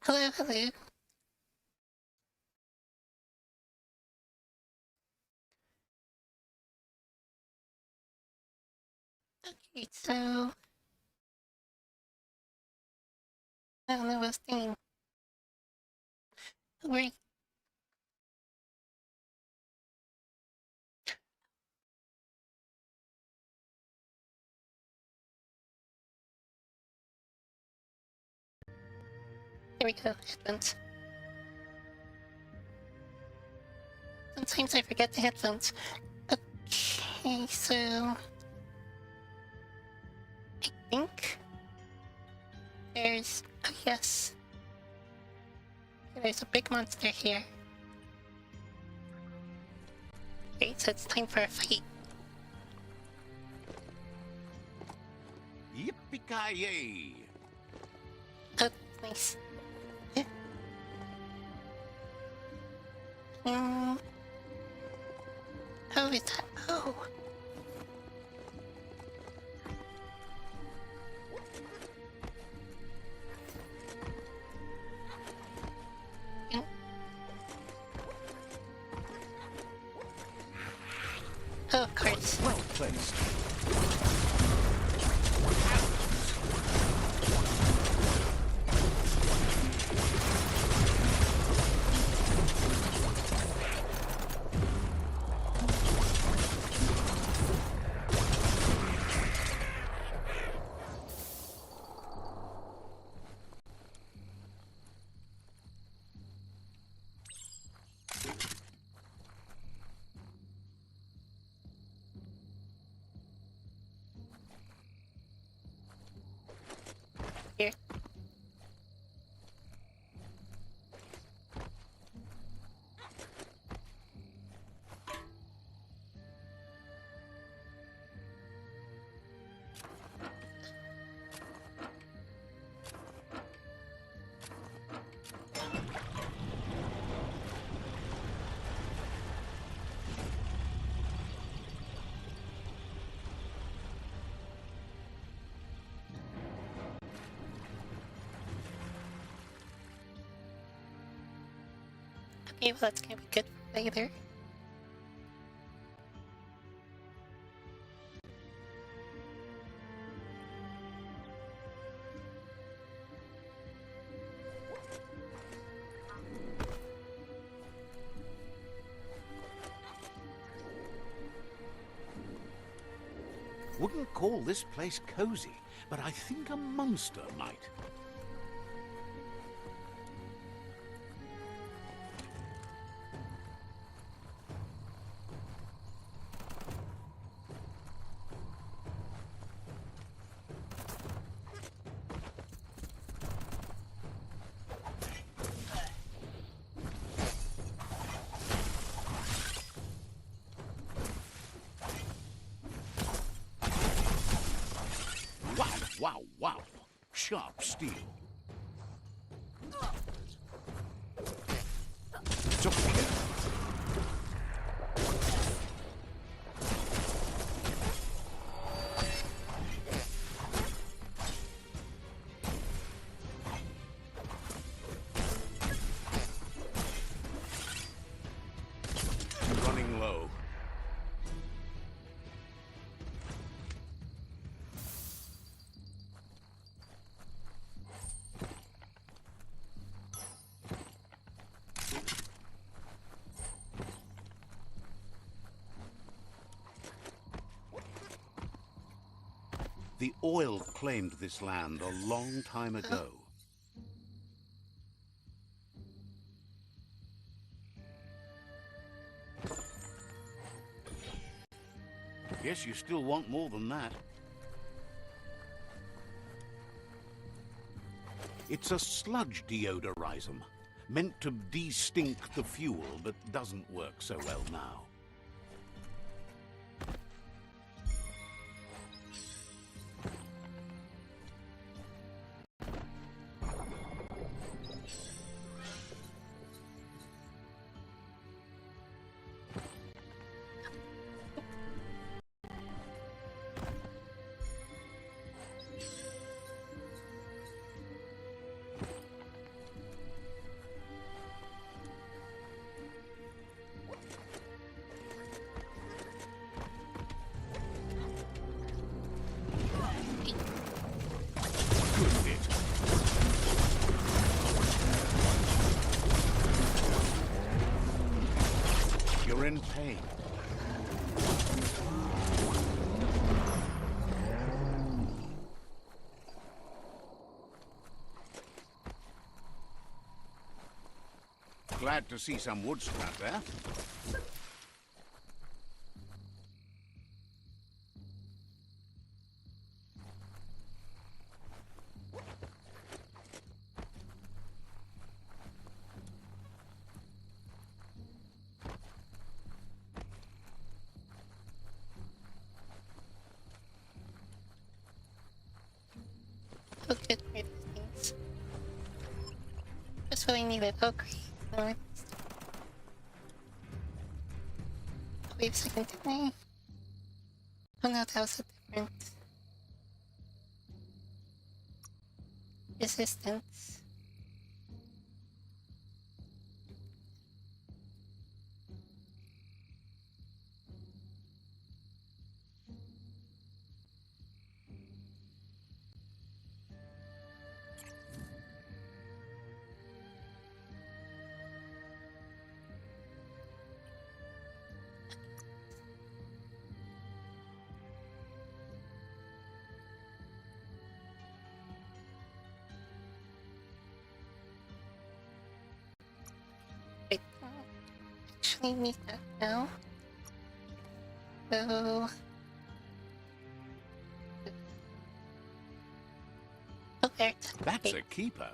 Hello, hello. Okay, so I don't know what's doing. Where there we go, headphones. Sometimes I forget the headphones. Okay, so I think there's yes. There's a big monster here. Okay, so it's time for a fight. Yippee-ki-yay! Oh, nice. Oh, is that? Oh. Oh, of course. Well placed. Here. Okay, well that's gonna be good for later. Wouldn't call this place cozy, but I think a monster might. Wow, wow, wow. Sharp steel. Took care. Running low. The oil claimed this land a long time ago. Guess you still want more than that. It's a sludge deodorism, meant to de-stink the fuel, but doesn't work so well now. You're in pain. Glad to see some wood scrap there. Oh, good for these things. Just what I needed. Oh, great. No, wait a second, didn't I? Oh no, that was a different resistance. Wait, actually need that now. So... Oh, there it's... That's wait. a keeper.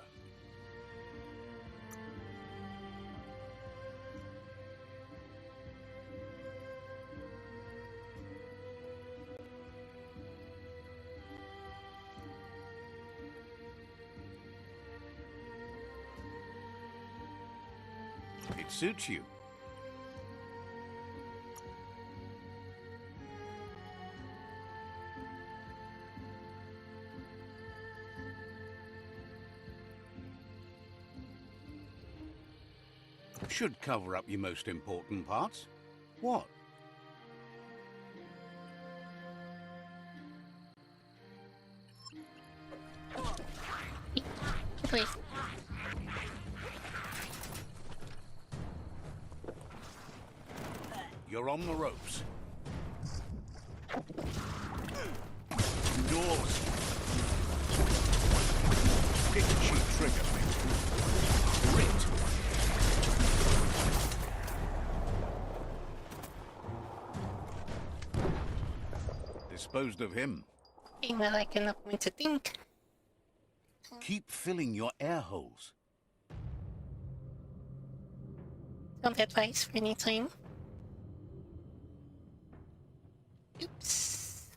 It suits you. Should cover up your most important parts. What? Wait. You're on the ropes. Doors. Itchy trigger. Grit. Disposed of him. Ain't that like enough me to think? Keep filling your air holes. Some advice for any time. Oops.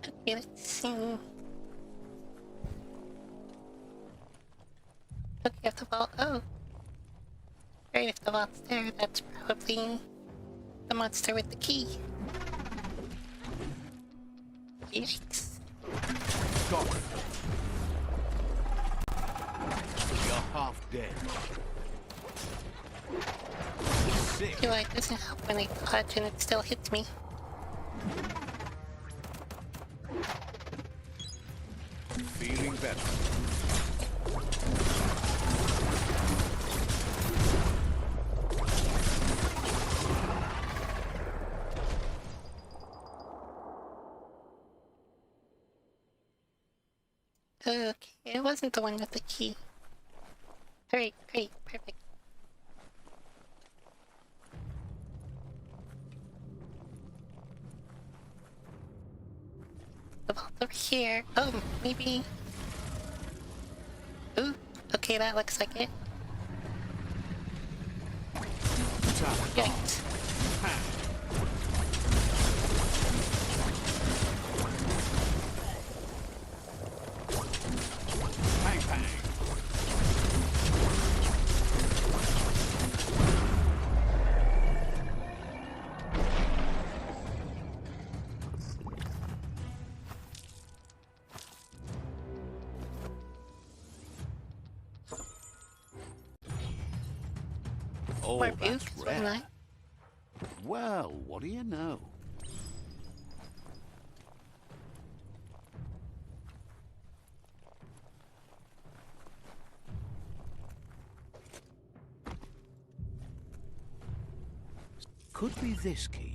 Okay, let's see. Okay, if the vault. Oh. Right, if the vault's there, that's probably the monster with the key. Yikes. Got it. You're half dead. Sick. Feel like it doesn't help when I dodge and it still hits me. Feeling better. Okay, it wasn't the one with the key. Great, great, perfect. The vault over here. Oh, maybe. Ooh, okay, that looks like it. Yikes. Bang, bang. Oh, More that's boots, wouldn't rare. I? Well, what do you know? Could be this key.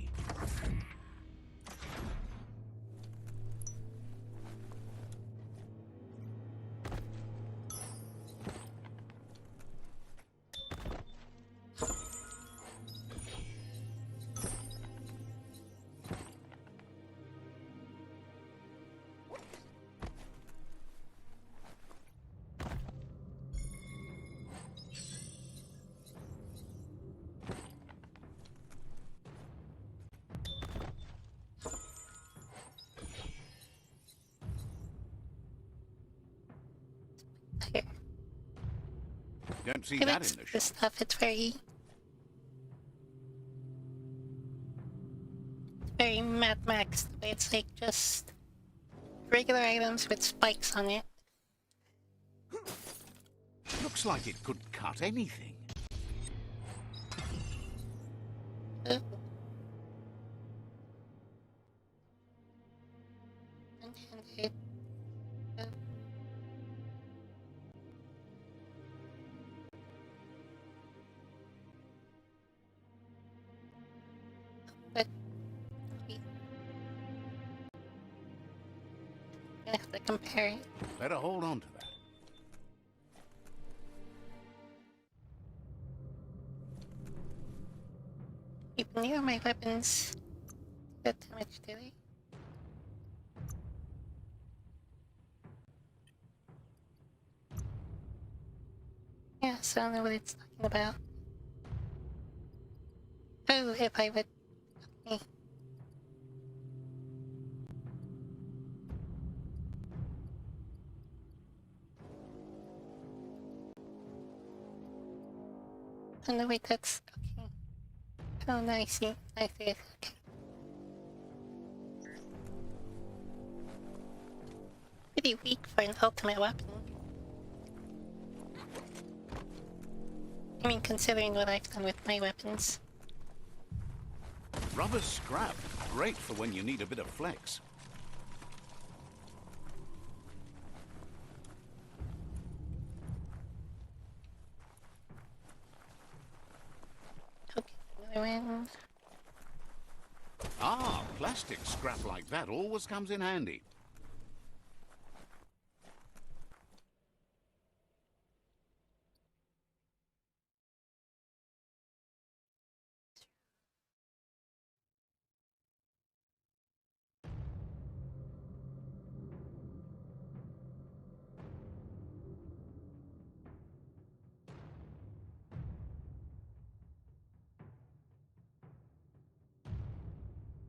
Here. Don't see Give that it in the this shop. stuff, it's very Mad Max, the way it's like just regular items with spikes on it. Looks like it could cut anything. Ooh. Unhanded. Ooh. But we have to compare it. Better hold on to that. Even neither of my weapons do that damage, do they? Yeah, so I don't know what it's talking about. Oh, if I would... Okay. Oh no, wait, that's... okay. Oh, no, I see. I see it. Okay. Pretty weak for an ultimate weapon. I mean, considering what I've done with my weapons. Rubber scrap. Great for when you need a bit of flex. Okay, another one. Ah, plastic scrap like that always comes in handy.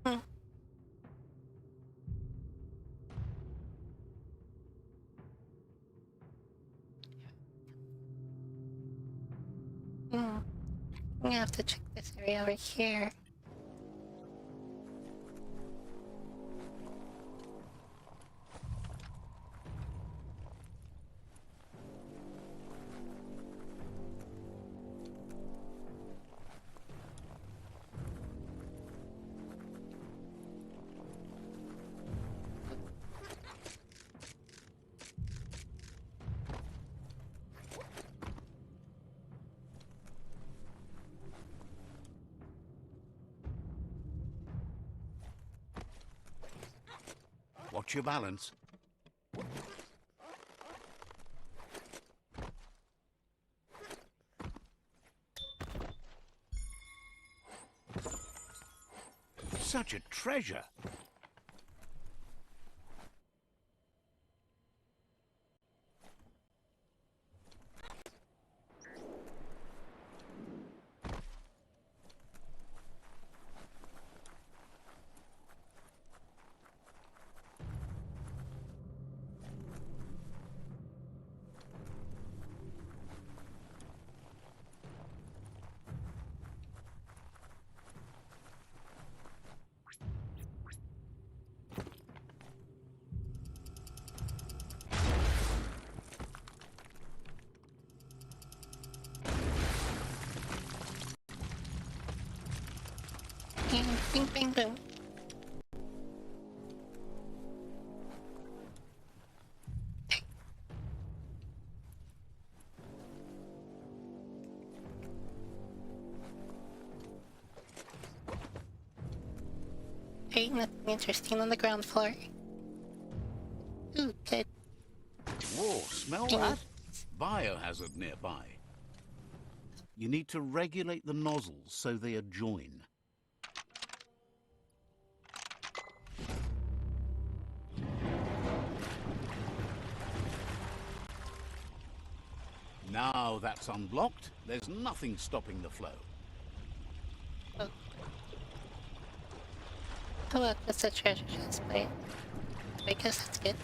Hmm. Hmm. I'm gonna have to check this area over here. Watch your balance. Such a treasure. Bing, bing, boom. Ain't nothing interesting on the ground floor. Ooh, good. Whoa, smell that? Biohazard nearby. You need to regulate the nozzles so they adjoin. Now that's unblocked, there's nothing stopping the flow. Oh, oh look, that's a treasure chest plate. I guess that's good.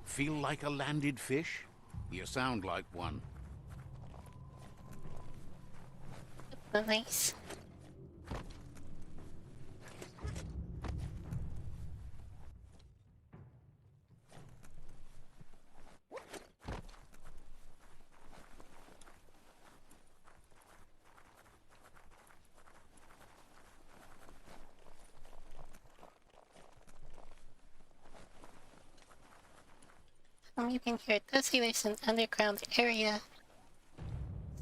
Feel like a landed fish? You sound like one. Oh, nice. From you can hear it does say there's an underground area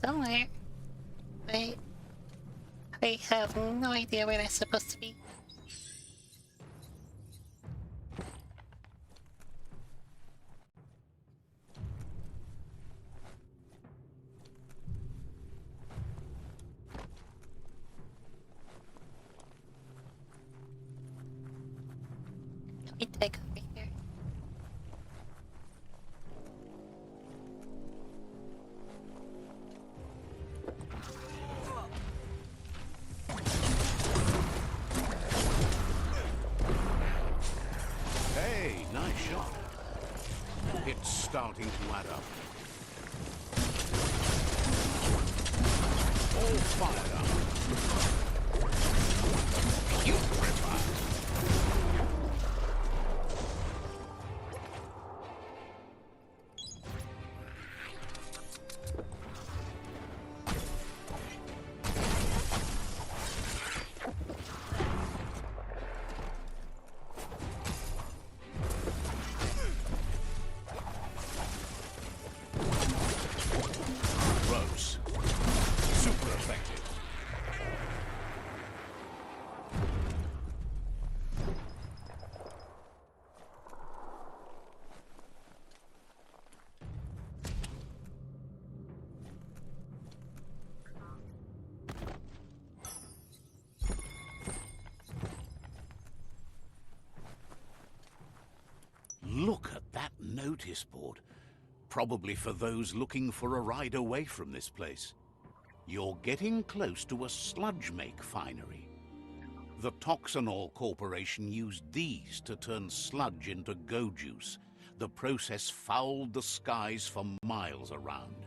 somewhere, but I have no idea where that's supposed to be. Let me dig over here. Hey, nice shot. It's starting to add up. All fired up. Putrefied. Gross. Super effective. Look at that notice board. Probably for those looking for a ride away from this place. You're getting close to a sludge make finery. The Toxanol Corporation used these to turn sludge into go juice. The process fouled the skies for miles around.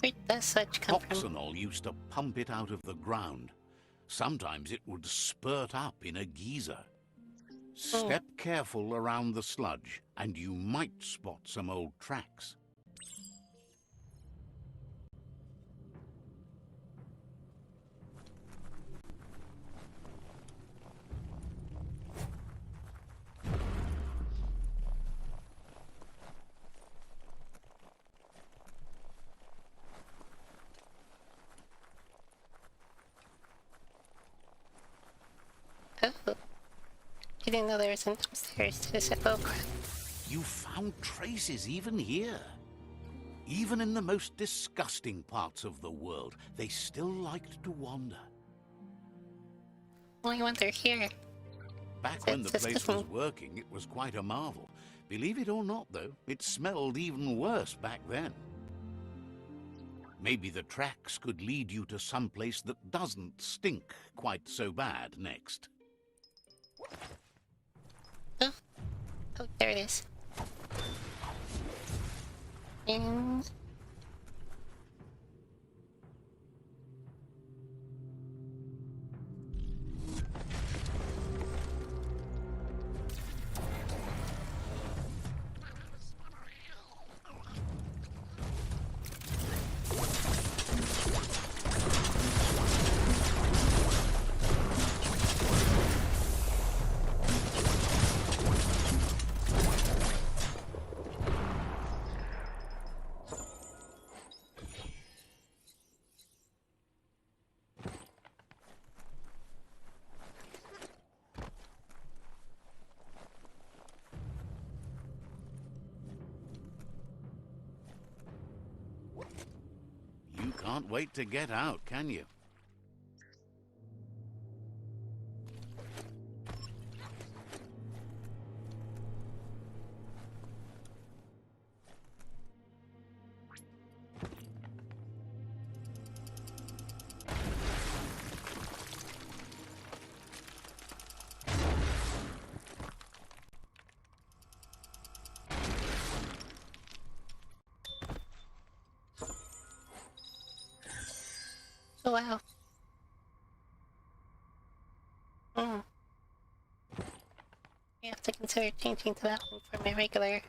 Where does sludge come from? Toxanol used to pump it out of the ground. Sometimes it would spurt up in a geyser. Step careful around the sludge, and you might spot some old tracks. Oh. I didn't know there was an upstairs to this. Oh crap. You found traces even here. Even in the most disgusting parts of the world, they still liked to wander. Only when they're here. Back when the place was working, it was quite a marvel. Believe it or not, though, it smelled even worse back then. Maybe the tracks could lead you to some place that doesn't stink quite so bad next. Oh, oh, there it is. And... You can't wait to get out, can you? Oh, wow. Hmm. I have to consider changing to that one for my regular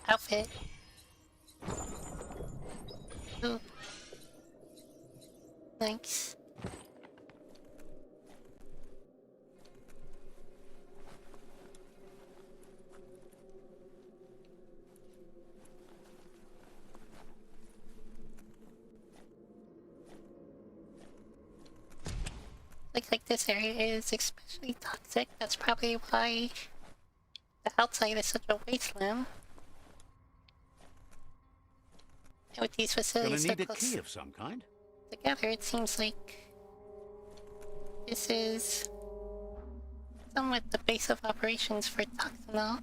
outfit. Ooh. Nice. Looks like this area is especially toxic. That's probably why the outside is such a wasteland. And with these Gonna facilities so need a close key of some kind. together, it seems like this is somewhat the base of operations for Toxinol.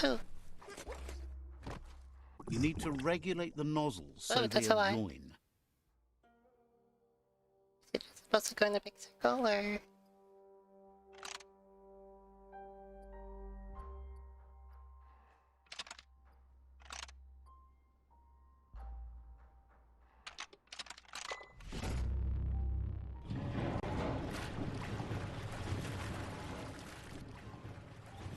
Oh, You need to regulate the nozzles so they that's a lot. join. Is it just supposed to go in a big circle, or...?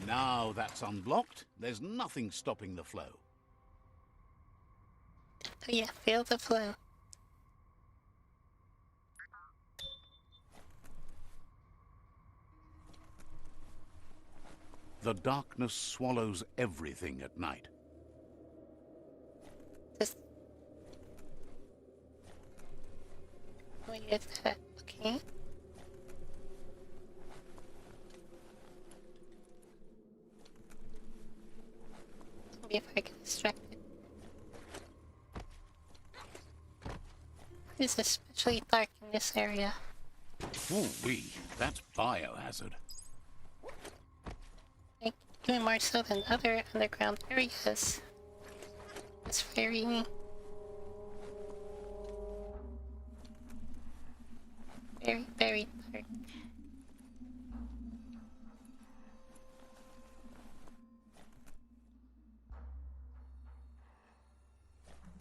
Now that's unblocked, there's nothing stopping the flow. Oh yeah, feel the flow. The darkness swallows everything at night. Just... Wait, is that... okay. Maybe if I get distracted. It is especially dark in this area. Ooh-wee, that's biohazard. Like, even more so than other underground areas. It's very... very dark.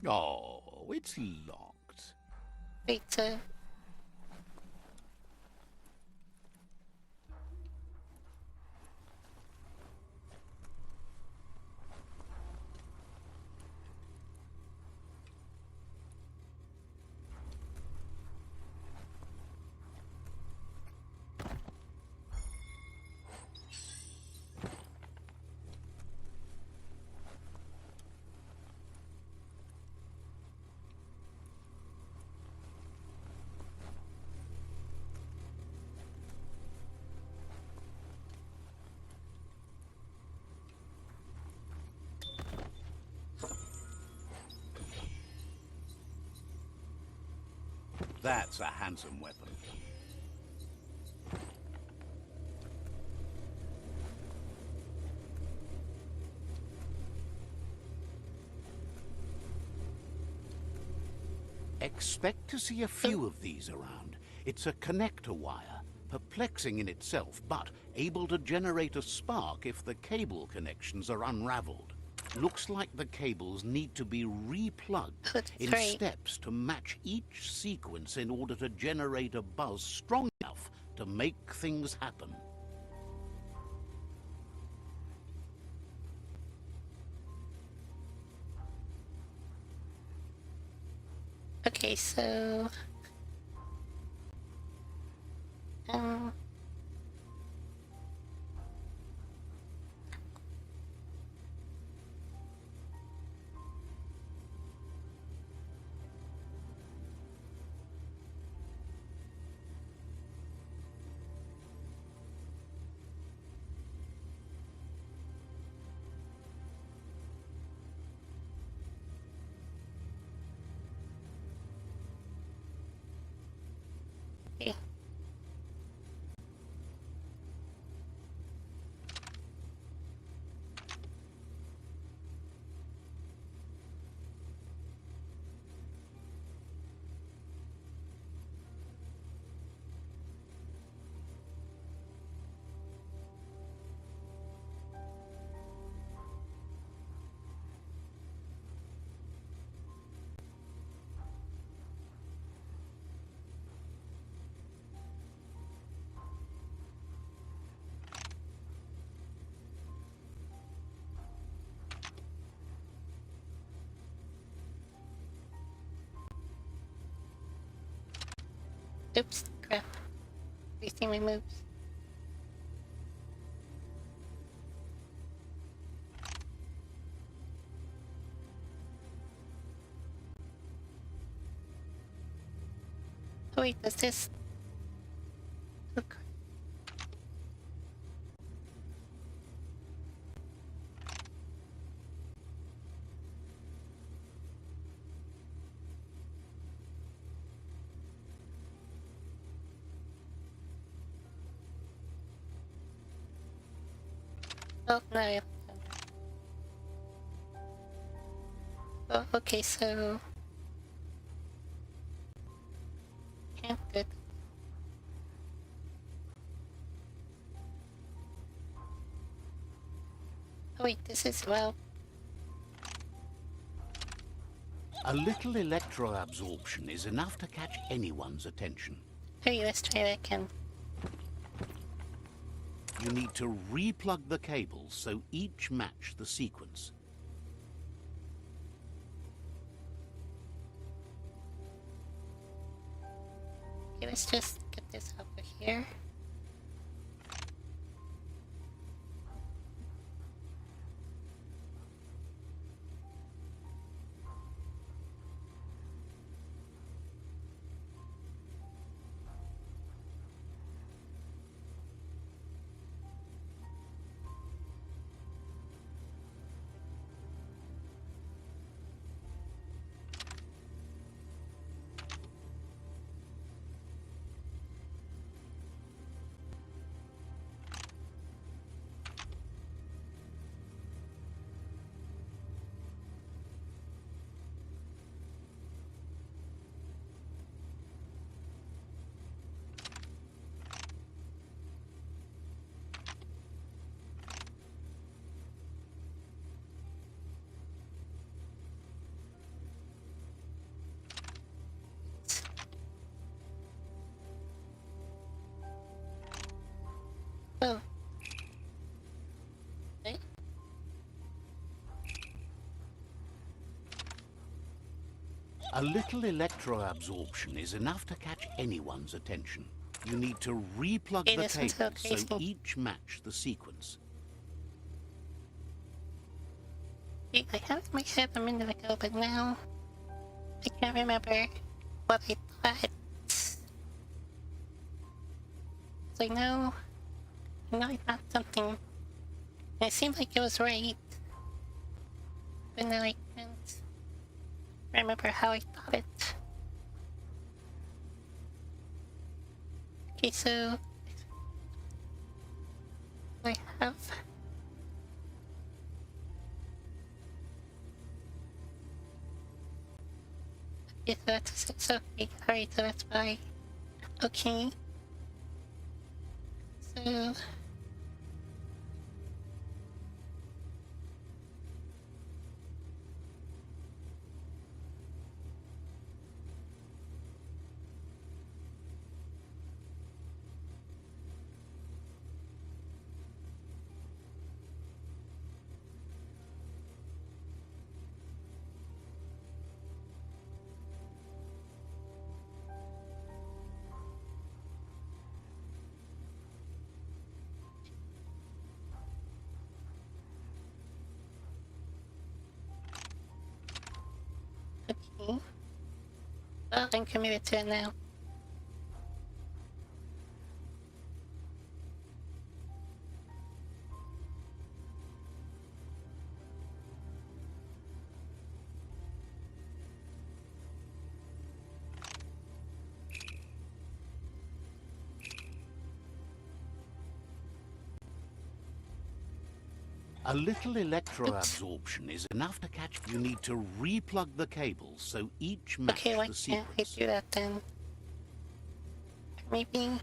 Oh, it's locked. Wait, That's a handsome weapon. Expect to see a few of these around. It's a connector wire, perplexing in itself, but able to generate a spark if the cable connections are unraveled. Looks like the cables need to be replugged in steps to match each sequence in order to generate a buzz strong enough to make things happen. Okay, so... Okay. Oops, crap. Everything removes. Oh wait, does this... Look. Oh, no. Oh, okay, so... Can't good. Oh wait, this is, well... A little electro-absorption is enough to catch anyone's attention. Okay, let's try that again. You need to replug the cables so each match the sequence. Okay, let's just get this over here. Oh. Okay. A little electro-absorption is enough to catch anyone's attention. You need to replug the cables so each match the sequence. I had it in my head a minute ago, but now I can't remember what I thought. So now I thought something. And it seemed like it was right, but now I can't remember how I thought it. Okay, so I have. Okay, so that's it. So, okay, alright, so that's why. Okay. So. Okay. Well, I'm committed to it now. A little Oops. electroabsorption is enough to catch. You need to replug the cables so each match Okay, why the can't I sequence. do that then? Maybe.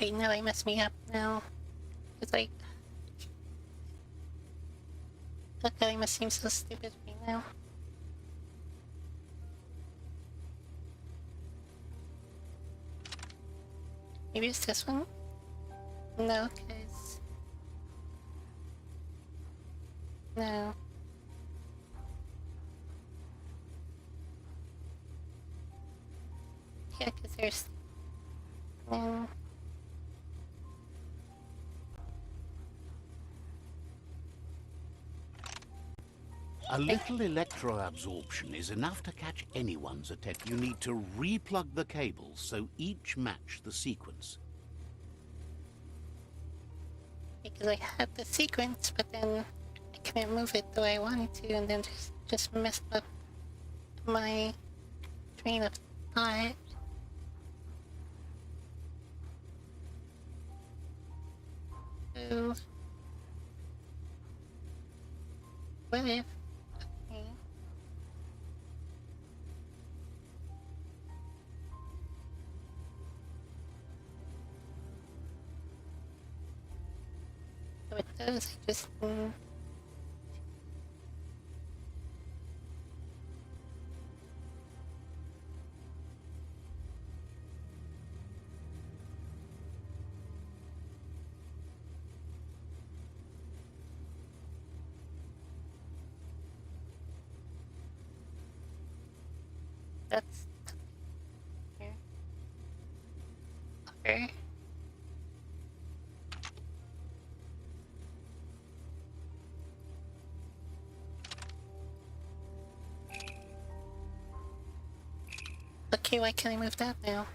I know I messed me up now. It's like. That guy must seem so stupid right now. Maybe it's this one? No, cause... No. Yeah, cause there's... No. A little electroabsorption is enough to catch anyone's attention. You need to replug the cables so each match the sequence. Because I had the sequence, but then I couldn't move it the way I wanted to, and then just messed up my train of thought. So... What if... Okay. So it does, I just... That's... Here. Okay. Okay, why can't I move that now?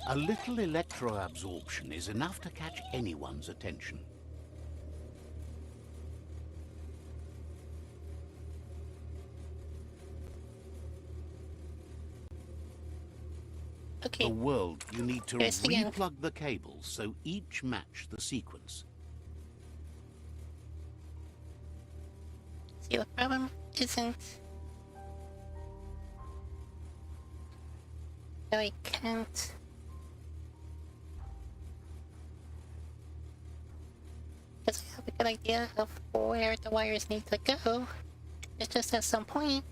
A little electro-absorption is enough to catch anyone's attention. Okay. The world, you need to Here's the end. replug the cables so each match the sequence. See, the problem isn't that I can't. Because I have a good idea of where the wires need to go. It's just at some point,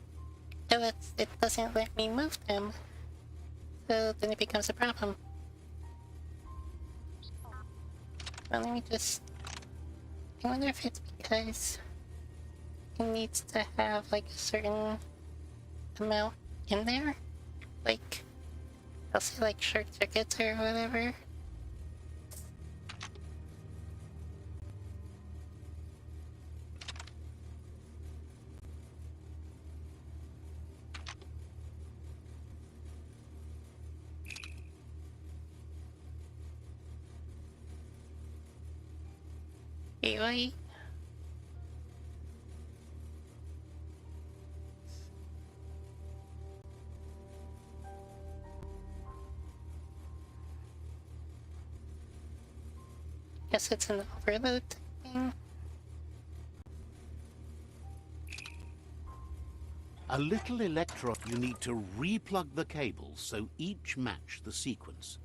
it doesn't let me move them. So then it becomes a problem. Well, let me just... I wonder if it's because it needs to have like a certain amount in there? Like, I'll say like short circuits or whatever. Okay, wait. Guess it's an overload thing. A little electro... You need to replug the cables so each match the sequence.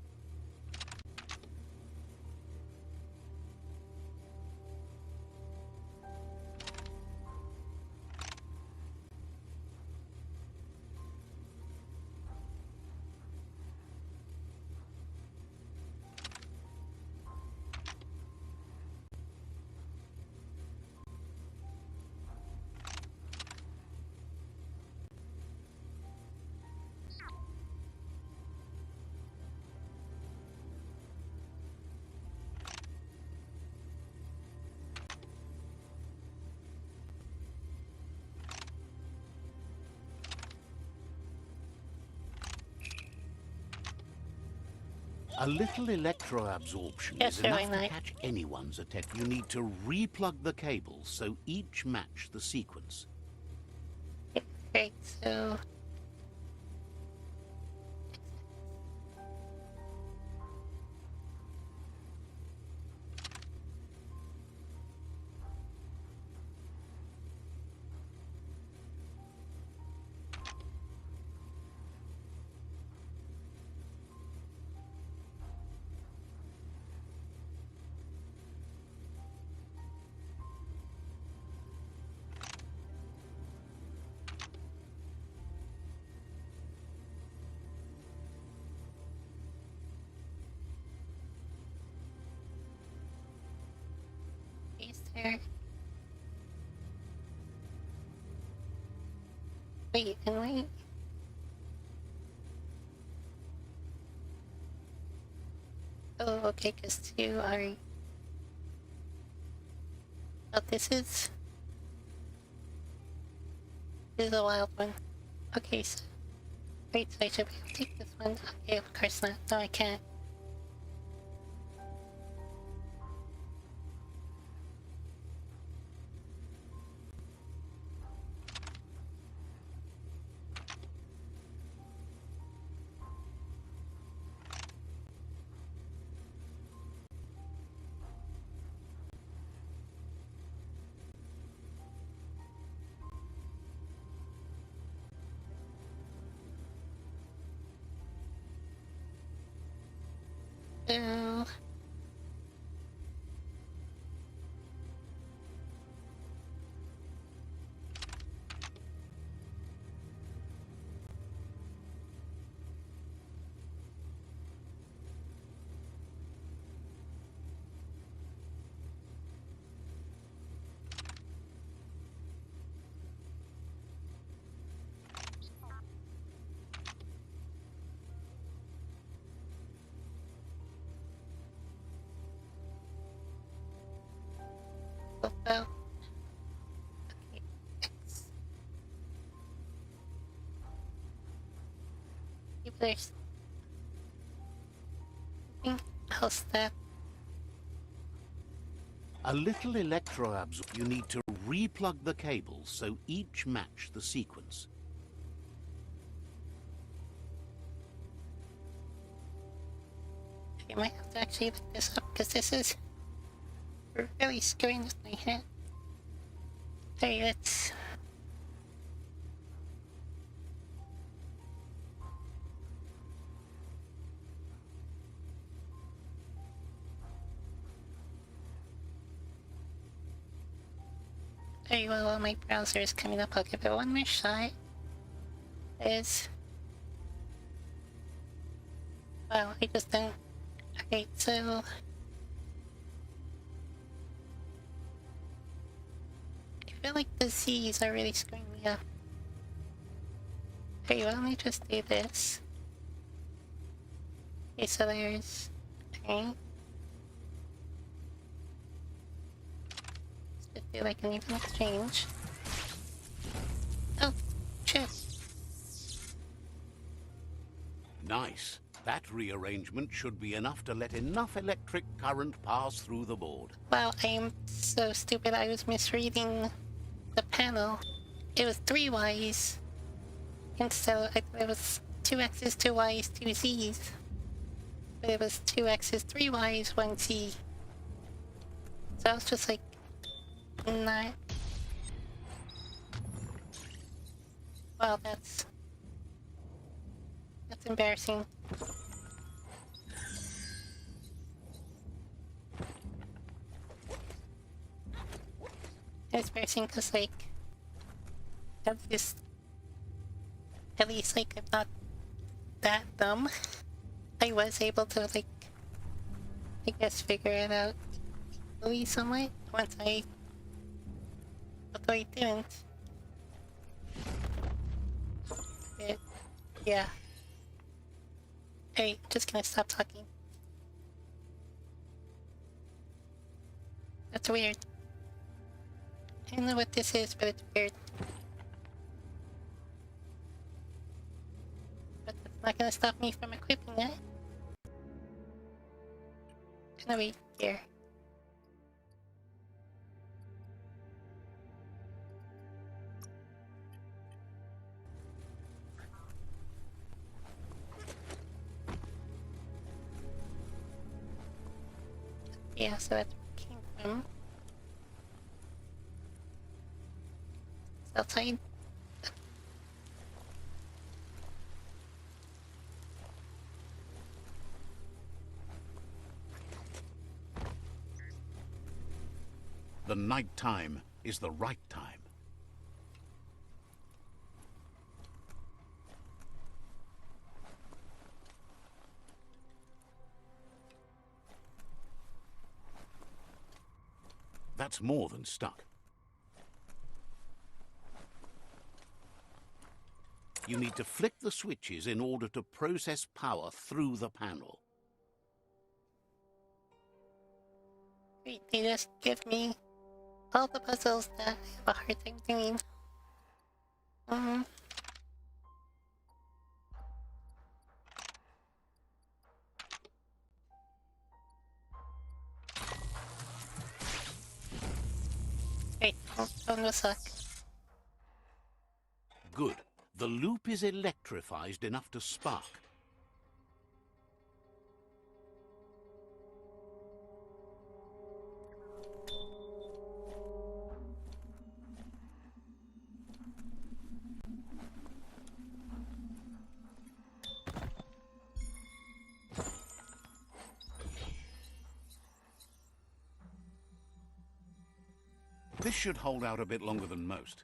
A little electro-absorption Yes, is sir, why enough to not? catch anyone's attention. You need to replug the cables so each match the sequence. Great, so... Is there... Wait, and wait. Oh, okay, because two are... Oh, this is a wild one. Okay, so... Wait, so I should be able to take this one? Okay, of course not. No, I can't. So... Well, okay, X. Maybe there's... hell's that? A little electro-absorb. You need to replug the cables so each match the sequence. You might have to actually look this up because this is really screwing with my head. Hey, let's. Very well, while my browser is coming up, I'll give it one more shot. Wow, I just don't. Okay, so. I feel like the Z's are really screwing me up. Okay, well, let me just do this. Okay, so there's. Okay. Let's just do like an even exchange. Oh, shit. Nice. That rearrangement should be enough to let enough electric current pass through the board. Wow, I am so stupid. I was misreading the panel. It was 3 Ys. Instead of, I thought it was 2 X's, 2 Ys, 2 Z's. But it was 2 X's, 3 Ys, 1 Z. So I was just like, not. Well, that's embarrassing. It's embarrassing because, like, at least, like, I'm not that dumb. I was able to, like, I guess figure it out easily somewhat once although I didn't. Yeah. Hey, just gonna stop talking. That's weird. I don't know what this is, but it's weird. But that's not gonna stop me from equipping it. Gonna wait here. Yeah, so that's where it came from. It's outside. The night time is the right time. That's more than stuck. You need to flick the switches in order to process power through the panel. Wait, they just give me all the puzzles that I have a hard time doing. Wait, don't no suck. Good. The loop is electrified enough to spark. This should hold out a bit longer than most.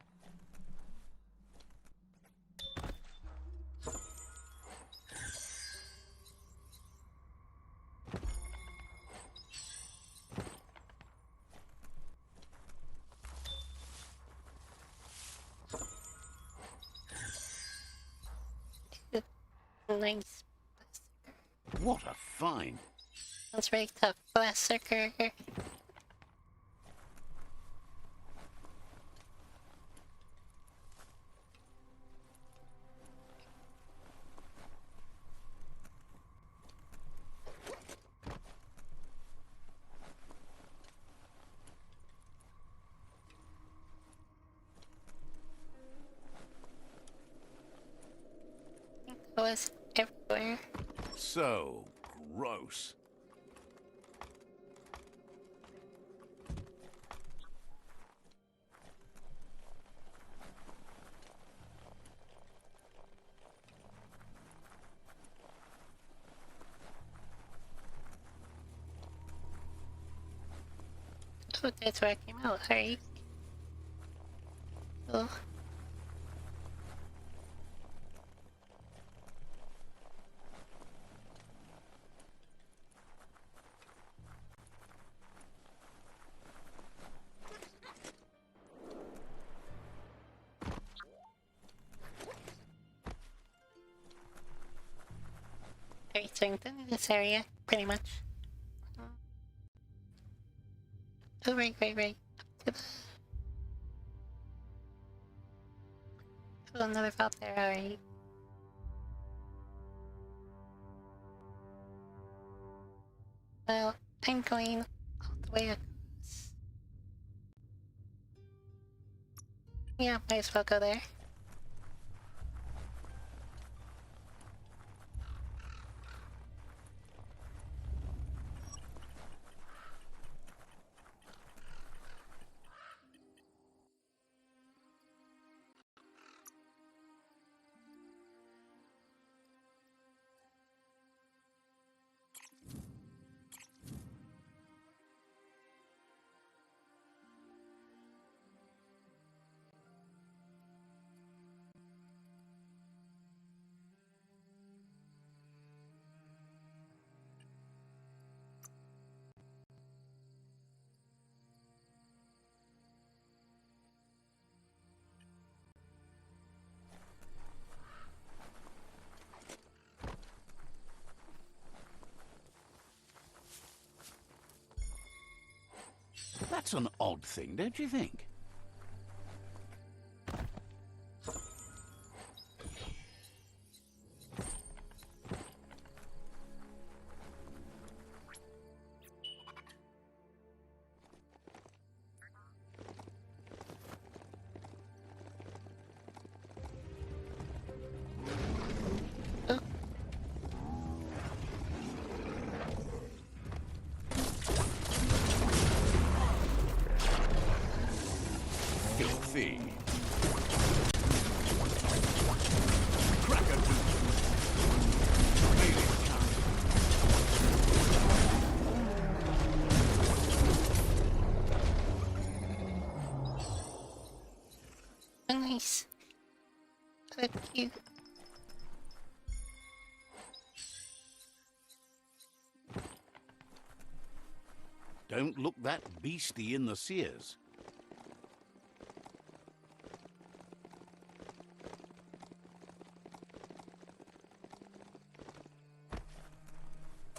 Nice. What a find! That's really tough. Blast sucker. everywhere. So gross. Oh, that's where I came out, alright. Oh. Alright, so I'm done in this area, pretty much. Oh, right. Up to the... Oh, another vault there, alright. Well, I'm going all the way across. Yeah, might as well go there. That's an odd thing, don't you think? Oh, Filthy. Crack-a-doodle. Really kind. oh nice. But you... Don't look that beastie in the sears.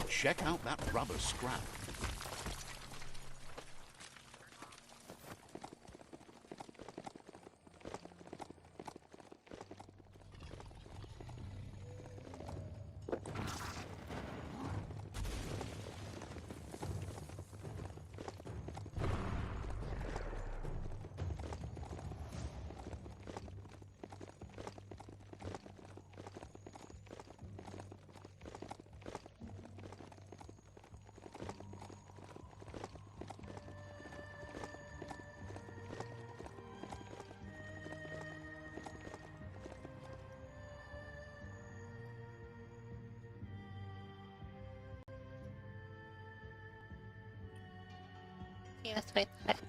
Check out that rubber scrap. Yeah, that's what I thought.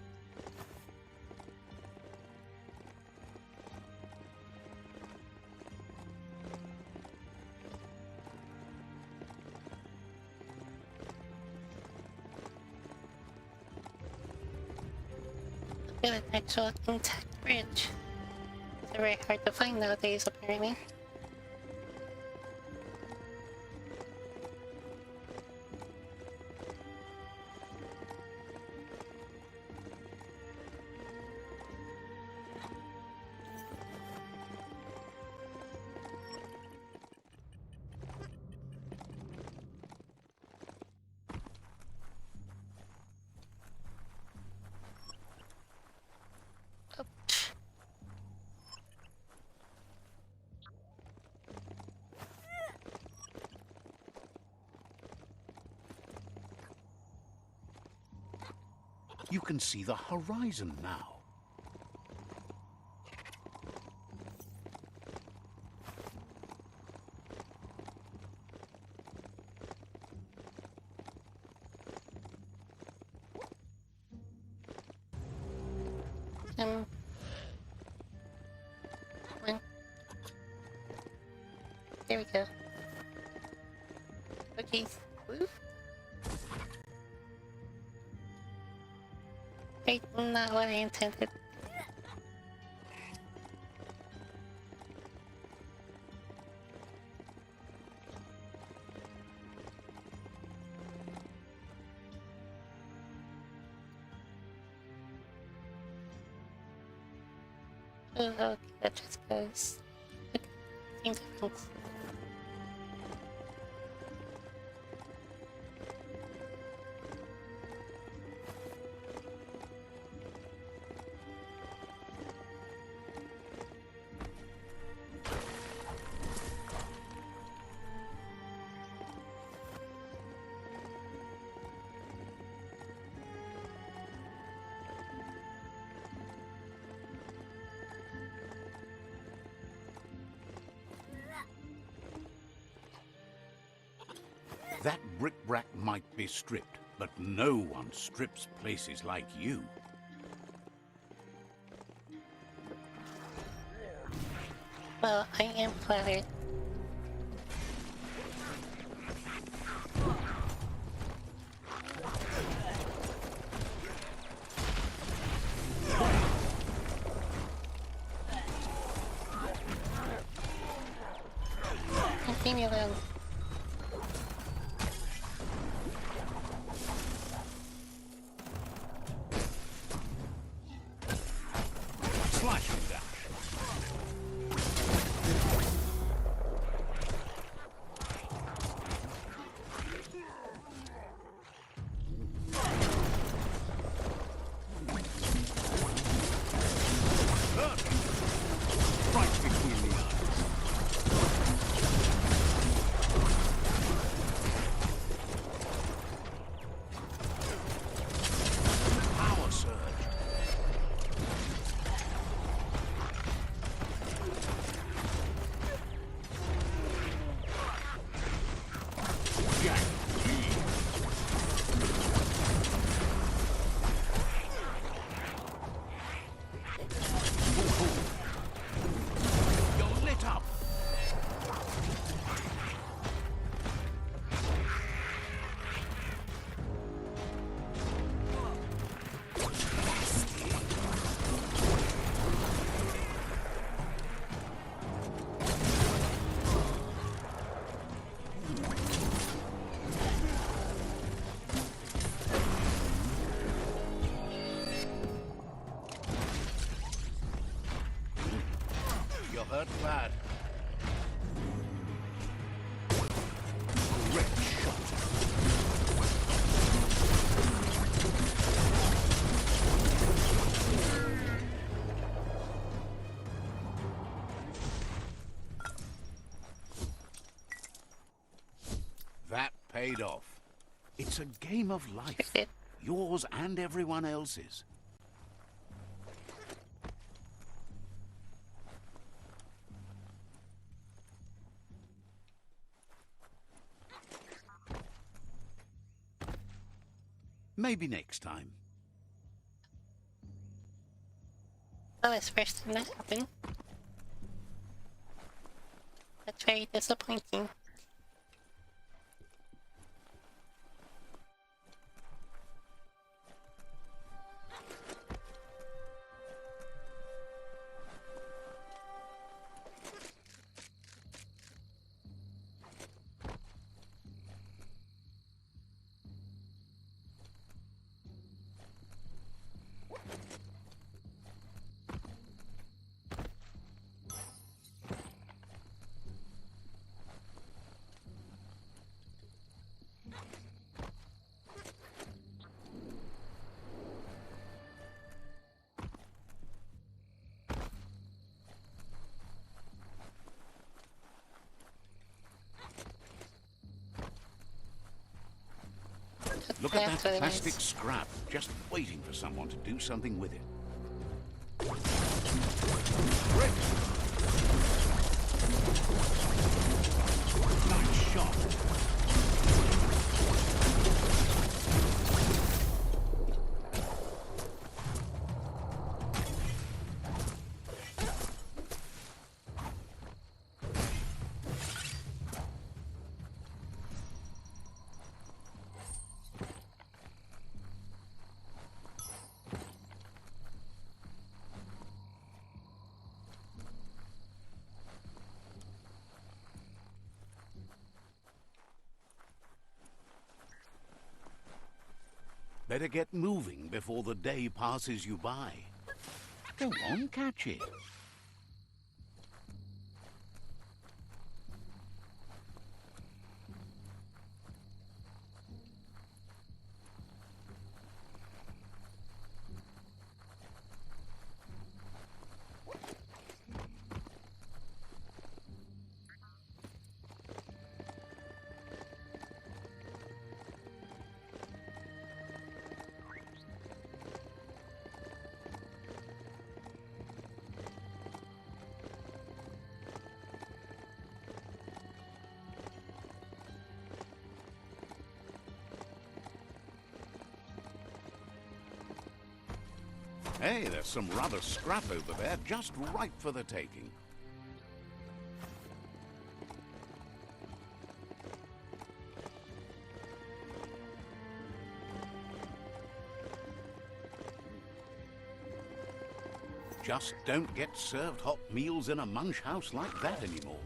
Look at an actual intact bridge. They're very hard to find nowadays, apparently. You can see the horizon now. One. There we go. Okay. Woo. Wait, not what I intended. Oh, okay, that just goes. Okay, same difference. That bric-brac might be stripped, but no one strips places like you. Well, I am flattered. Continue then. Slash and dash. Right between the eyes. Power surge. Jack, you're lit up. You're hurt bad. Great shot. That paid off. It's a game of life. Did. Yours and everyone else's. Maybe next time. Well, it's first time that happened. That's very disappointing. Look Yeah, at that's that what it plastic is. scrap, just waiting for someone to do something with it. Great! Nice shot. Better get moving before the day passes you by. Go on, catch it. Hey, there's some rubber scrap over there, just right for the taking. Just don't get served hot meals in a munch house like that anymore.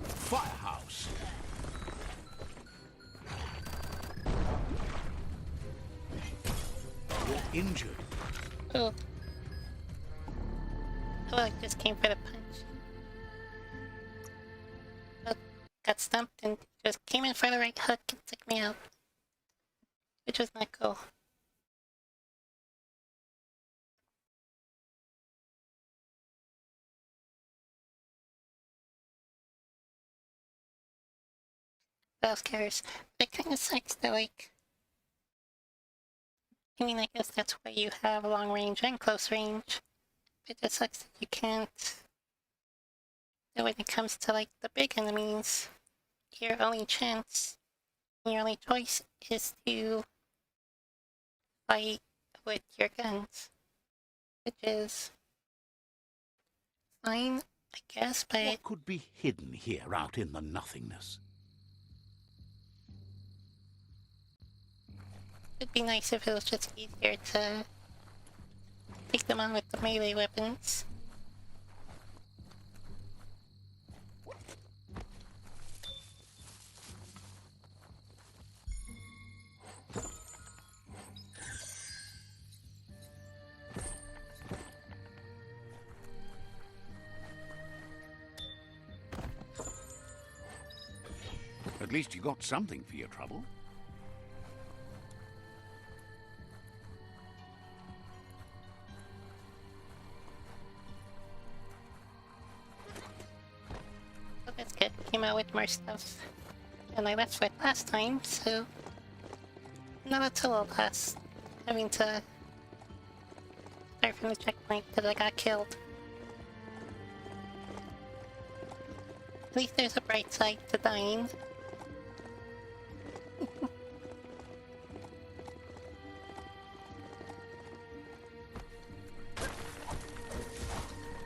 Firehouse! You're injured. Oh. Oh, I just came for the punch. Oh, got stumped and just came in for the right hook and took me out. Which was not cool. What else cares? But it kinda sucks that, like... I mean, I guess that's why you have long range and close range. It just sucks that you can't... That when it comes to, like, the big enemies, your only chance, your only choice is to fight with your guns. Which is fine, I guess, but What could be hidden here out in the nothingness? it'd be nice if it was just easier to take them on with the melee weapons. At least you got something for your trouble. So that's good. Came out with more stuff than I left with last time, so not a total loss having to start from the checkpoint because I got killed. At least there's a bright side to dying.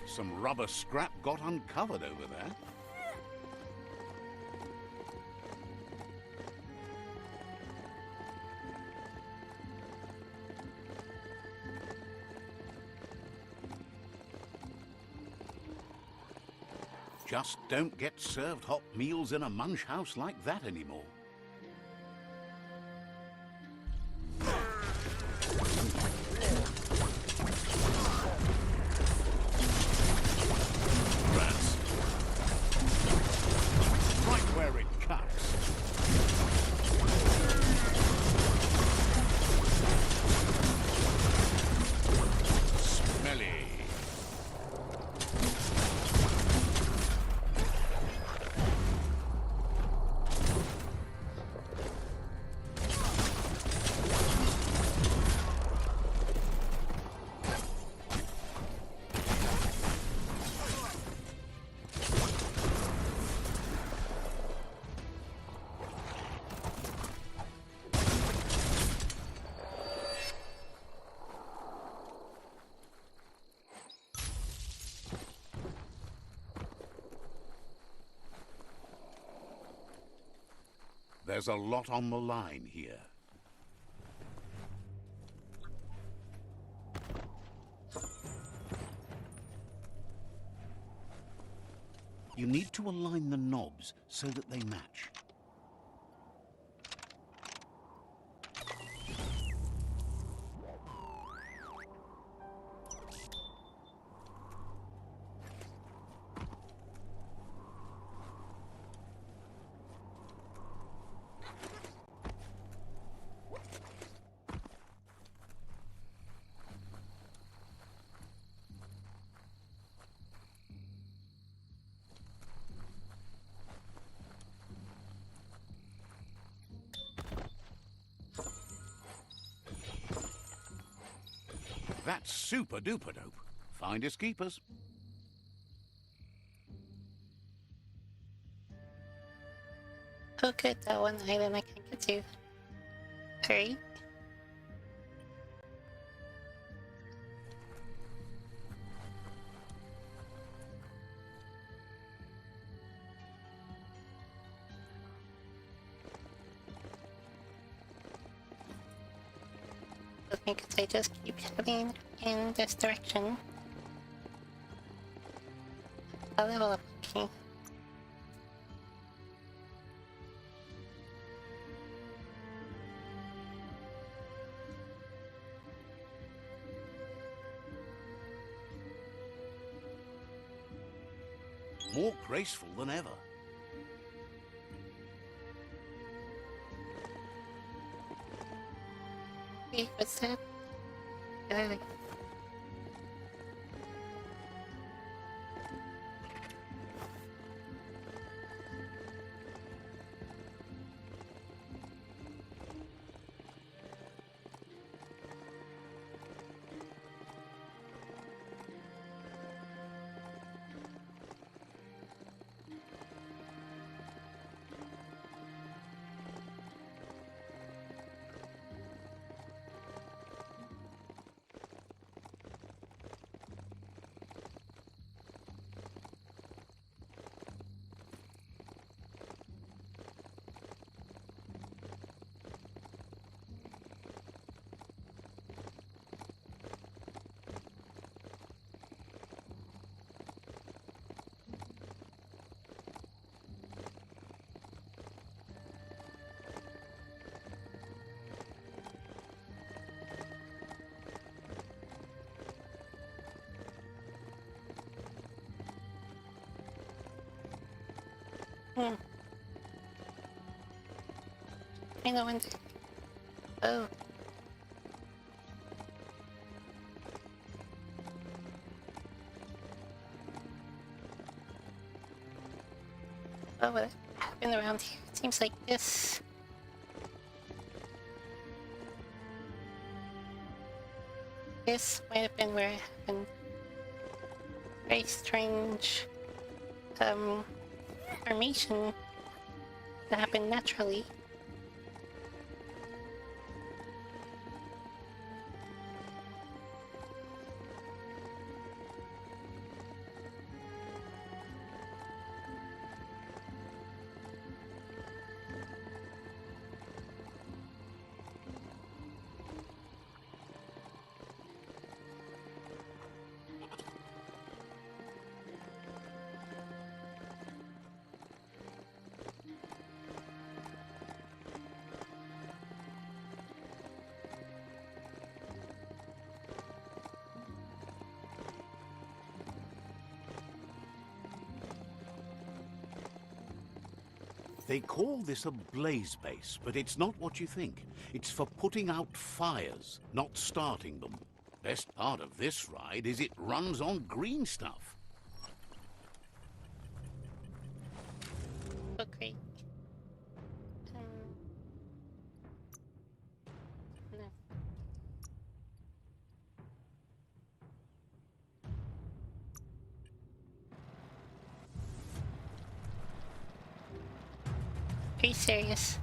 Some rubber scrap got uncovered over there. Just don't get served hot meals in a munch house like that anymore. Rats. Right where it cuts. Smelly. There's a lot on the line here. You need to align the knobs so that they match. That's super duper dope. Finders keepers. Oh good, that one item I can't get to. Hurry. Because I just keep heading in this direction. I'll level up, okay. More graceful than ever. Wait, what's that? I know when to... Oh. Oh, what happened around here? It seems like this. This might have been where it happened. Very strange, formation that happened naturally. They call this a blaze base, but it's not what you think. It's for putting out fires, not starting them. Best part of this ride is it runs on green stuff. Oh, great. No. Are you serious?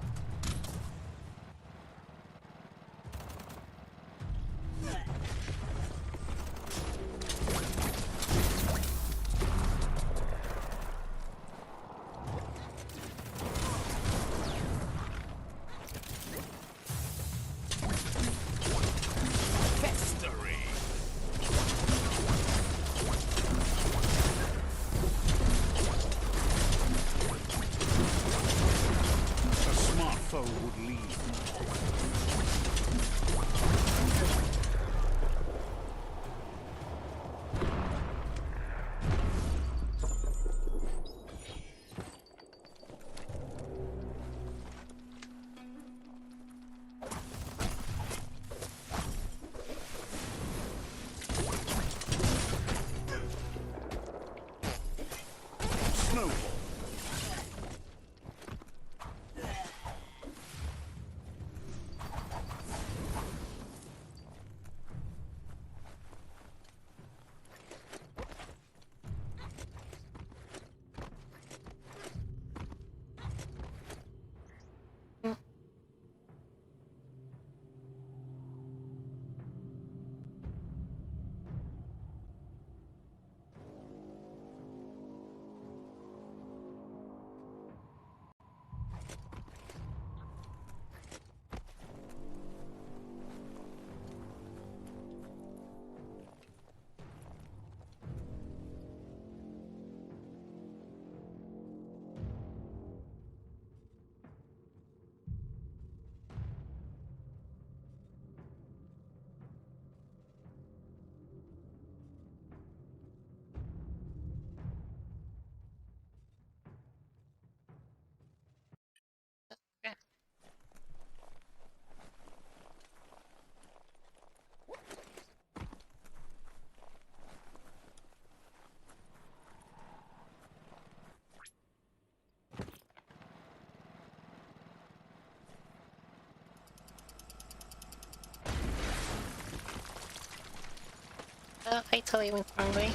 I totally went the wrong way.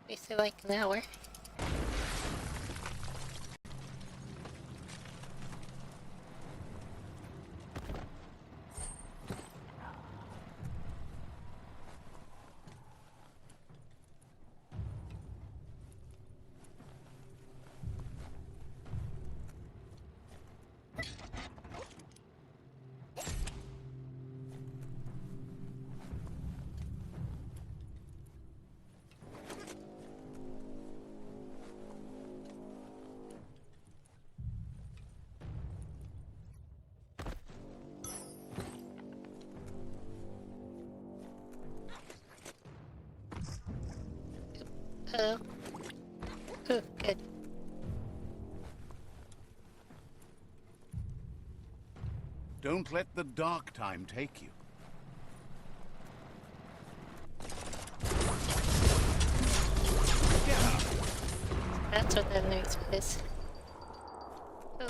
Wasted like an hour. Oh. Ooh, good. Don't let the dark time take you. Get up. That's what that noise is. Oh.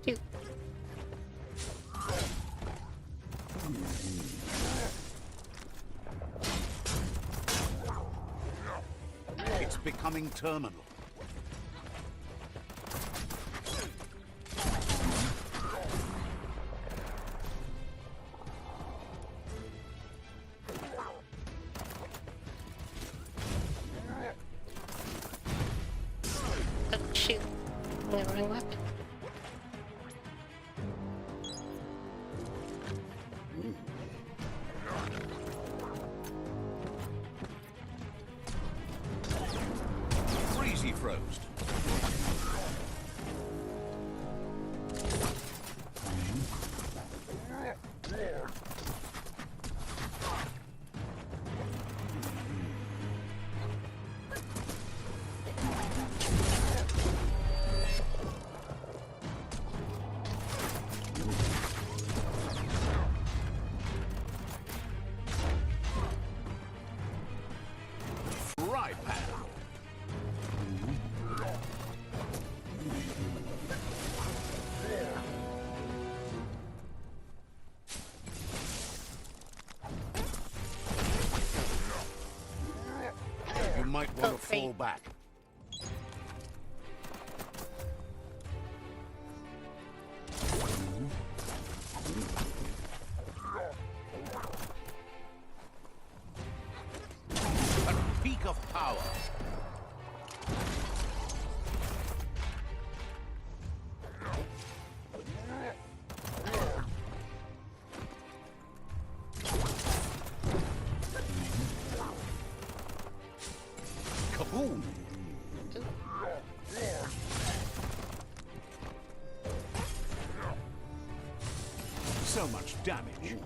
Dude. It's becoming terminal. Oh, shoot. The wrong weapon. Freezy froze. Right, pal. You might want to fall back. A peak of power. Kaboom! So much damage.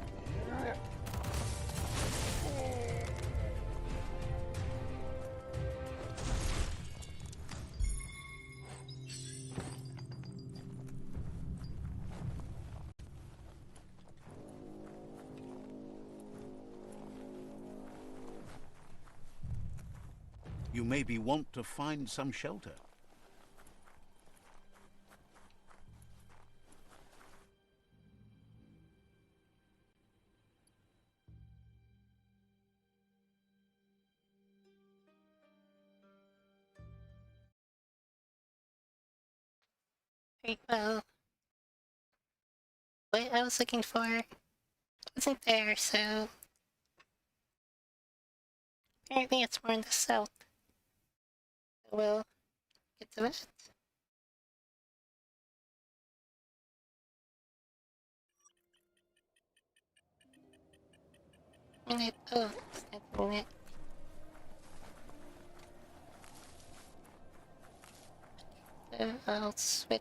You maybe want to find some shelter. Very well. What I was looking for wasn't there, so apparently it's more in the south. So we'll get to that. Minute. Oh, it's not a minute. So I'll switch.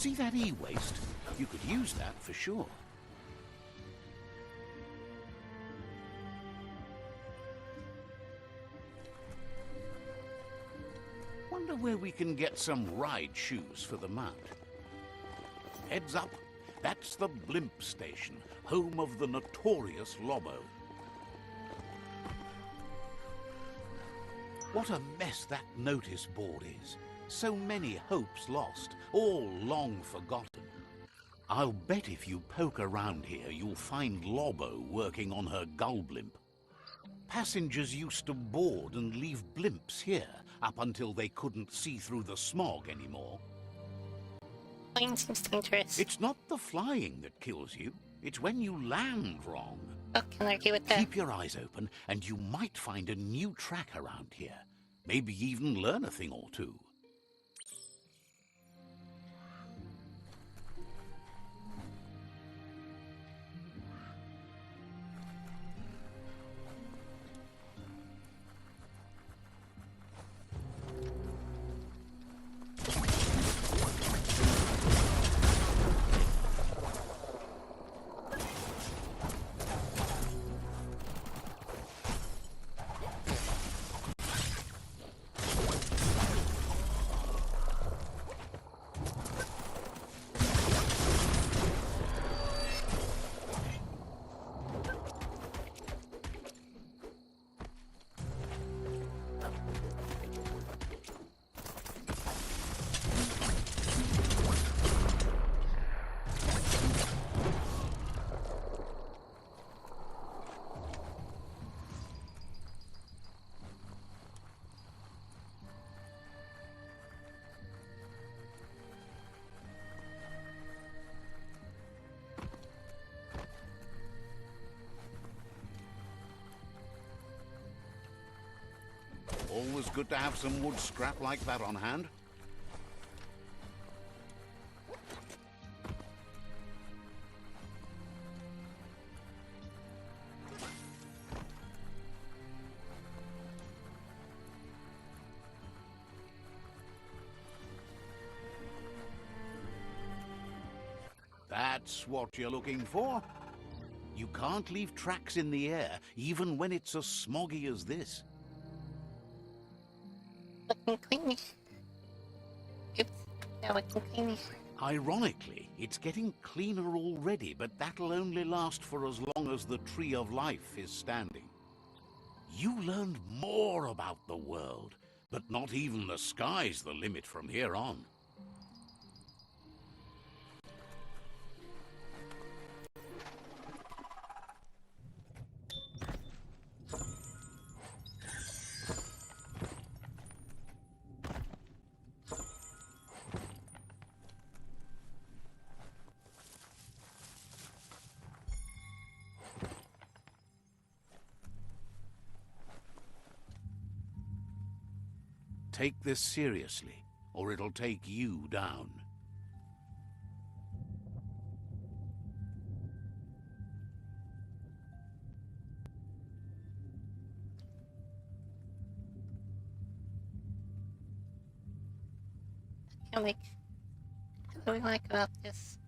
See that e-waste? You could use that for sure. Wonder where we can get some ride shoes for the mount. Heads up, that's the Blimp Station, home of the notorious Lobo. What a mess that notice board is. So many hopes lost, all long forgotten. I'll bet if you poke around here, you'll find Lobo working on her gull blimp. Passengers used to board and leave blimps here up until they couldn't see through the smog anymore. Flying seems dangerous. It's not the flying that kills you. It's when you land wrong. Oh, can I argue with that? Keep your eyes open, and you might find a new track around here. Maybe even learn a thing or two. Always good to have some wood scrap like that on hand. That's what you're looking for. You can't leave tracks in the air, even when it's as smoggy as this. Looking clean. Oops, now looking clean. Ironically, it's getting cleaner already, but that'll only last for as long as the Tree of Life is standing. You learned more about the world, but not even the sky's the limit from here on. Take this seriously, or it'll take you down. I'm like, what do we like about this?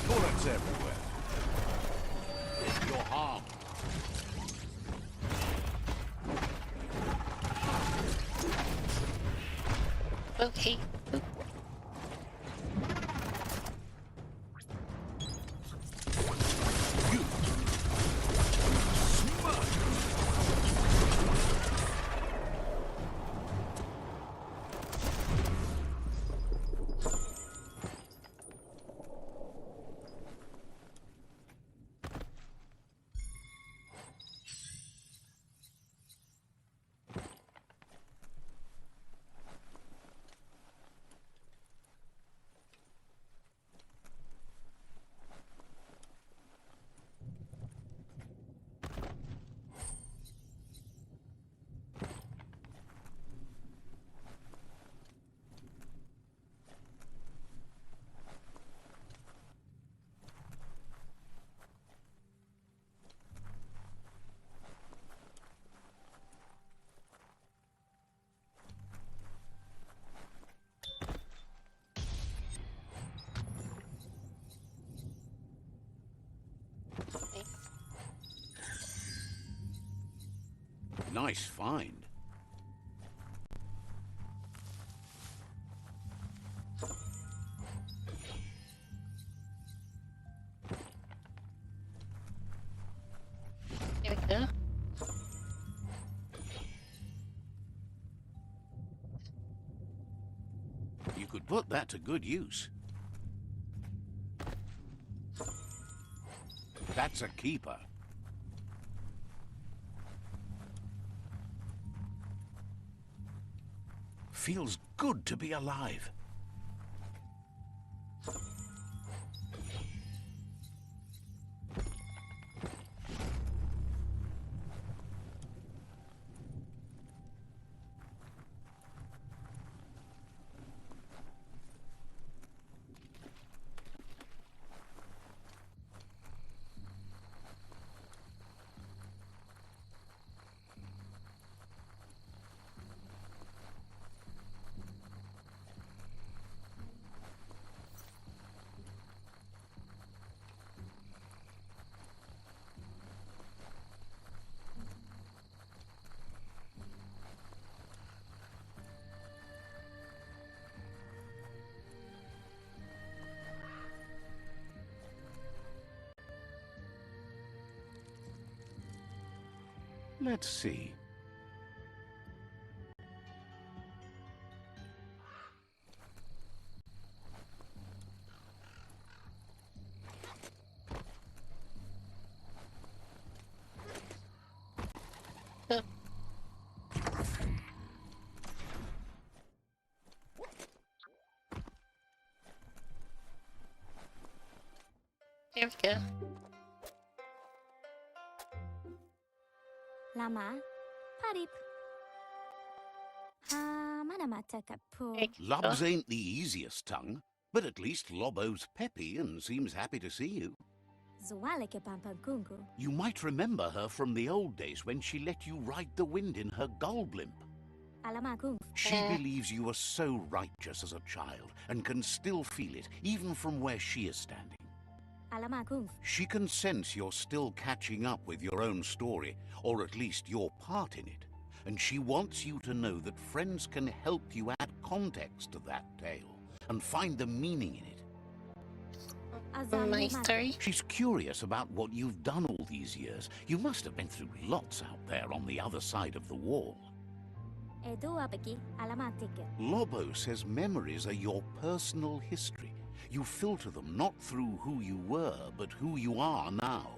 Bullets everywhere. You're harmed. Okay. Nice find. There we go. You could put that to good use. That's a keeper. Feels good to be alive. Let's see. Oh. There we go. Lama, Parip. Mana mata pu. There you go. Lubs ain't the easiest tongue, but at least Lobo's peppy and seems happy to see you. Zuale ke pampangungu. You might remember her from the old days when she let you ride the wind in her gull blimp. Alamagung. She believes you were so righteous as a child and can still feel it, even from where she is standing. Alamagung. She can sense you're still catching up with your own story, or at least your part in it. And she wants you to know that friends can help you add context to that tale and find the meaning in it. My story. She's curious about what you've done all these years. You must have been through lots out there on the other side of the wall. Edua beki alamatike. Lobo says memories are your personal history. You filter them not through who you were, but who you are now.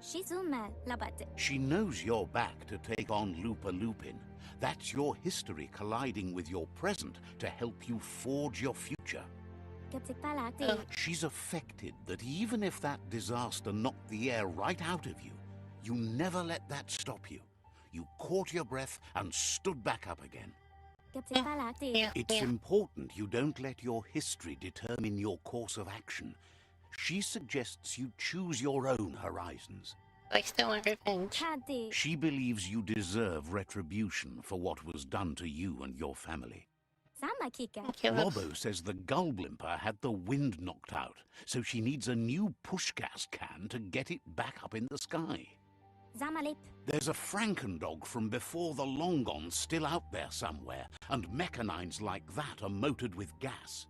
Shizume labate. She knows you're back to take on Lupa Lupin. That's your history colliding with your present to help you forge your future. Kepsik palati. She's affected that even if that disaster knocked the air right out of you, you never let that stop you. You caught your breath and stood back up again. Kepsik palati. Yeah, It's yeah. important you don't let your history determine your course of action. She suggests you choose your own horizons. I still want revenge. Kadi. She believes you deserve retribution for what was done to you and your family. Sama kika. Okay, Lobo says the gull blimper had the wind knocked out, so she needs a new push gas can to get it back up in the sky. Zamalip. There's a Frankendog from before the long gone still out there somewhere, and mechanines like that are motored with gas.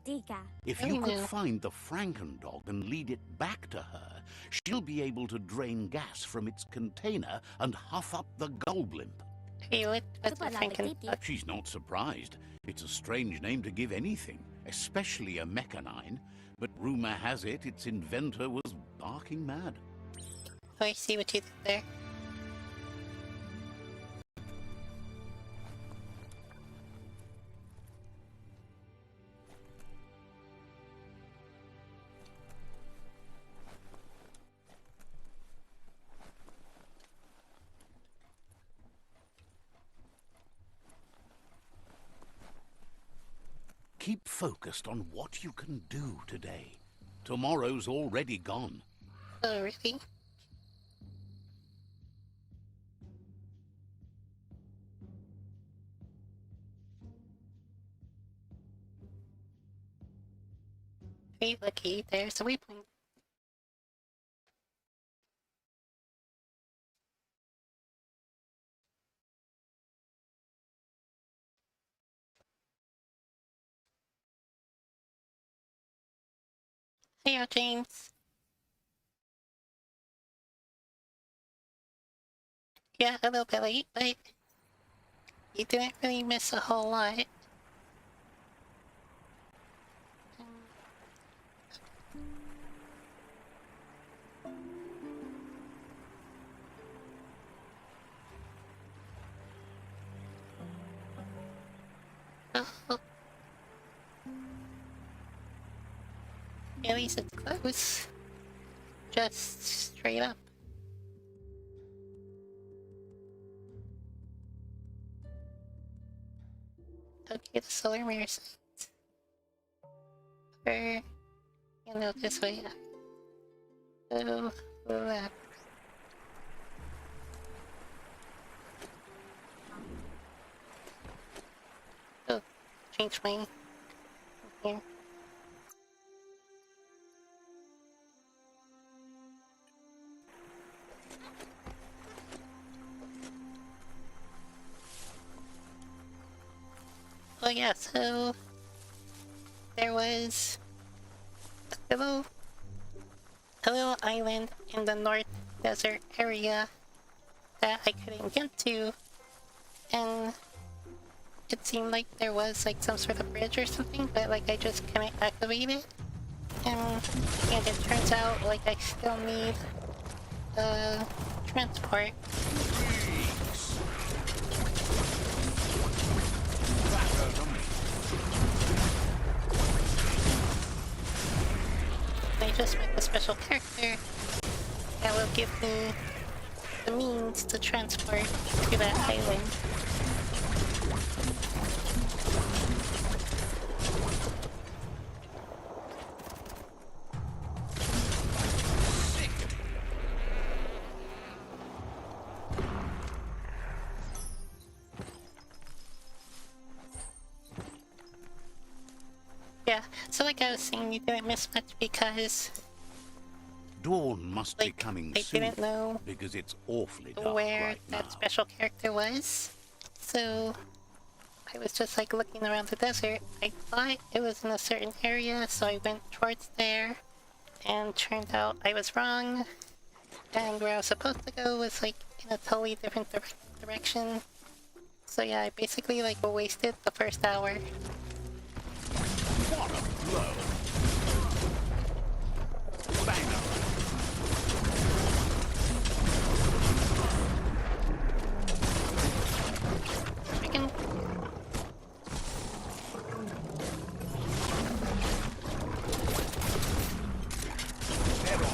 Dika. If Oh, you could no. find the Frankendog and lead it back to her, she'll be able to drain gas from its container and huff up the gull blimp. Hey, what's the Super thinking? like She's not surprised. It's a strange name to give anything, especially a mechanine. But rumor has it its inventor was barking mad. Oh, I see what you did there. Keep focused on what you can do today. Tomorrow's already gone. Oh, really? Very lucky. There's a waypoint. Hey, James. Yeah, a little bit late, but you didn't really miss a whole lot. Oh, at least it's close. Just straight up. Okay, the solar mirror site. Or, this way. So, left. Oh, change my here. Oh yeah, so there was a little island in the North Desert area that I couldn't get to, and it seemed like there was like some sort of bridge or something, but like I just couldn't activate it, and it turns out like I still need transport. I just met a special character that will give me the means to transport to that island. Yeah, so like I was saying, you didn't miss much because Dawn must be coming I soon, didn't know because it's awfully dark where right that now. special character was. So I was just like looking around the desert. I thought it was in a certain area, so I went towards there, and turned out I was wrong. And where I was supposed to go was like in a totally different direction. So yeah, I basically like wasted the first hour. What a blow! Banger! Freaking. Head on!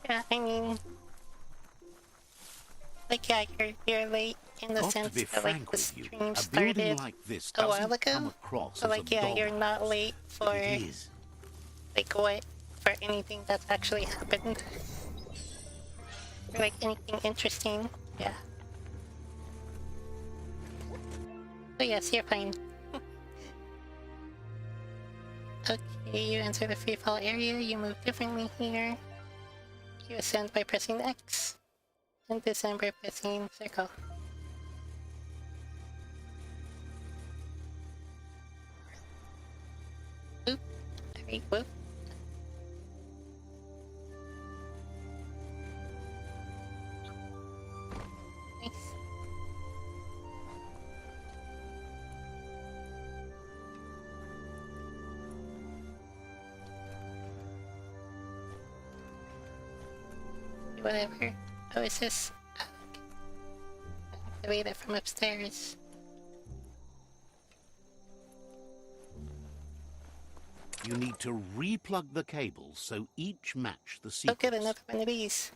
Yeah, I mean, like yeah, you're late in the Got to sense be that like frank the with you, stream a building started like this a while doesn't come ago. across So as like a yeah, you're not dollhouse, late but for it is. like what for anything that's actually happened. Or like anything interesting. Yeah. So yes, you're fine. Okay, you enter the free fall area, you move differently here. You ascend by pressing X, and descend by pressing circle. Whoop. Alright, whoop. Nice. Whatever. Oh, is this? Activate it from upstairs. You need to replug the cables so each match the Oh, sequence. good, another one of these.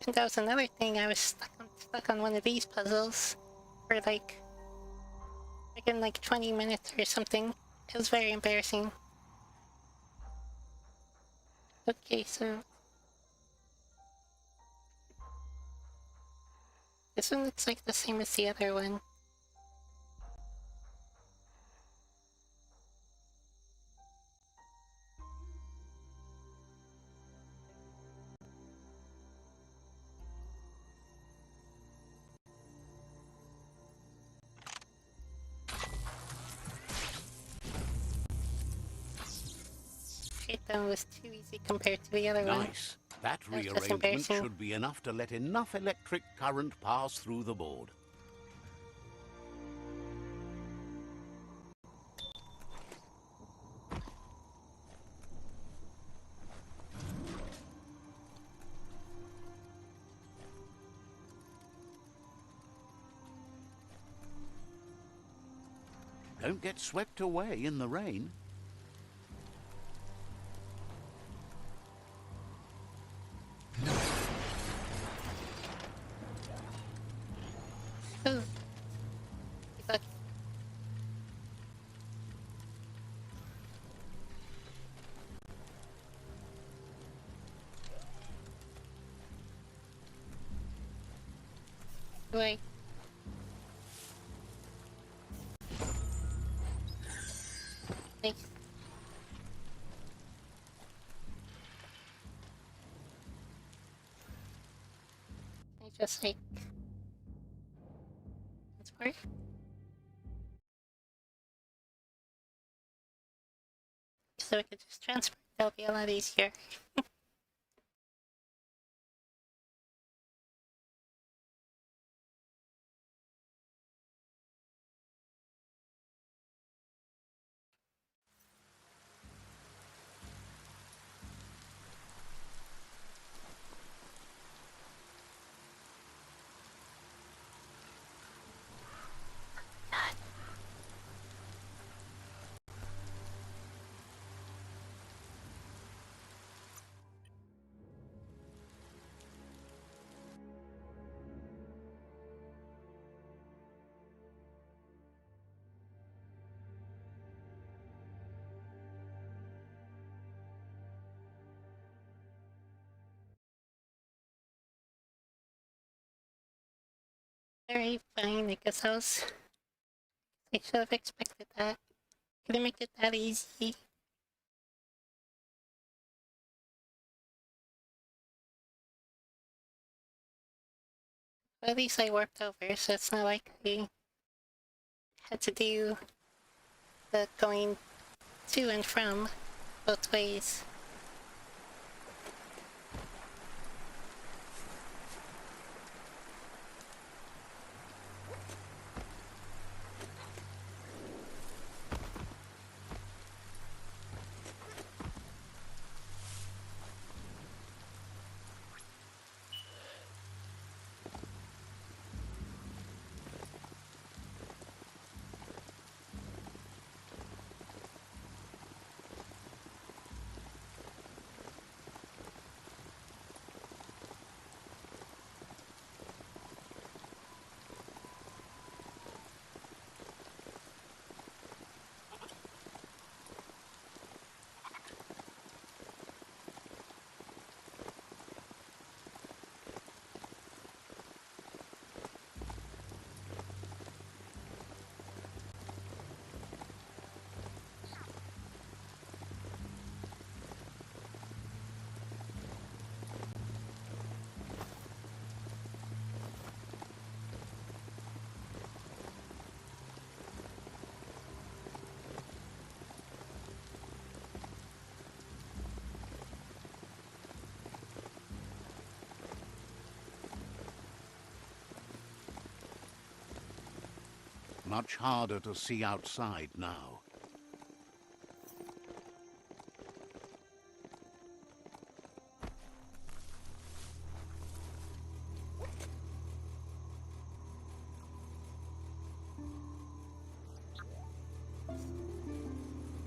And that was another thing, I was stuck on one of these puzzles. For like Like in like 20 minutes or something. It was very embarrassing. Okay, so this one looks like the same as the other one. Okay, that was too easy compared to the other one. Nice. That That was just rearrangement embarrassing. should be enough to let enough electric current pass through the board. Don't get swept away in the rain. Ooh. Look. Wait. Thanks. I just like transport. So we could just transport. That'll be a lot easier. Alright, fine. I guess I should have expected that. Couldn't make it that easy. But at least I warped over, so it's not like I had to do the going to and from both ways. Much harder to see outside now.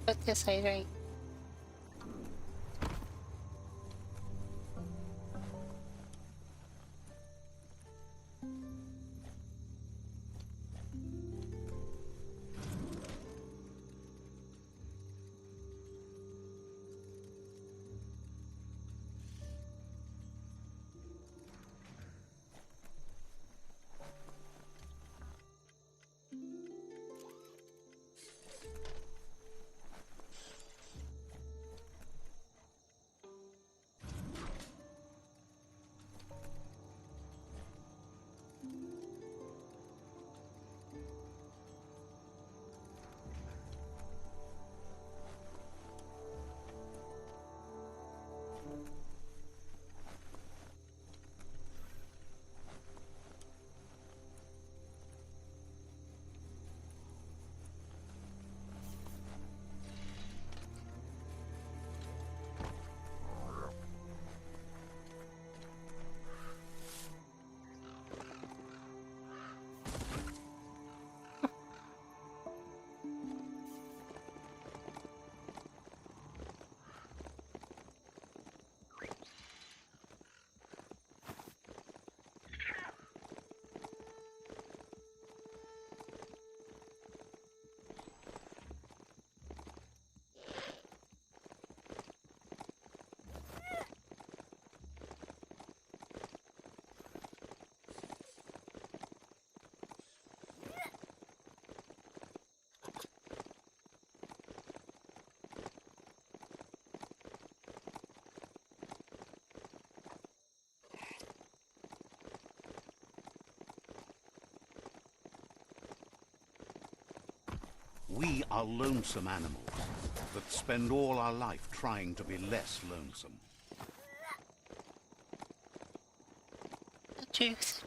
But this side, right? We are lonesome animals that spend all our life trying to be less lonesome. The truth.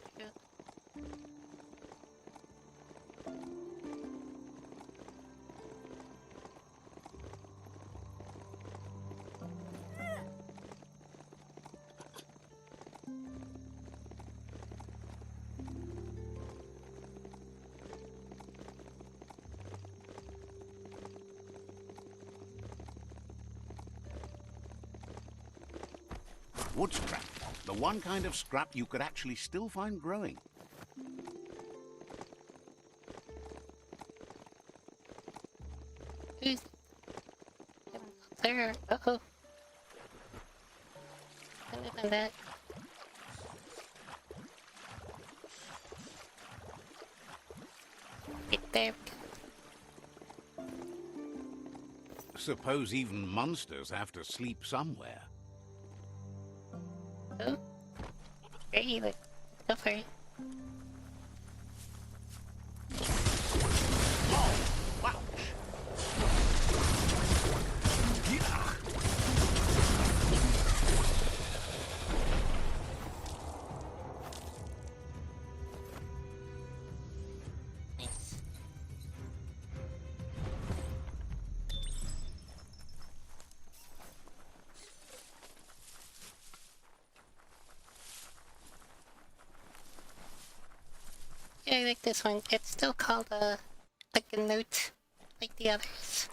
Wood scrap. The one kind of scrap you could actually still find growing. Who's there? Uh-oh. I live in that. Right there. Suppose even monsters have to sleep somewhere. Oh. Great, let's go for it. Nice. Yeah, I like this one. It's still called like a note, like the others.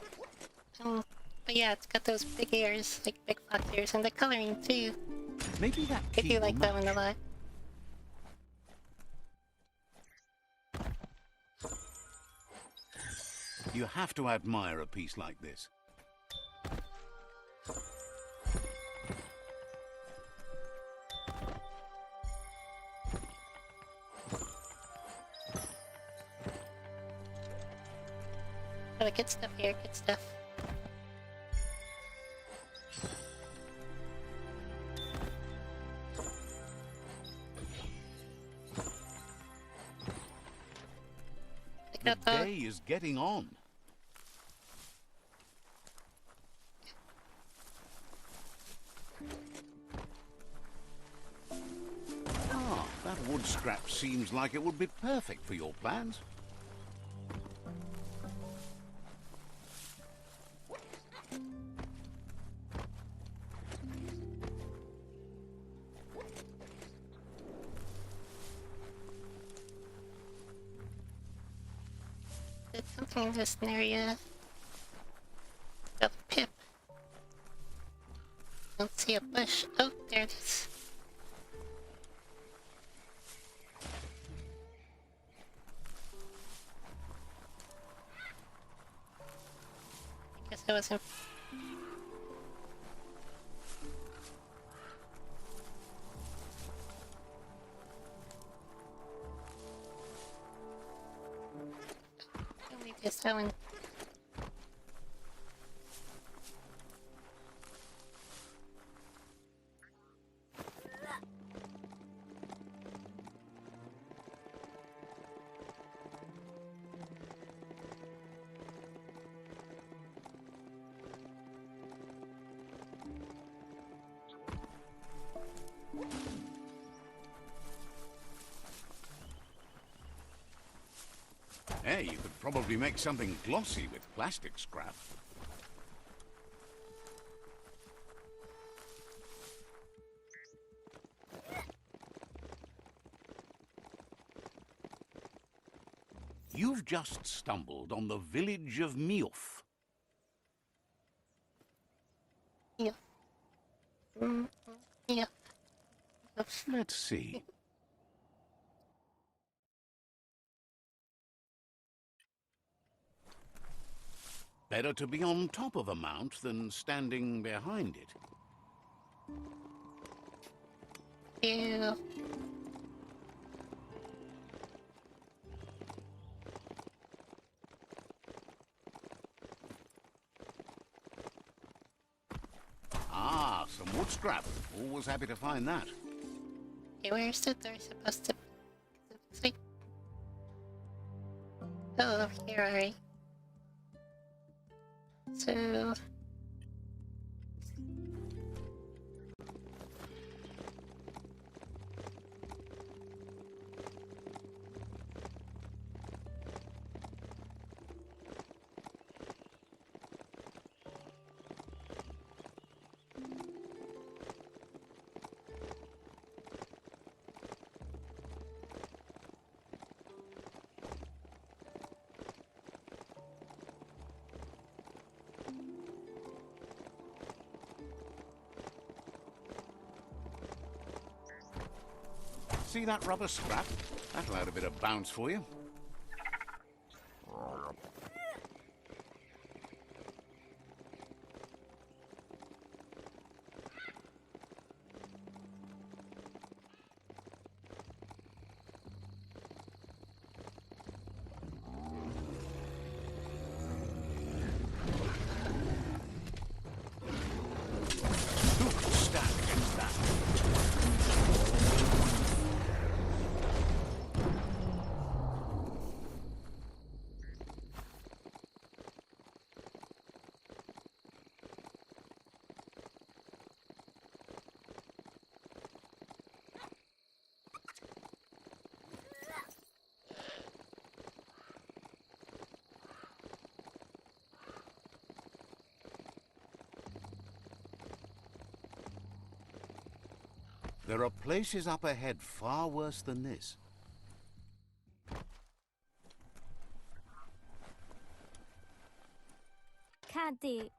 But yeah, it's got those big ears, like big fox ears, and the coloring too. Maybe that I key do will like that one a match. lot. You have to admire a piece like this. Oh, good stuff here, good stuff. Pick The up dog. day is getting on. Ah, that wood scrap seems like it would be perfect for your plans. There's something in this area. The pip. Don't see a bush. Oh, there it is. I guess I wasn't. Let me guess that one. Hey, you could probably make something glossy with plastic scrap. You've just stumbled on the village of Miof. Yeah. Yeah. Let's see. Better to be on top of a mount than standing behind it. Ew. Ah, some wood scrap. Always happy to find that. Okay, where's the door supposed to be? It's like... Oh, over here, alright. So... See that rubber strap? That'll add a bit of bounce for you. Who could stand against that? There are places up ahead far worse than this. Kadi.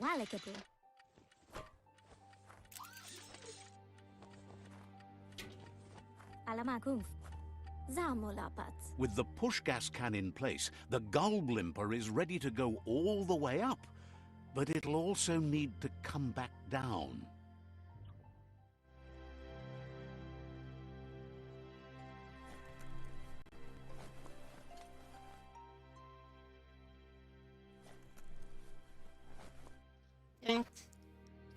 Walakadu. Alamakum. Zamolapat. With the push gas can in place, the gull blimper is ready to go all the way up. But it'll also need to come back down.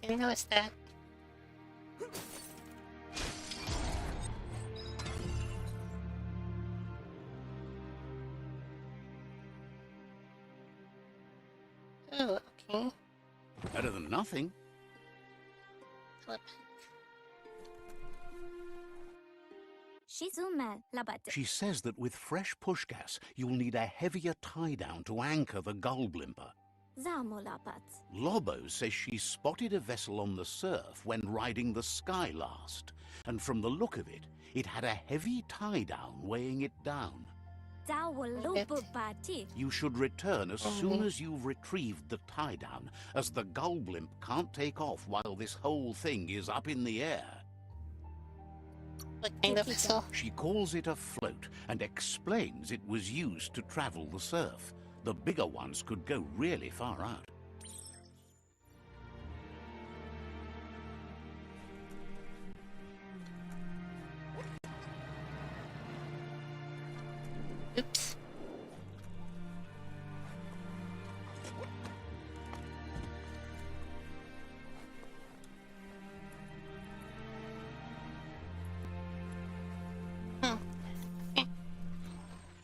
Didn't notice that. Oh, okay. Better than nothing. Flip. Shizuma labat. She says that with fresh push gas, you'll need a heavier tie-down to anchor the gull blimper. Zamolapat. Lobo says she spotted a vessel on the surf when riding the Sky last, and from the look of it, it had a heavy tie-down weighing it down. Dawalupati. You should return as soon as you've retrieved the tie-down, as the gull blimp can't take off while this whole thing is up in the air. What kind of vessel? She calls it a float and explains it was used to travel the surf. The bigger ones could go really far out. Oops.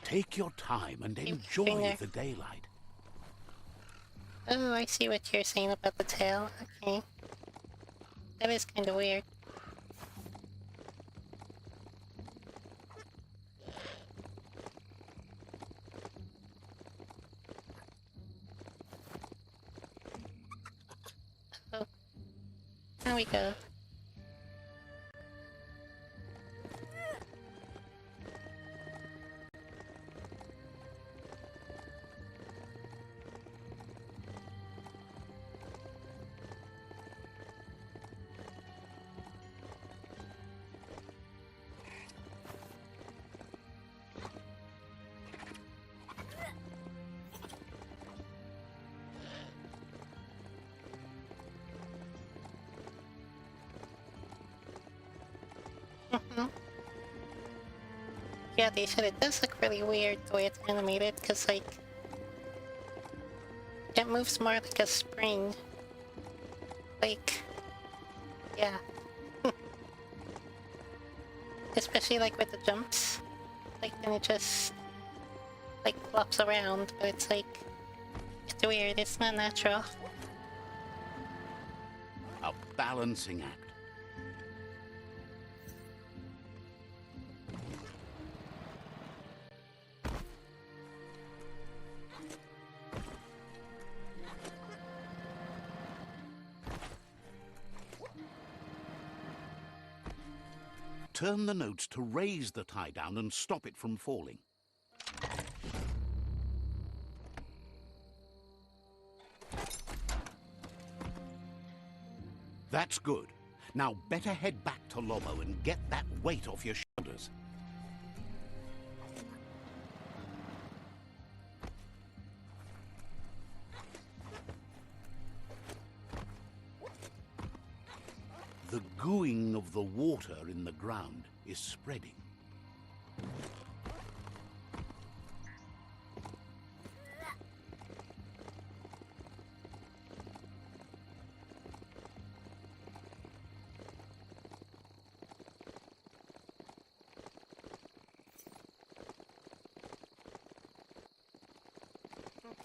Take your time and enjoy the daylight. Oh, I see what you're saying about the tail. Okay. That is kind of weird. Oh. There we go. Yeah, they said it does look really weird the way it's animated, because, like, it moves more like a spring. Like, yeah. Especially, like, with the jumps. Like, then it just like flops around, but it's like it's weird. It's not natural. A balancing act. Turn the notes to raise the tie down and stop it from falling. That's good. Now better head back to Lobo and get that weight off your shoulders. The gooing of the water in the ground is spreading.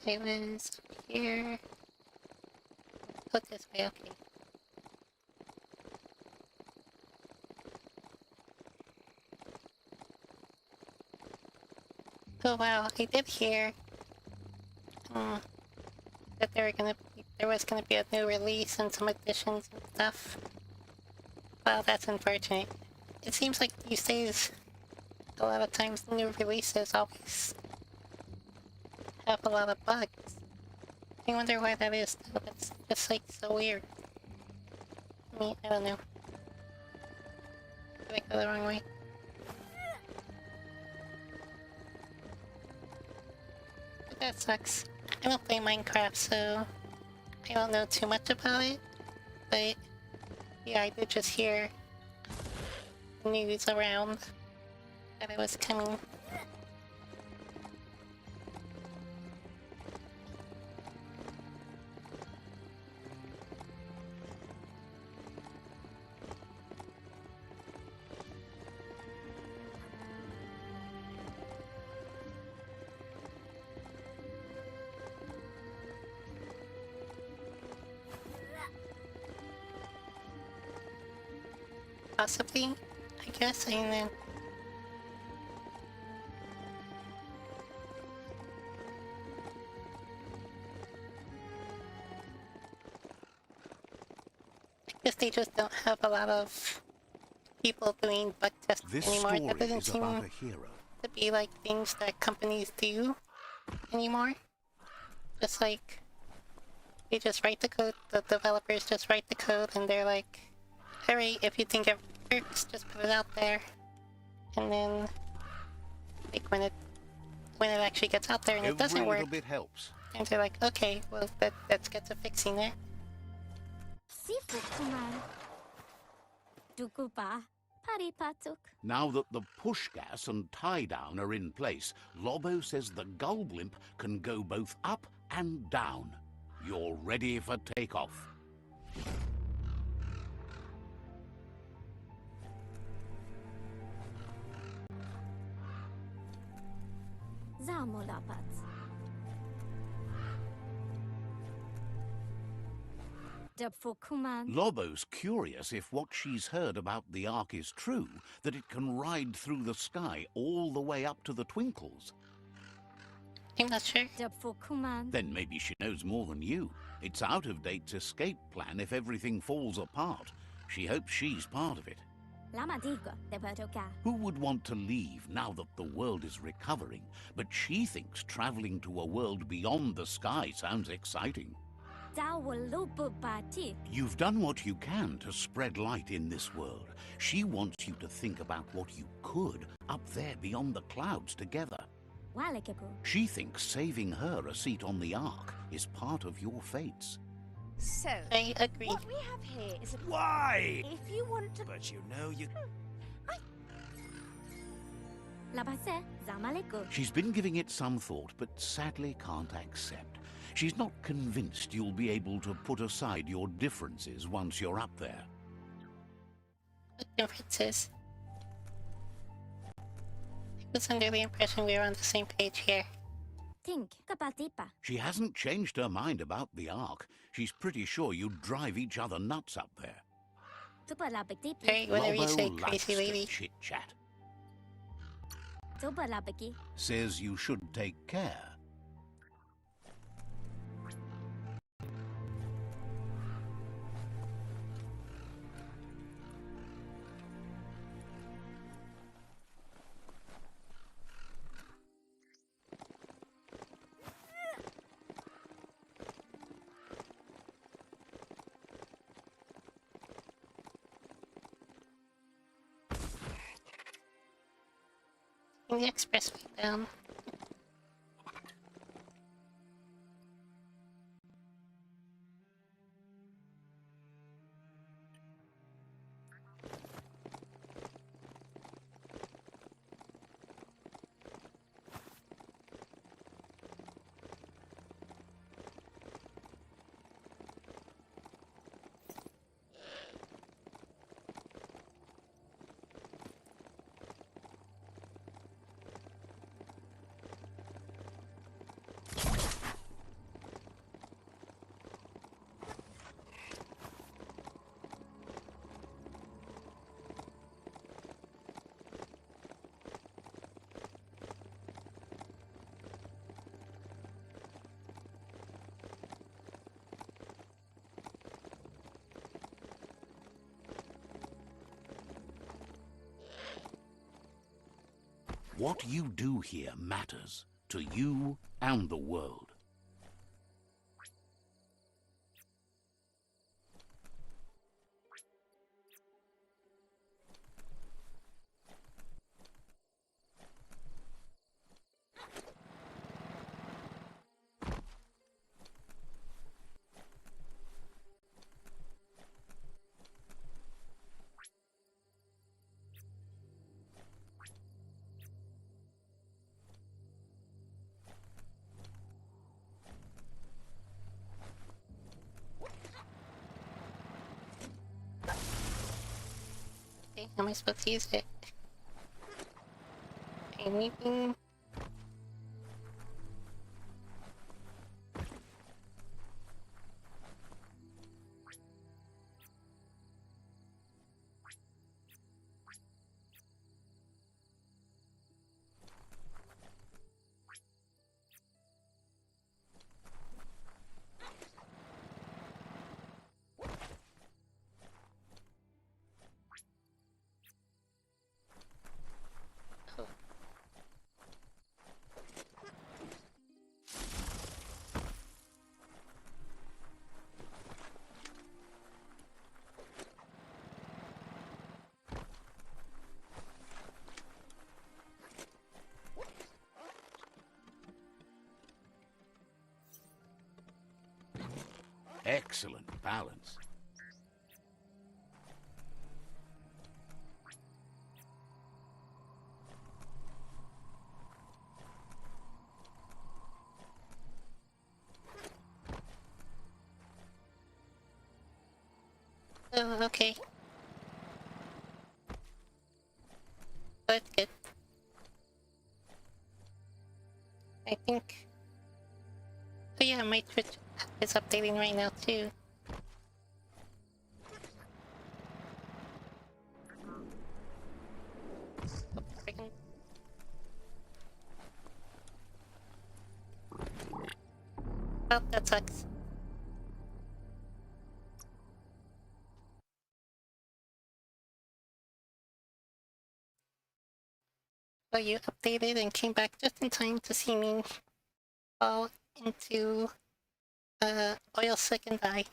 Okay, Liz, here. Put this way, okay. Oh wow, I did hear that there was gonna be a new release and some additions and stuff. Wow, that's unfortunate. It seems like these days, a lot of times the new releases always have a lot of bugs. I wonder why that is though. That's just like so weird. I mean, I don't know. Did I go the wrong way? That sucks. I don't play Minecraft, so I don't know too much about it. But yeah, I did just hear news around that it was coming. Possibly, I guess, I don't know. I guess they just don't have a lot of people doing bug testing This anymore. story That doesn't is seem about a hero. to be like things that companies do anymore. Just like, they just write the code, the developers just write the code, and they're like, alright, if you think it works, just put it out there. And then, like, when it actually gets out there and it doesn't Every work, little bit helps. and they're like, okay, well, let's get to fixing it. Seafood kuman. Dukupa. Paripatuk. Now that the push gas and tie down are in place, Lobo says the gull blimp can go both up and down. You're ready for takeoff. Zamolapat. Dubfukuman. Lobo's curious if what she's heard about the Ark is true, that it can ride through the sky all the way up to the twinkles. I'm not sure. Dubfukuman. Then maybe she knows more than you. It's out of date's escape plan if everything falls apart. She hopes she's part of it. Lama digo. Debatoka. Who would want to leave now that the world is recovering? But she thinks traveling to a world beyond the sky sounds exciting. Dawalupubati. You've done what you can to spread light in this world. She wants you to think about what you could up there beyond the clouds together. Walikabu. She thinks saving her a seat on the Ark is part of your fates. So, I agree. what we have here is a... Why? If you want to... But you know you... Labase. Zamaleku. She's been giving it some thought, but sadly can't accept. She's not convinced you'll be able to put aside your differences once you're up there. What differences? I was under the impression we were on the same page here. Tink, kapatipa. She hasn't changed her mind about the Ark. She's pretty sure you'd drive each other nuts up there. Tupa labatipi. Hey, whatever you say, Lobo crazy likes lady. to chit-chat. Tupa labaki. Says you should take care. The expressway down. What you do here matters to you and the world. Okay, how am I supposed to use it? Anything? Excellent balance. Oh, okay. That's good. I think... Oh yeah, my Twitch app is updating right now too. Oh, friggin- Well, that sucks. So you updated and came back just in time to see me fall into oil slick and die.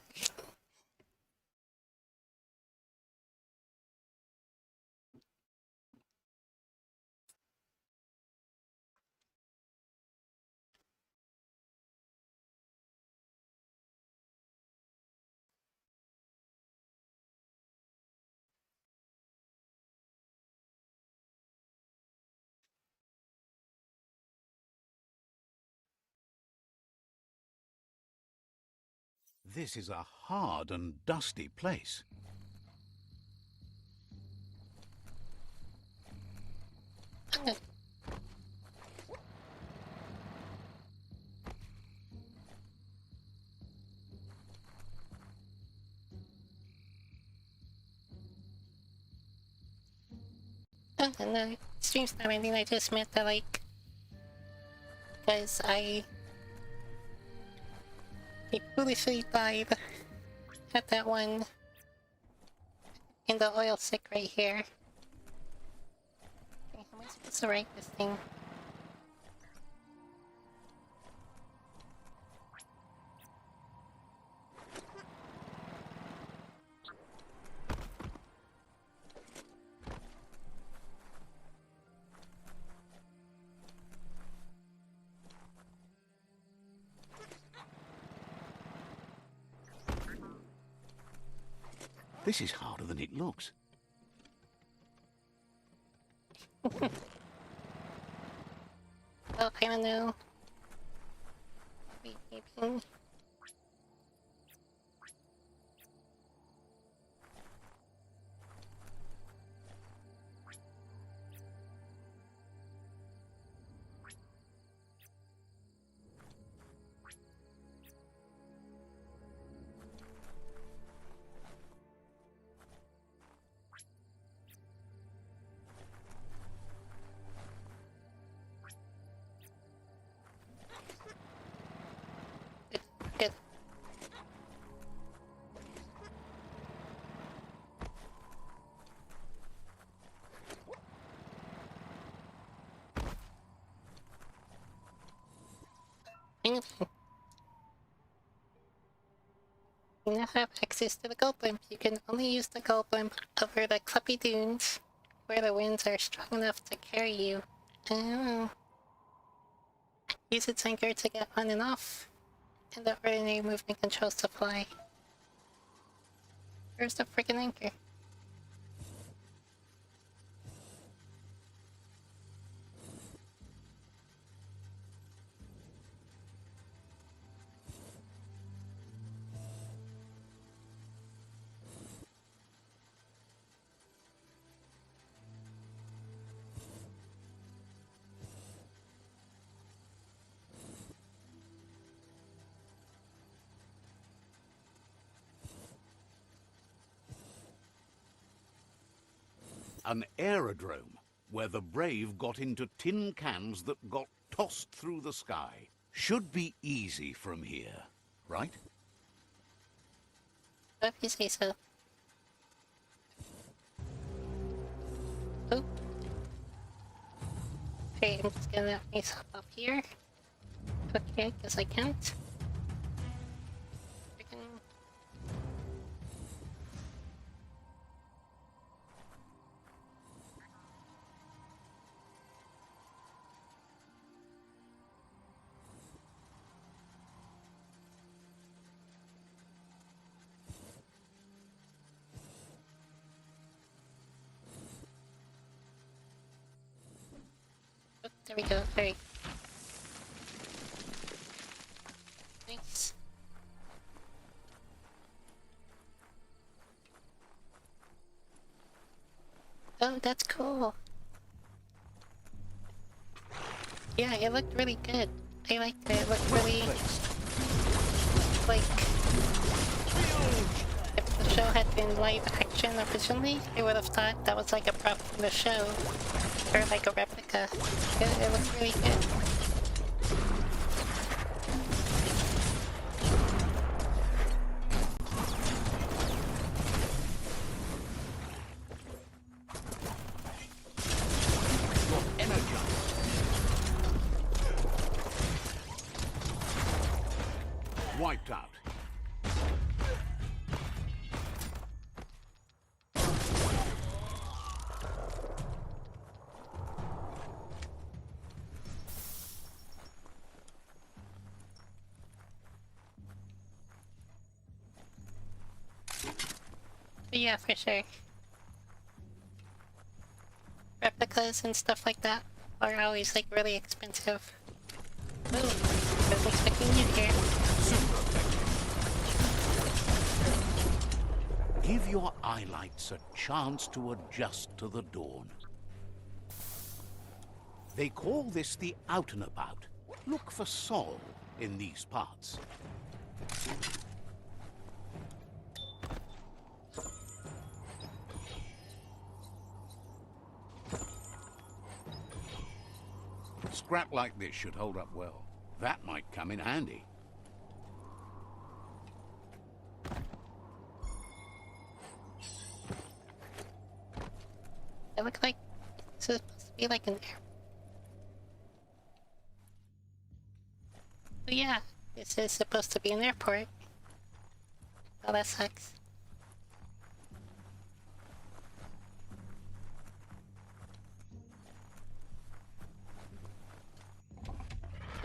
This is a hard and dusty place. in the stream time, I mean, I just meant that, like, because I foolishly died at that one in the oil sick right here. Okay, how am I supposed to write this thing? This is harder than it looks. Oh, I don't know. Wait, maybe. Good. Anything. You now have access to the gold blimp. You can only use the gold blimp over the Cluppy Dunes, where the winds are strong enough to carry you. Oh. Use its anchor to get on and off, and the ordinary movement controls to fly. Where's the freaking anchor? An aerodrome where the brave got into tin cans that got tossed through the sky. Should be easy from here, right? If you say so. Oh. Okay, I'm just gonna let me hop up here. Okay, guess I can't. Freaking. Oh, there we go. Alright. Nice. Oh, that's cool. Yeah, it looked really good. I liked it. It looked really... like... if the show had been live action originally, I would have thought that was like a prop from the show. Or like a replica. It looked really good. Wiped out. But yeah, for sure. Replicas and stuff like that are always like really expensive. Ooh, wasn't expecting you here. Give your eyelights a chance to adjust to the dawn. They call this the out and about. Look for Sol in these parts. Scrap like this should hold up well. That might come in handy. It looks like this is supposed to be like an air. But yeah, this is supposed to be an airport. Oh, that sucks.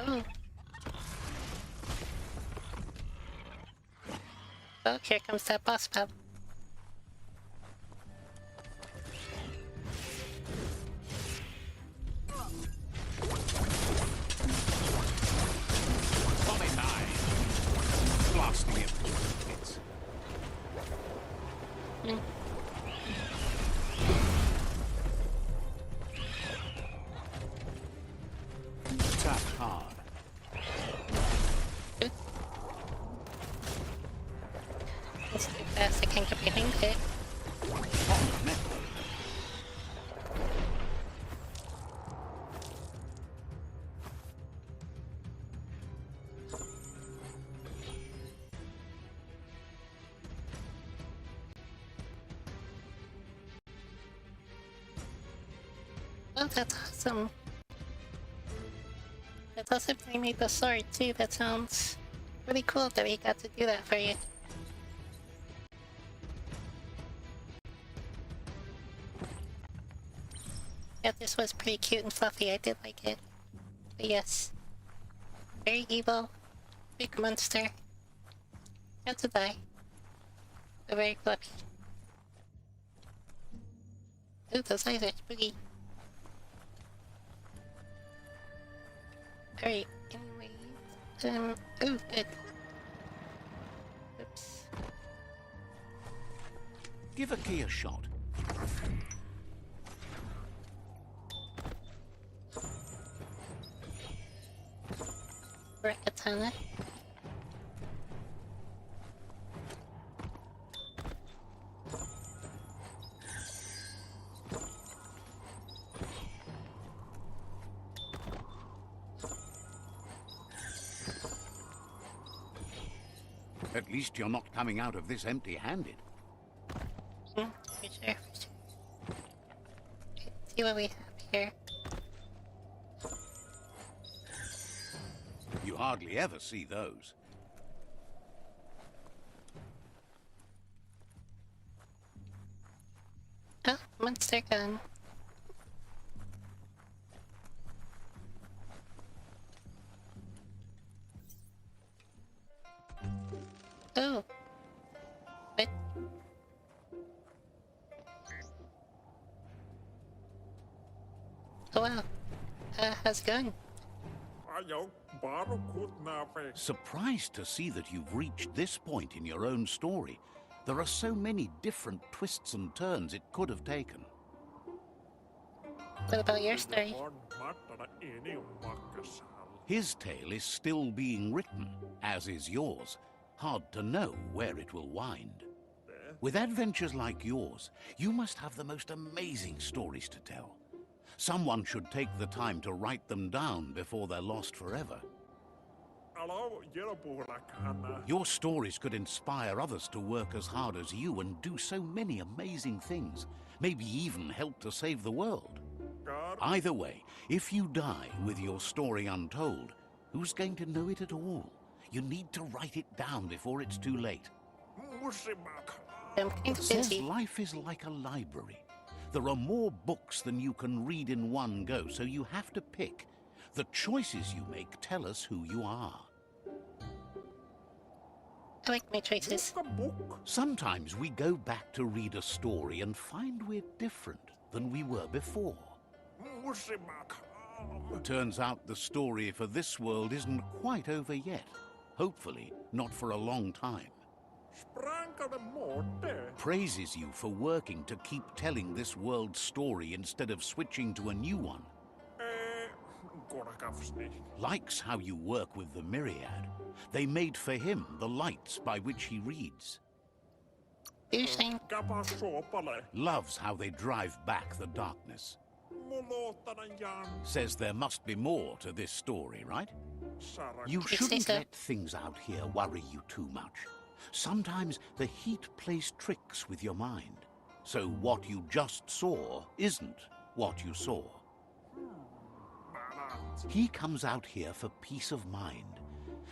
Oh. Oh, here comes that boss battle. Vomit eye! Blasting it. It's tap hard. It's too fast, I can't get behind it. Hot metal. Oh, that's awesome. That's awesome they made the sword too. That sounds really cool that he got to do that for you. Yeah, this was pretty cute and fluffy. I did like it. But yes. Very evil. Big monster. Had to die. But very fluffy. Ooh, those eyes are spooky. Alright, anyways. Ooh, good. Oops. Give a key a shot. For a katana. At least you're not coming out of this empty-handed. For sure, for sure. Okay, see what we have here. You hardly ever see those. Oh, monster gun. Oh. What? Oh wow. How's it going? Surprised to see that you've reached this point in your own story. There are so many different twists and turns it could have taken. What about your story? His tale is still being written, as is yours. Hard to know where it will wind. With adventures like yours, you must have the most amazing stories to tell. Someone should take the time to write them down before they're lost forever. Your stories could inspire others to work as hard as you and do so many amazing things, maybe even help to save the world. Either way, if you die with your story untold, who's going to know it at all? You need to write it down before it's too late. I'm kind of Says busy. life is like a library. There are more books than you can read in one go, so you have to pick. The choices you make tell us who you are. I like my choices. Sometimes we go back to read a story and find we're different than we were before. Turns out the story for this world isn't quite over yet. Hopefully, not for a long time. Praises you for working to keep telling this world's story instead of switching to a new one. Likes how you work with the Myriad. They made for him the lights by which he reads. Usually, Loves how they drive back the darkness. Says there must be more to this story, right? You You say shouldn't so. let things out here worry you too much. Sometimes the heat plays tricks with your mind. So what you just saw isn't what you saw. He comes out here for peace of mind.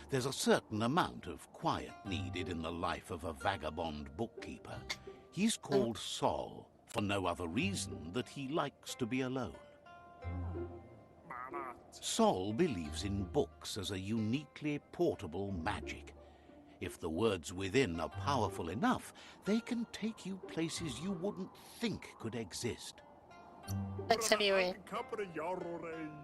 There's a certain amount of quiet needed in the life of a vagabond bookkeeper. He's called Sol for no other reason that he likes to be alone. Sol believes in books as a uniquely portable magic. If the words within are powerful enough, they can take you places you wouldn't think could exist. Let's have you read.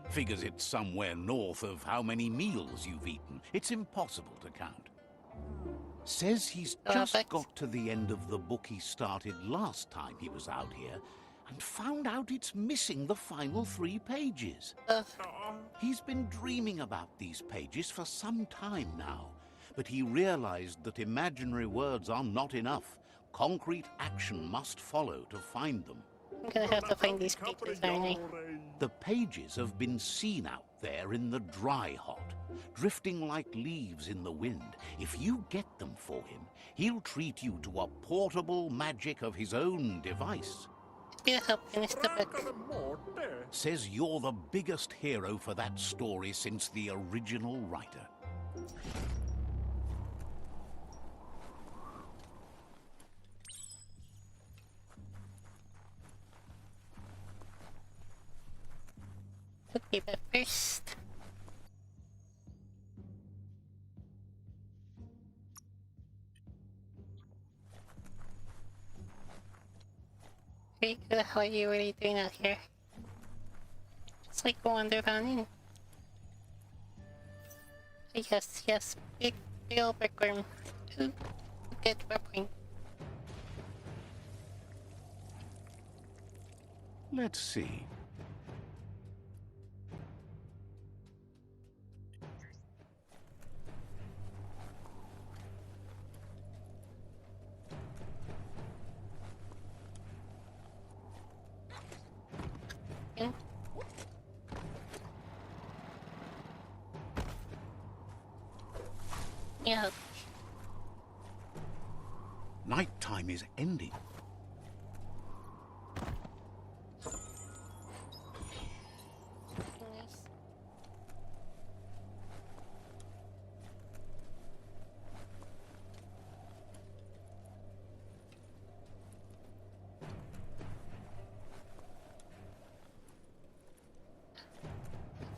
Figures it's somewhere north of how many meals you've eaten. It's impossible to count. Says he's just Perfect. got to the end of the book he started last time he was out here and found out it's missing the final 3 pages. He's been dreaming about these pages for some time now, but he realized that imaginary words are not enough. Concrete action must follow to find them. I'm gonna have to find these pages, aren't I? The pages have been seen out there in the dry hot, drifting like leaves in the wind. If you get them for him, he'll treat you to a portable magic of his own device. It's gonna help finish the book. Says you're the biggest hero for that story since the original writer. Okay, but first... Who the hell are you really doing out here? Just like wander on in. Yes, yes, big old brickworm. Ooh, get to a point. Let's see. In. Yeah, Nighttime is ending. nice.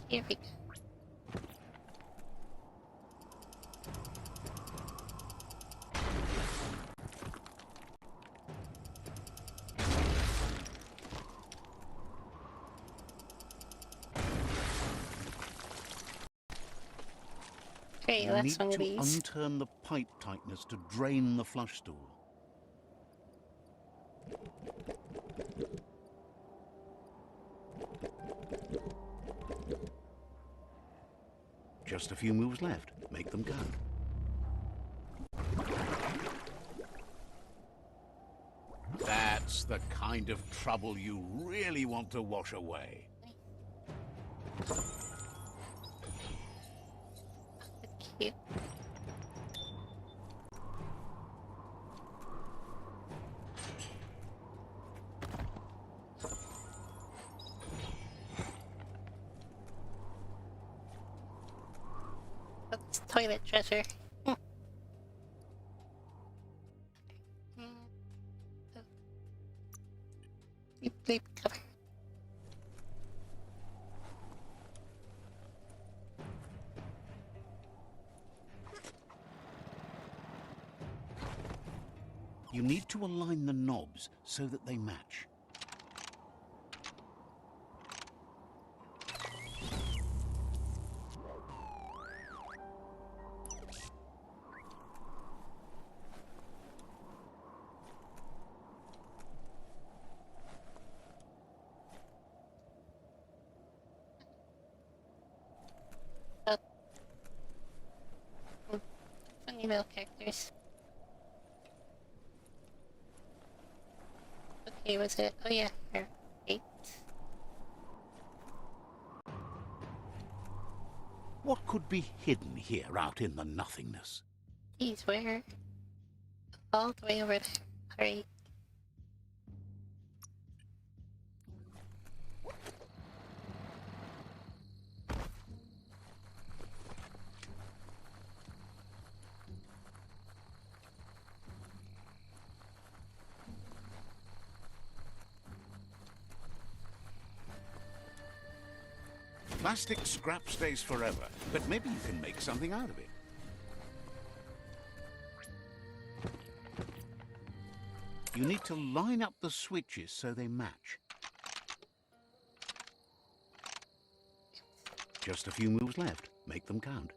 Here we go. Okay, You last need one of to these. unturn the pipe tighteners to drain the flush stool. Just a few moves left. Make them count. That's the kind of trouble you really want to wash away. Cute. That's toilet treasure. Bleep, bleep, cover. You need to align the knobs so that they match. Funny little characters. Okay, was it? Oh yeah, here. 8. What could be hidden here out in the nothingness? Geez, we're all the way over there. Alright. Plastic scrap stays forever, but maybe you can make something out of it. You need to line up the switches so they match. Just a few moves left. Make them count.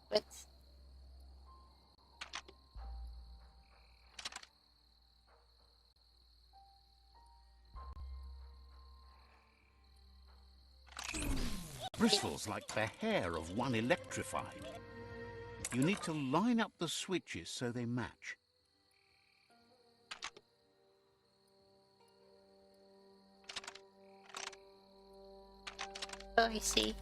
What? Bristles like the hair of one electrified. You need to line up the switches so they match. Oh, I see.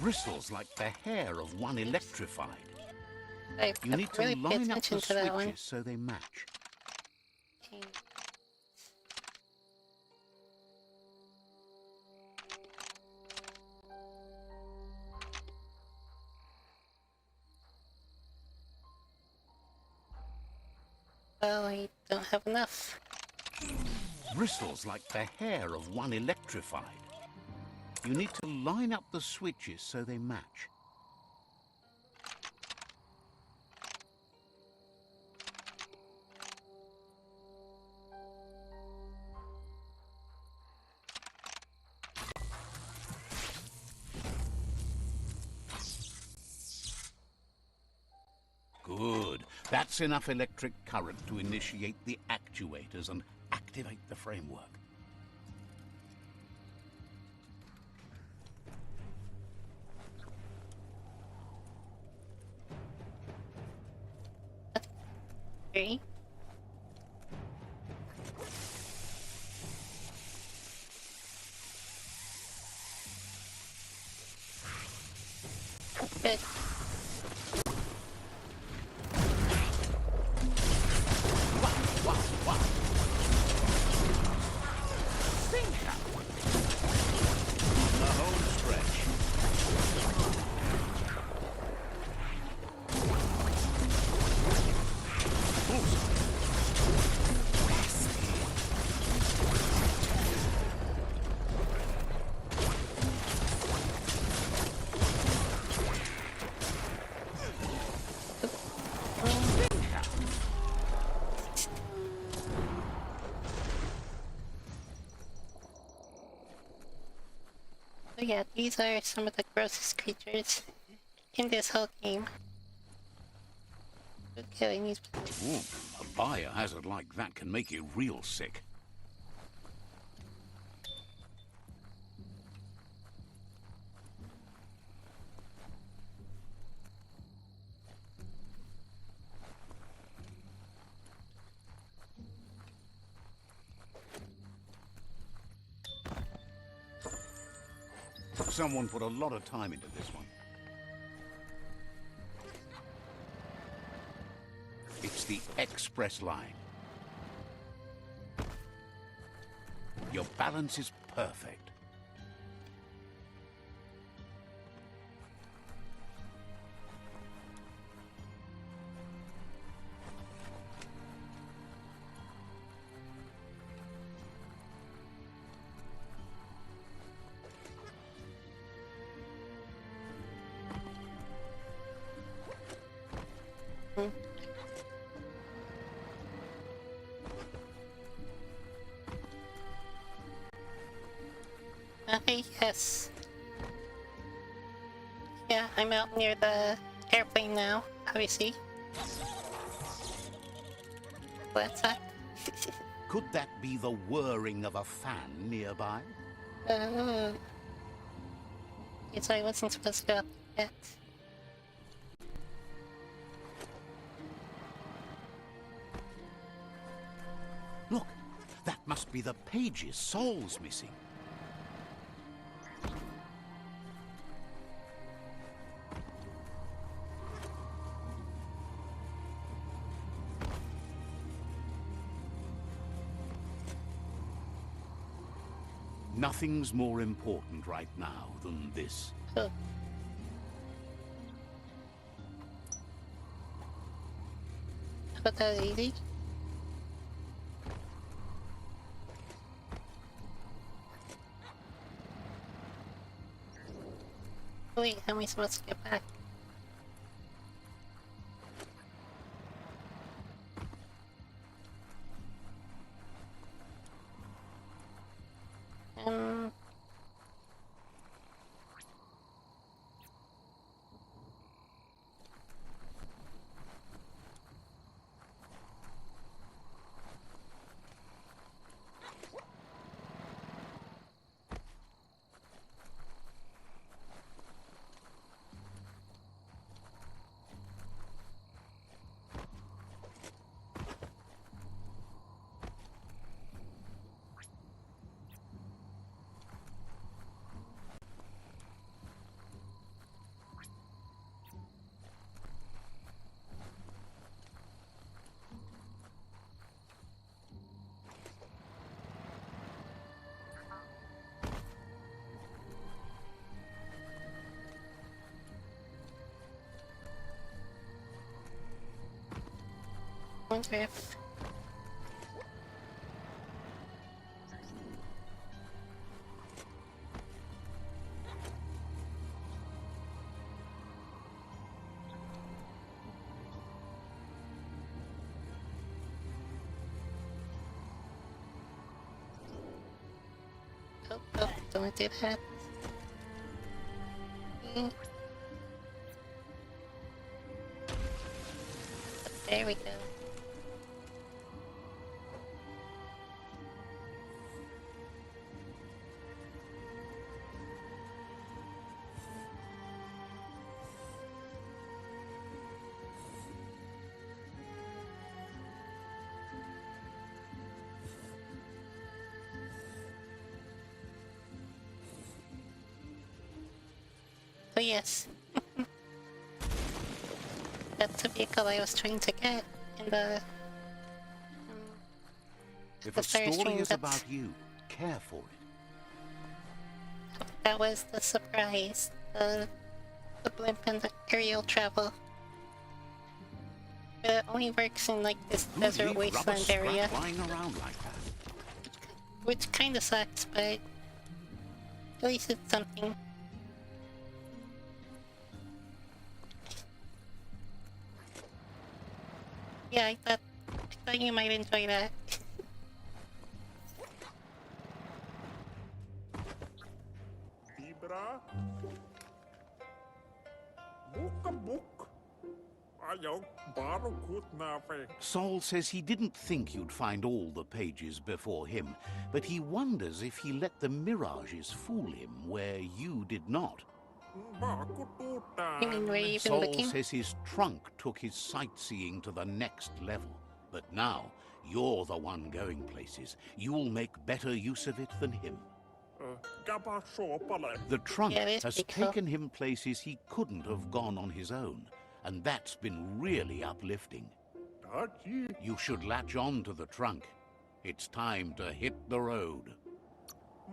Bristles like the hair of one electrified. I You need to really pay line up attention the to that one. switches so they match. Okay. Well, I don't have enough. Bristles like the hair of one electrified. You need to line up the switches so they match. Good. That's enough electric current to initiate the actuators and activate the framework. Okay. Good. The home stretch. So yeah, these are some of the grossest creatures in this whole game. Good killing these. Ooh, a biohazard like that can make you real sick. Someone put a lot of time into this one. It's the express line. Your balance is perfect. Okay, yes. Yeah, I'm out near the airplane now, obviously. What's that? Could that be the whirring of a fan nearby? Oh. Guess I wasn't supposed to go up yet. That must be the pages Sol's missing. Nothing's more important right now than this. Cool. But that easy? Wait, how am I supposed to get back? Um... wonder if... Oh, don't do that. There we go. Oh yes. That's the vehicle I was trying to get in the... If the a story stream, is that's- about you, care for it. That was the surprise. The blimp and the aerial travel. But it only works in like this Who'd desert leave wasteland rubber scrap area. lying around like that? Which kinda sucks, but at least it's something. Yeah, I thought you might enjoy that. Libra. Book. Ayaw, baro kut na fe. Sol says he didn't think you'd find all the pages before him, but he wonders if he let the mirages fool him where you did not. Baku tuta. You mean where you've been Sol looking? says his trunk took his sightseeing to the next level, but now you're the one going places. You'll make better use of it than him. Gaba so pala. The trunk Yeah, it is has pretty cool. taken him places he couldn't have gone on his own, and that's been really uplifting. Dachi. You should latch on to the trunk. It's time to hit the road.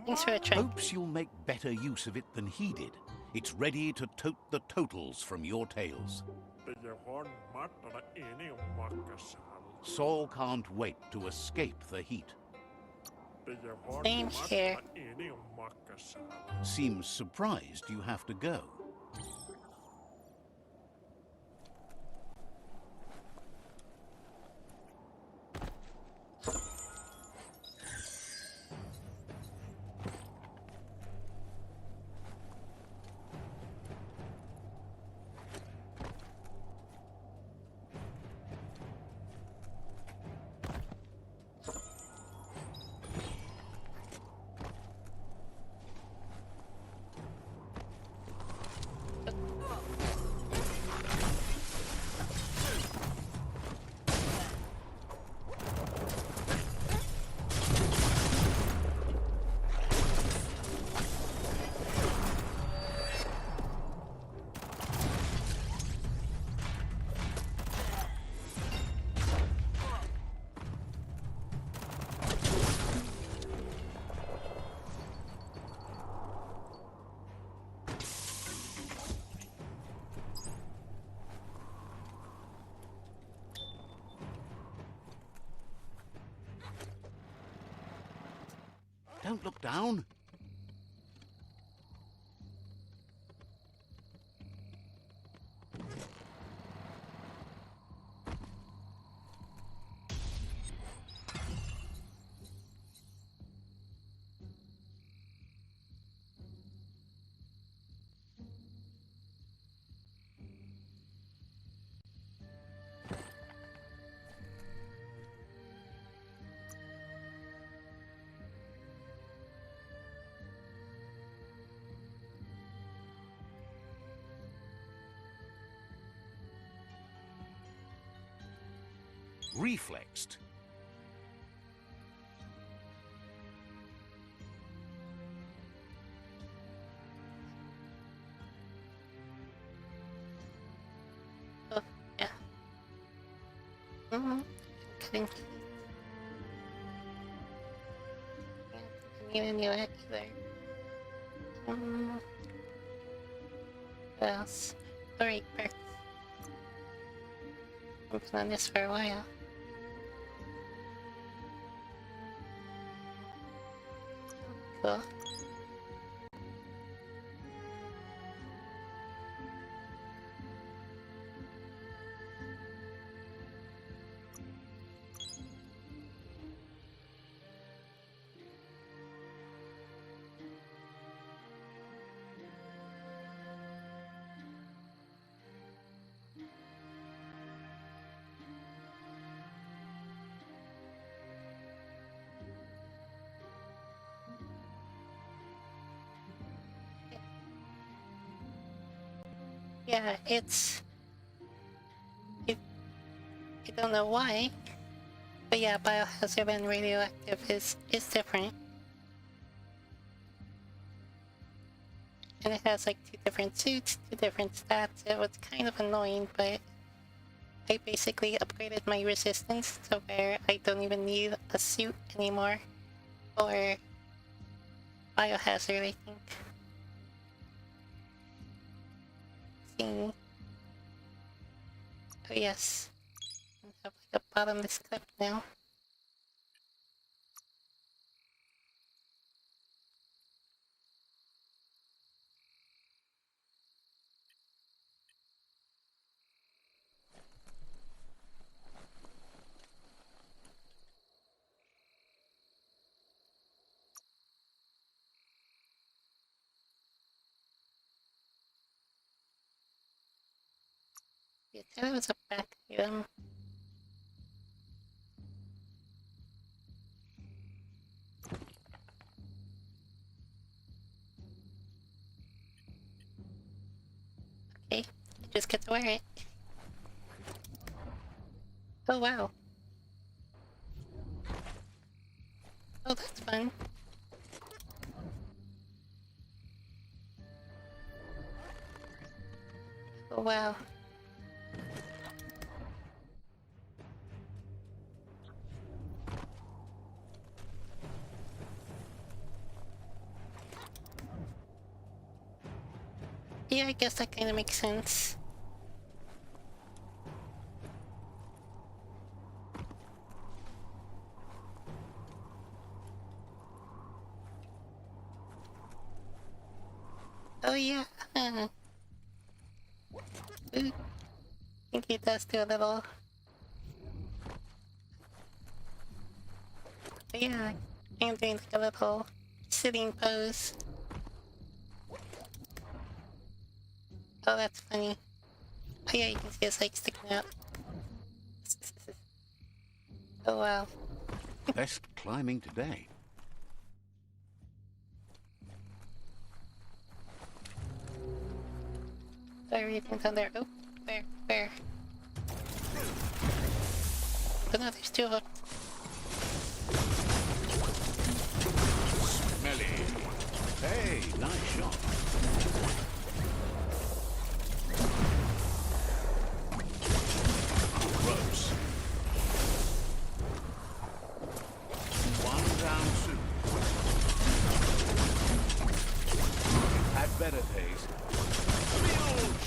Thanks for the trunk. Hopes you'll make better use of it than he did. It's ready to tote the totals from your tails. Tejahon matana ini makasal. Saul can't wait to escape the heat. Tejahon Same here. matana ini makasal. Seems surprised you have to go. Don't look down. Reflexed. Oh, yeah. Mm-hmm. Couldn't need a new act either. What else? Alright, perks. I've been on this for a while. Cool. Yeah, I don't know why, but yeah, biohazard and radioactive is different. And it has like 2 different suits, 2 different stats. It was kind of annoying, but I basically upgraded my resistance to where I don't even need a suit anymore for biohazard, I think. See. Oh yes. I have like a bottomless clip now. You said it was a back item. Okay, I just get to wear it. Oh wow. Oh, that's fun. Oh wow. Yeah, I guess that kind of makes sense. Oh yeah. Ooh. I think he does do a little. But yeah, I'm doing like a little sitting pose. Oh, that's funny. Oh yeah, you can see his legs sticking out. Oh wow. Best climbing today. Sorry, everything's down there. Oh, where? Oh no, there's 2 of them. Smelly. Hey, nice shot. Gross. One down soon. Had better days. Bilged.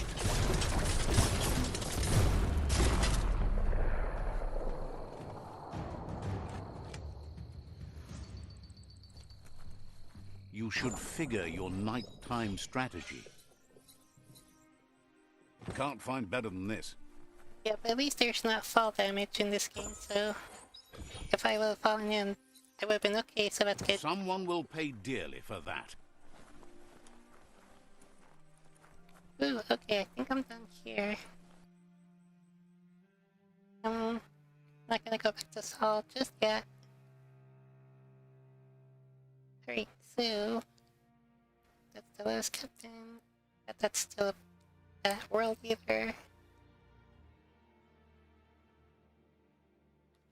You should figure your nighttime strategy. Can't find better than this. Yeah, but at least there's not fall damage in this game, so if I would have fallen in, I would have been okay, so that's good. Someone will pay dearly for that. Ooh, okay, I think I'm done here. I'm not gonna go back to this hall just yet. Alright, so that's the lowest captain. That's still that world leader.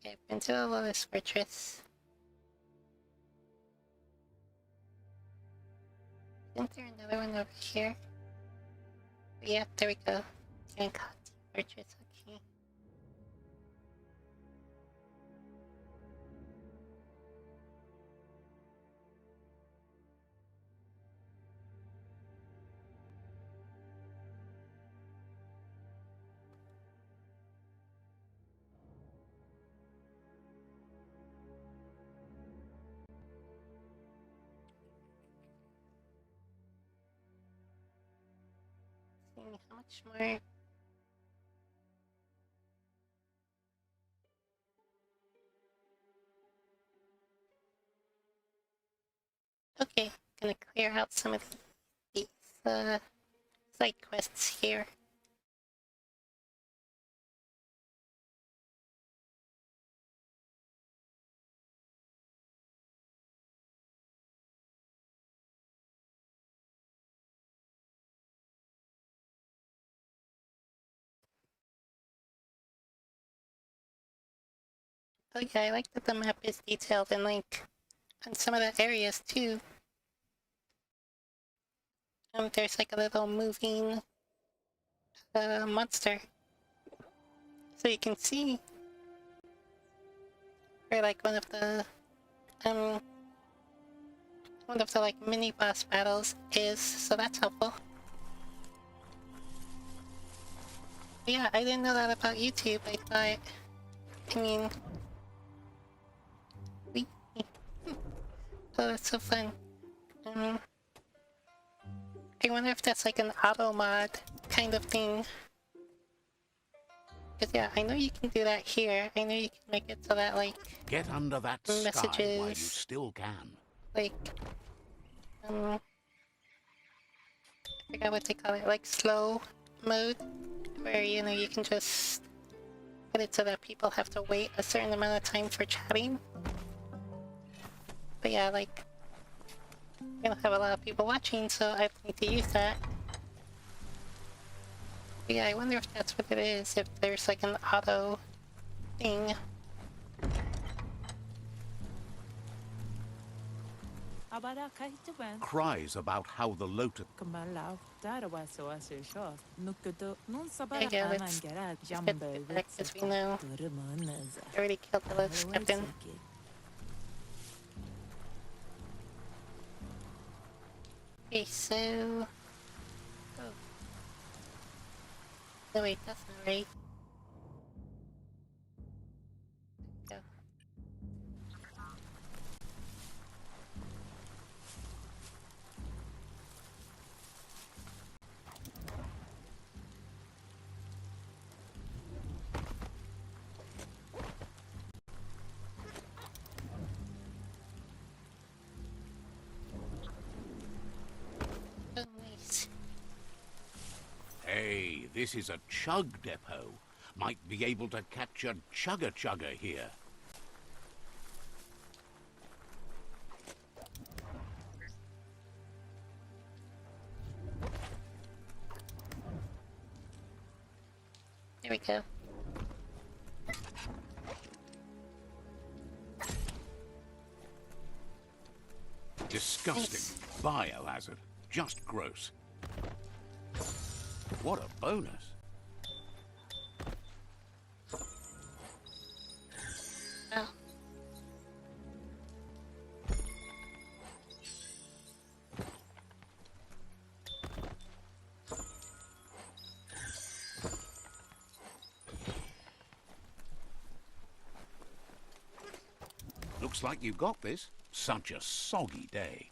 Okay, I've been to the lowest fortress. Isn't there another one over here? Yeah, there we go. Fortress, okay. See how much more. Okay, gonna clear out some of these side quests here. Oh yeah, I like that the map is detailed and like on some of the areas too. There's like a little moving monster, so you can see where like one of the like mini boss battles is. So that's helpful. Yeah, I didn't know that about YouTube. I thought, I mean, we. Oh, that's so fun. I wonder if that's like an auto mod kind of thing. Cause yeah, I know you can do that here. I know you can make it so that like Get under that sky while you still can. like I forgot what they call it, like slow mode, where you know you can just put it so that people have to wait a certain amount of time for chatting. But yeah, like we don't have a lot of people watching, so I don't need to use that. But yeah, I wonder if that's what it is, if there's like an auto thing. Cries about how the lotus... Yeah, let's get back because we know I already killed the lowest captain. Okay, so... Oh. No wait, that's not right. Go. Oh, nice. Hey, this is a chug depot. Might be able to catch a chugger here. There we go. Disgusting. Biohazard. Just gross. What a bonus. Oh. Looks like you got this. Such a soggy day.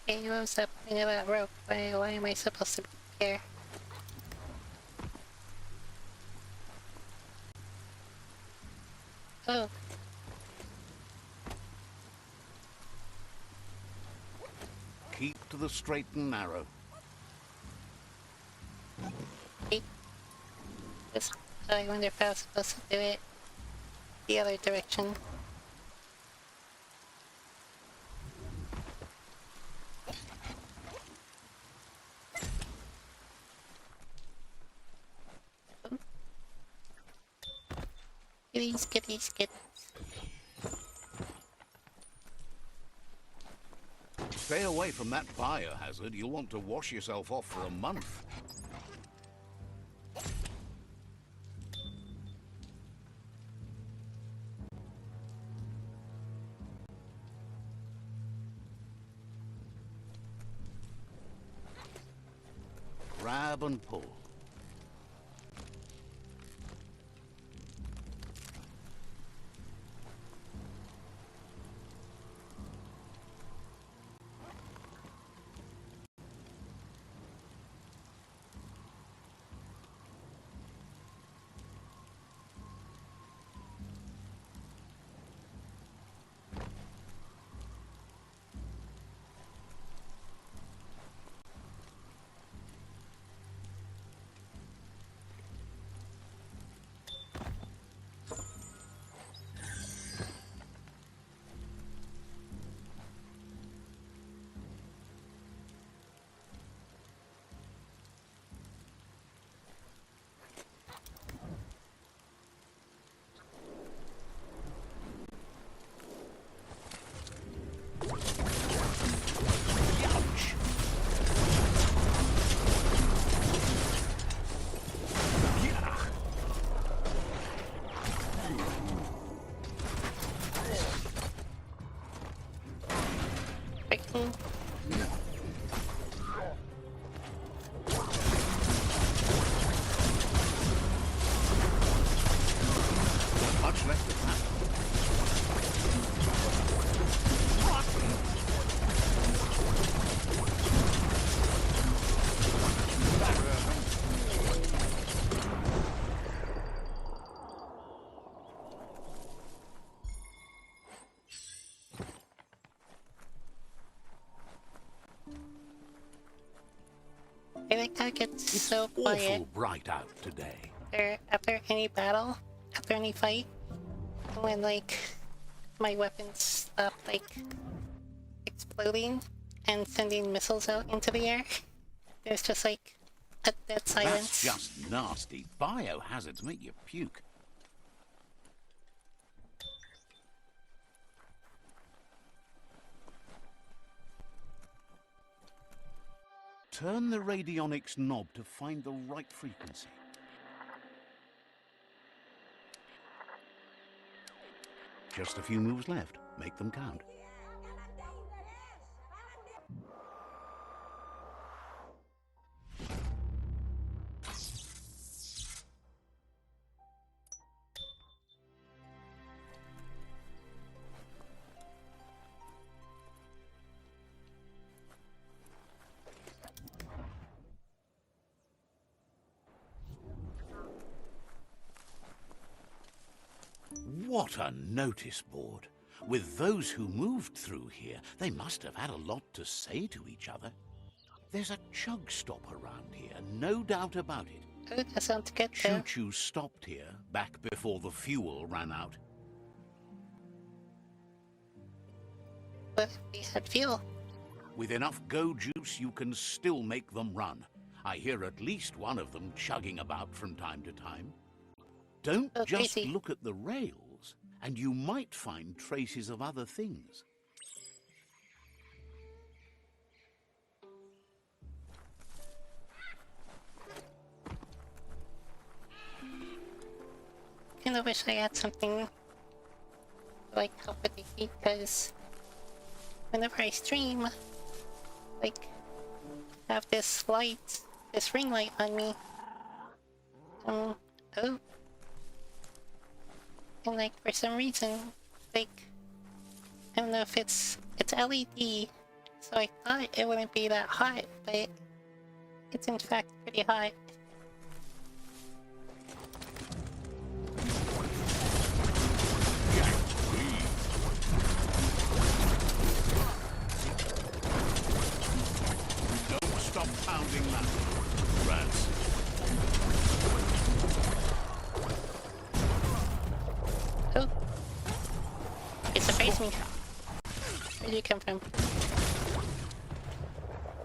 Hey, what was that point of that rope? Why am I supposed to be here? Oh. Keep to the straight and narrow. Hey. I wonder if I was supposed to do it the other direction. Kitties, kitties, kitties. Stay away from that biohazard. You'll want to wash yourself off for a month. Grab and pull. Much less than that. I think I get It's so quiet awful bright out today. after any battle, after any fight, when like my weapons stop like exploding and sending missiles out into the air. There's just like a dead silence. That's just nasty. Biohazards make you puke. Turn the radionics knob to find the right frequency. Just a few moves left. Make them count. What a notice board. With those who moved through here, they must have had a lot to say to each other. There's a chug stop around here, no doubt about it. Oh, that sounds good though. Choo-choo stopped here back before the fuel ran out. But we had fuel. With enough go juice, you can still make them run. I hear at least one of them chugging about from time to time. Don't Oh, just crazy. look at the rails, and you might find traces of other things. Kinda wish I had something to, like help with the heat, because whenever I stream, like I have this light, this ring light on me. Oh. And like for some reason, like I don't know if it's LED So I thought it wouldn't be that hot, but it's in fact pretty hot. Don't stop pounding that. Rats. Oh. It surprised me. Where did you come from?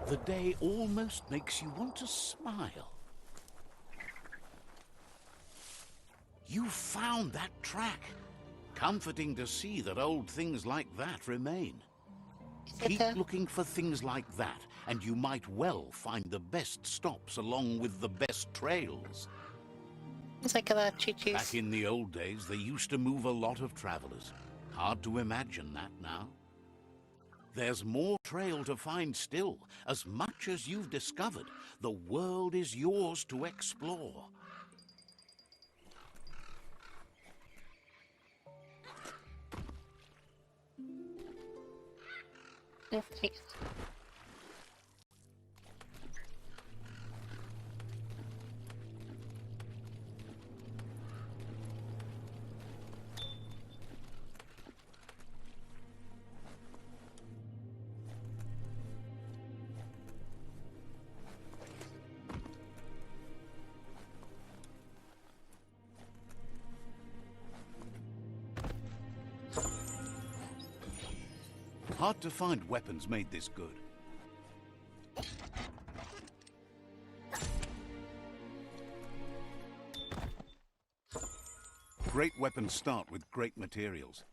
The day almost makes you want to smile. You found that track. Comforting to see that old things like that remain. Keep looking for things like that, and you might well find the best stops along with the best trails. It's like a lot of choo-choos. Back in the old days, they used to move a lot of travelers. Hard to imagine that now. There's more trail to find still. As much as you've discovered, the world is yours to explore. Hard to find weapons made this good. Great weapons start with great materials.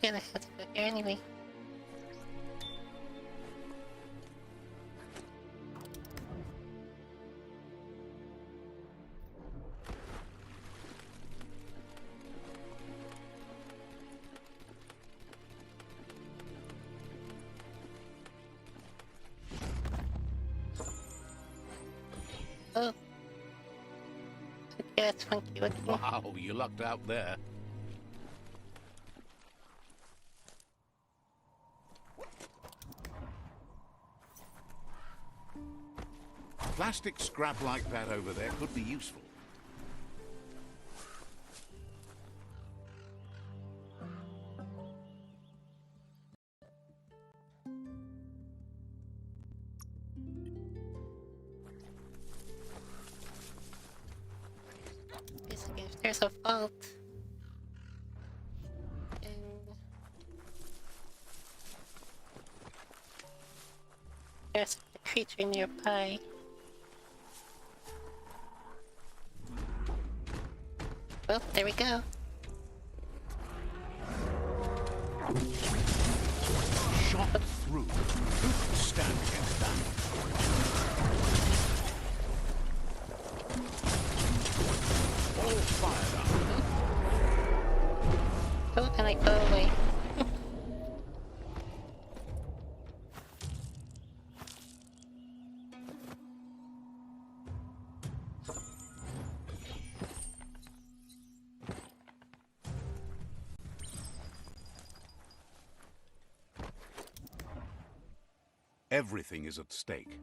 Okay, I have to go here anyway. Oh. Okay, that's funky looking. Wow, you lucked out there. Plastic scrap like that over there could be useful. Basically, if there's a fault, and there's a creature nearby. Well, there we go. Shot through. Who could stand against that? All fired up. Oh, and I go away. Everything is at stake.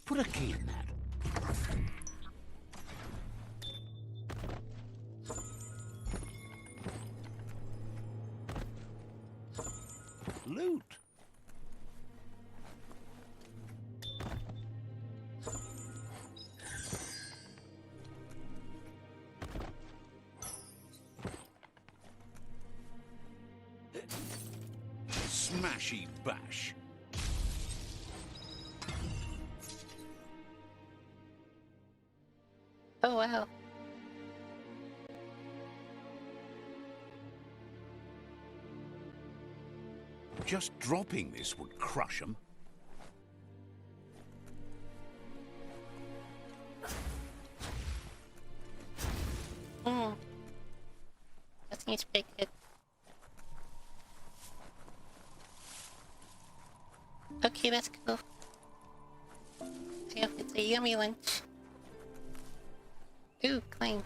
Put a key in that. Loot. Smashy bash. Oh wow. Just dropping this would crush them. That seems pretty good. Okay, let's go. I hope it's a yummy lunch. Ooh, clean.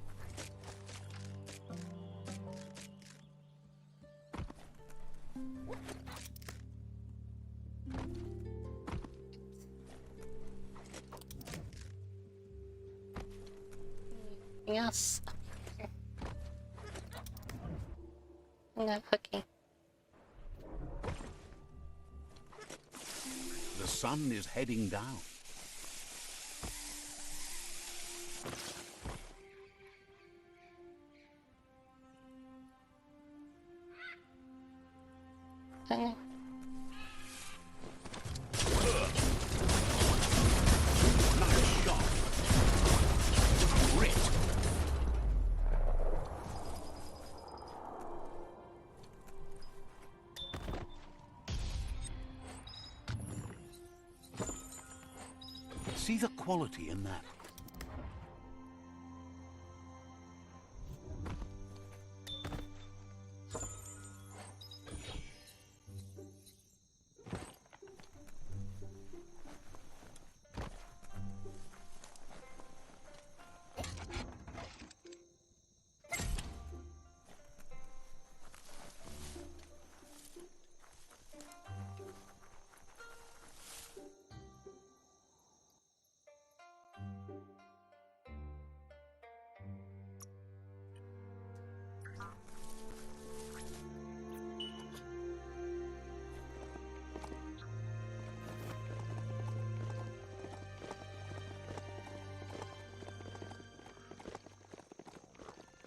Anything else up here? No, okay. The sun is heading down. Uh, Nice shot. Grit. See the quality in that.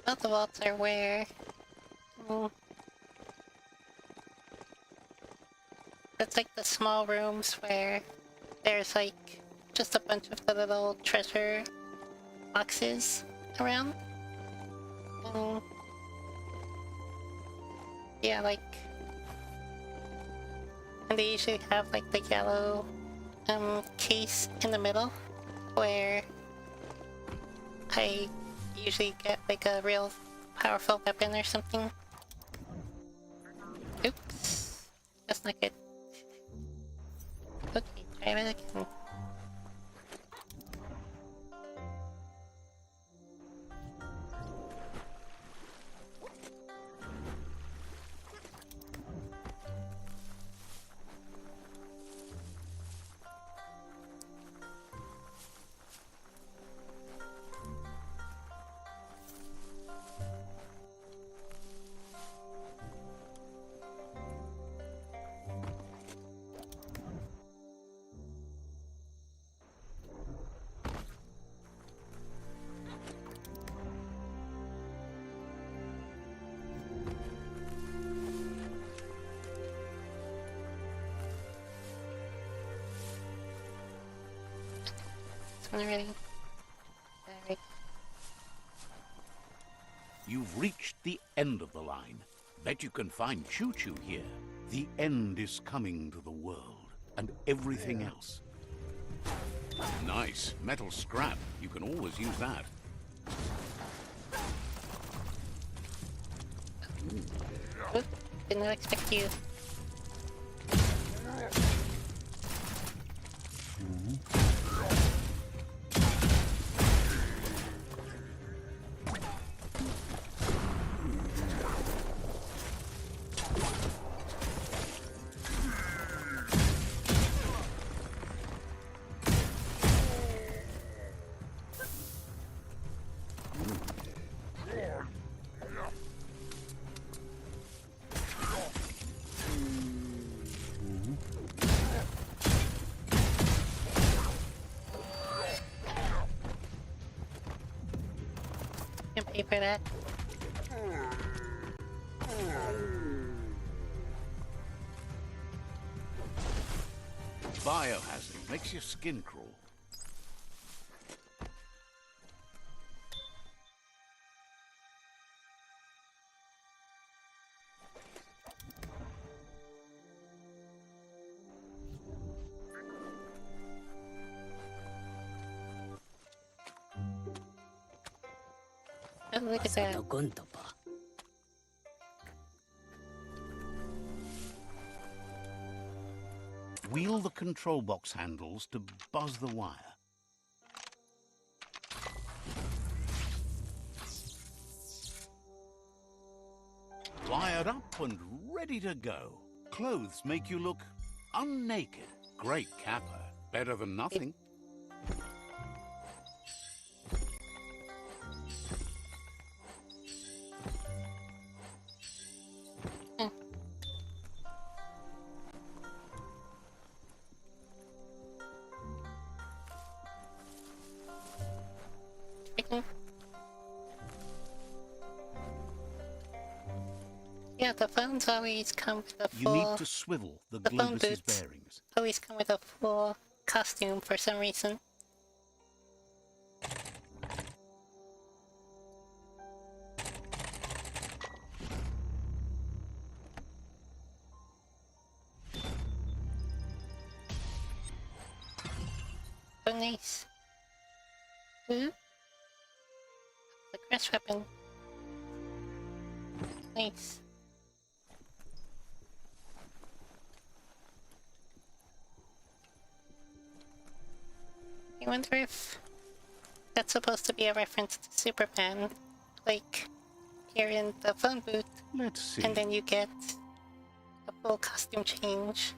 both the vaults are where? It's like the small rooms where there's like just a bunch of the little treasure boxes around. Yeah, like, and they usually have like the yellow case in the middle where I usually get like a real powerful weapon or something. Oops, that's not good. Okay, try it again. Already. Alright. You've reached the end of the line. Bet you can find Choo Choo here. The end is coming to the world and everything else. Nice. Metal scrap. You can always use that. Oop, did not expect you. Sorry for that. Biohazard makes your skin crawl. Oh, look at that. Wheel the control box handles to buzz the wire. Wired up and ready to go. Clothes make you look unnaked. Great capper. Better than nothing. Yeah, the phones always come with a You full... need to swivel the the phone globus's boots bearings. always come with a full costume for some reason. Oh, nice. Ooh. The crash weapon. Nice. I wonder if that's supposed to be a reference to Superman, like here in the phone booth, Let's see. and then you get a full costume change.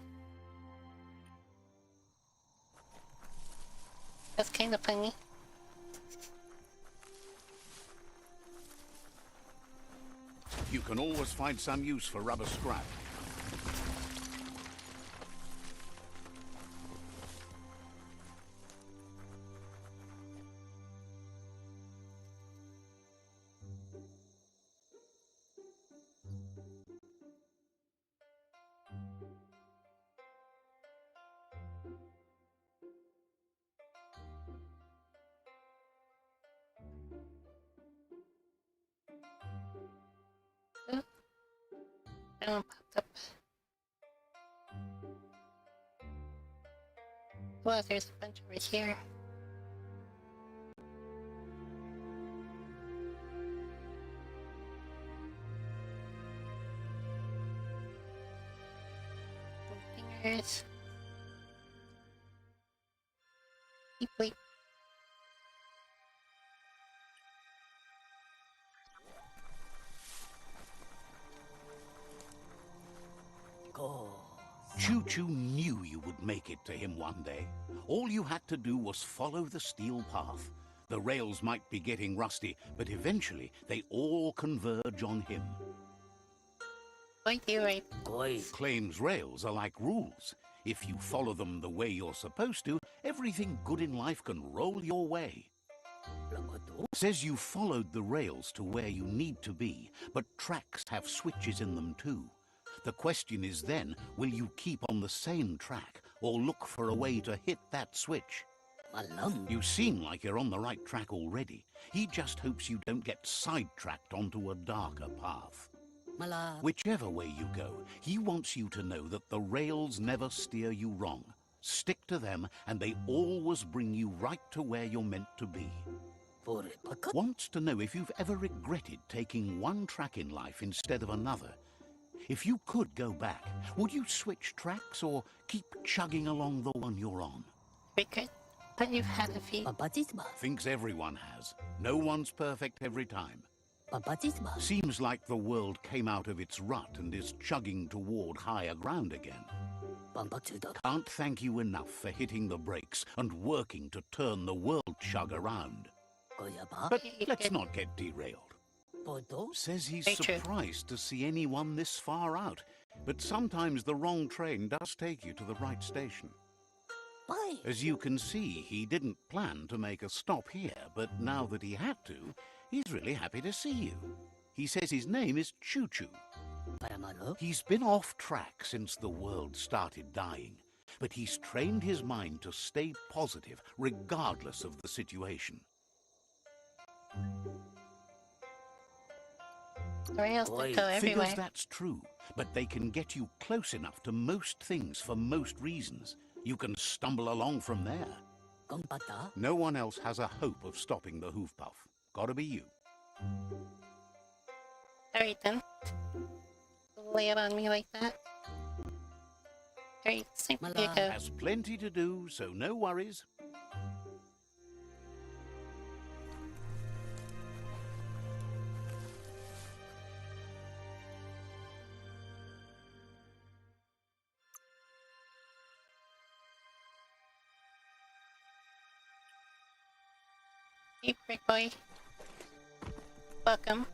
That's kind of funny. You can always find some use for rubber scrap. That one popped up. Well, there's a bunch over here. Fingers. Beep, beep. Choo-Choo knew you would make it to him one day. All you had to do was follow the steel path. The rails might be getting rusty, but eventually they all converge on him. Quite you right. Claims rails are like rules. If you follow them the way you're supposed to, everything good in life can roll your way. Says you followed the rails to where you need to be, but tracks have switches in them too. The question is then, will you keep on the same track or look for a way to hit that switch? You seem like you're on the right track already. He just hopes you don't get sidetracked onto a darker path. Whichever way you go, he wants you to know that the rails never steer you wrong. Stick to them and they always bring you right to where you're meant to be. Wants to know if you've ever regretted taking one track in life instead of another. If you could go back, would you switch tracks or keep chugging along the one you're on? Regret, but you've had a few. Thinks everyone has. No one's perfect every time. Seems like the world came out of its rut and is chugging toward higher ground again. Can't thank you enough for hitting the brakes and working to turn the world chug around. But let's not get derailed. Says he's Very true. surprised to see anyone this far out, but sometimes the wrong train does take you to the right station. As you can see, he didn't plan to make a stop here, but now that he had to, He's really happy to see you. He says his name is Choo Choo. Paramalo? He's been off track since the world started dying, but he's trained his mind to stay positive regardless of the situation. Rails that Oi. go everywhere. Figures that's true, but they can get you close enough to most things for most reasons. You can stumble along from there. Kompata? No one else has a hope of stopping the hoof puff. Gotta be you. Alright then. Lay it on me like that. Alright, it's time for you to go. Has plenty to do, so no worries. Hey, Brick Boy. Welcome.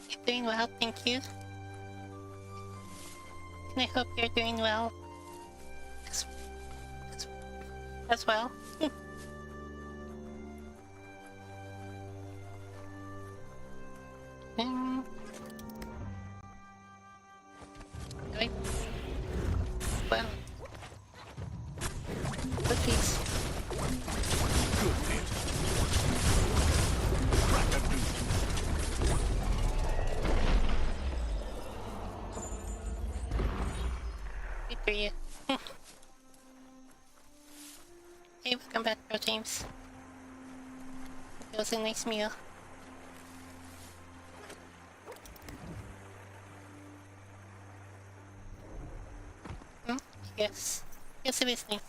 You're doing well, thank you. And I hope you're doing well as well. Wait. Well. Cookies. Good hit. Crack-a-doodle. Good for you. Hey, welcome back, Bro James. It was a nice meal. Yes. Yes, it is nice.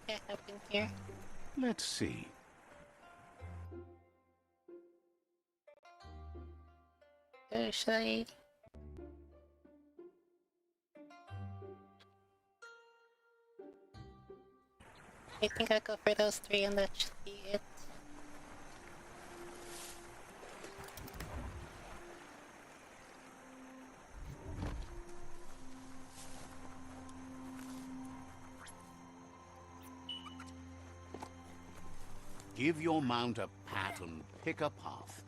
What happened here? Let's see. Should I... I think I'll go for those three and that should be it. Give your mount a pat and pick a path.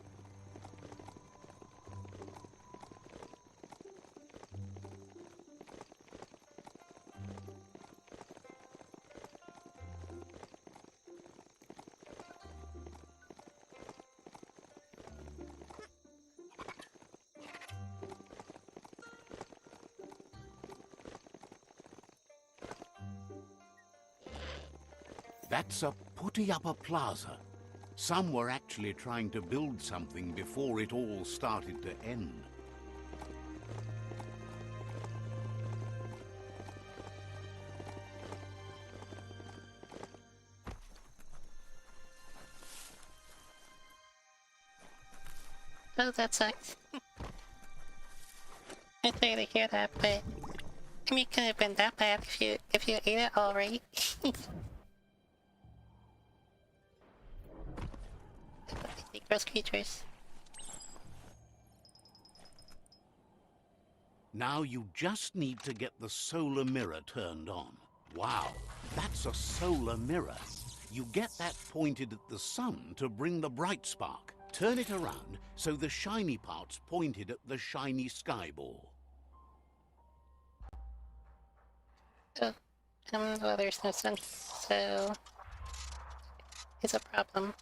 That's a putty-upper plaza. Some were actually trying to build something before it all started to end. Oh, that sucks. I'm sorry to hear that, but I mean, it couldn't have been that bad if you ate it all right. Gross creatures. Now you just need to get the solar mirror turned on. Wow, that's a solar mirror. You get that pointed at the sun to bring the bright spark. Turn it around so the shiny part's pointed at the shiny sky ball. Oh, well, there's no sun, so it's a problem.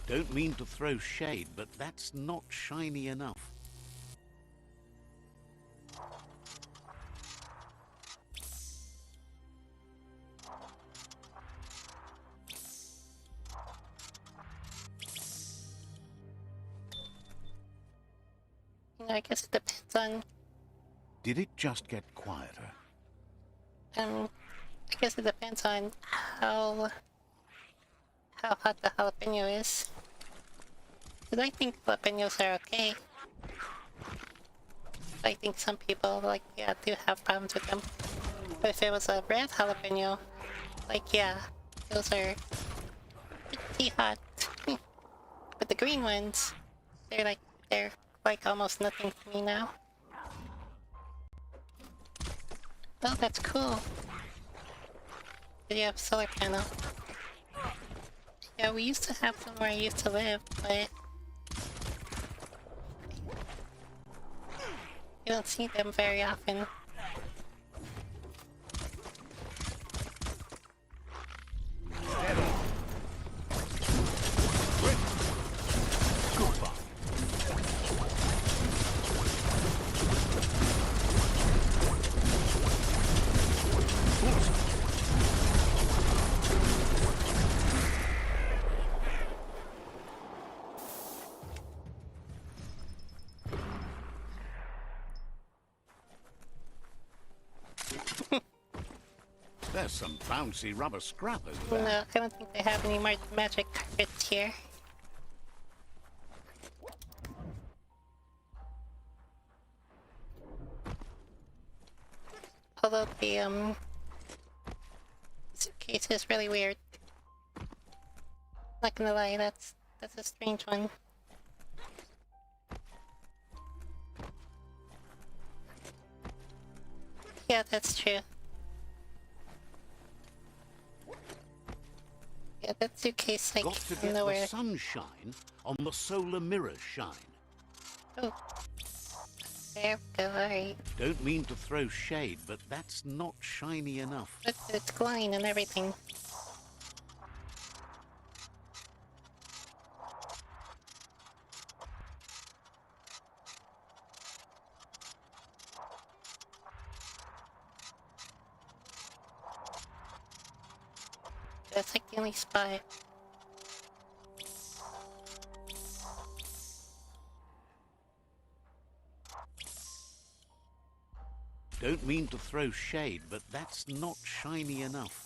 Don't mean to throw shade, but that's not shiny enough. I guess it depends on, Did it just get quieter? I guess it depends on how hot the jalapeno is. Because I think jalapenos are okay. I think some people, like, yeah, do have problems with them. But if it was a red jalapeno, like, yeah, those are pretty hot. But the green ones, they're like They're like almost nothing to me now. Oh, that's cool. Did you have a solar panel? Yeah, we used to have them where I used to live, but you don't see them very often. There's some bouncy rubber scrap over there. No, I don't think they have any more magic carpets here. Although the suitcase is really weird. Not gonna lie, that's a strange one. Yeah, that's true. Yeah, that suitcase, like, Got to get nowhere. the sunshine on the solar mirror's shine. Oh. There we go, alright. Don't mean to throw shade, but that's not shiny enough. Look, it's glowing and everything. That's like the only spot. Don't mean to throw shade, but that's not shiny enough.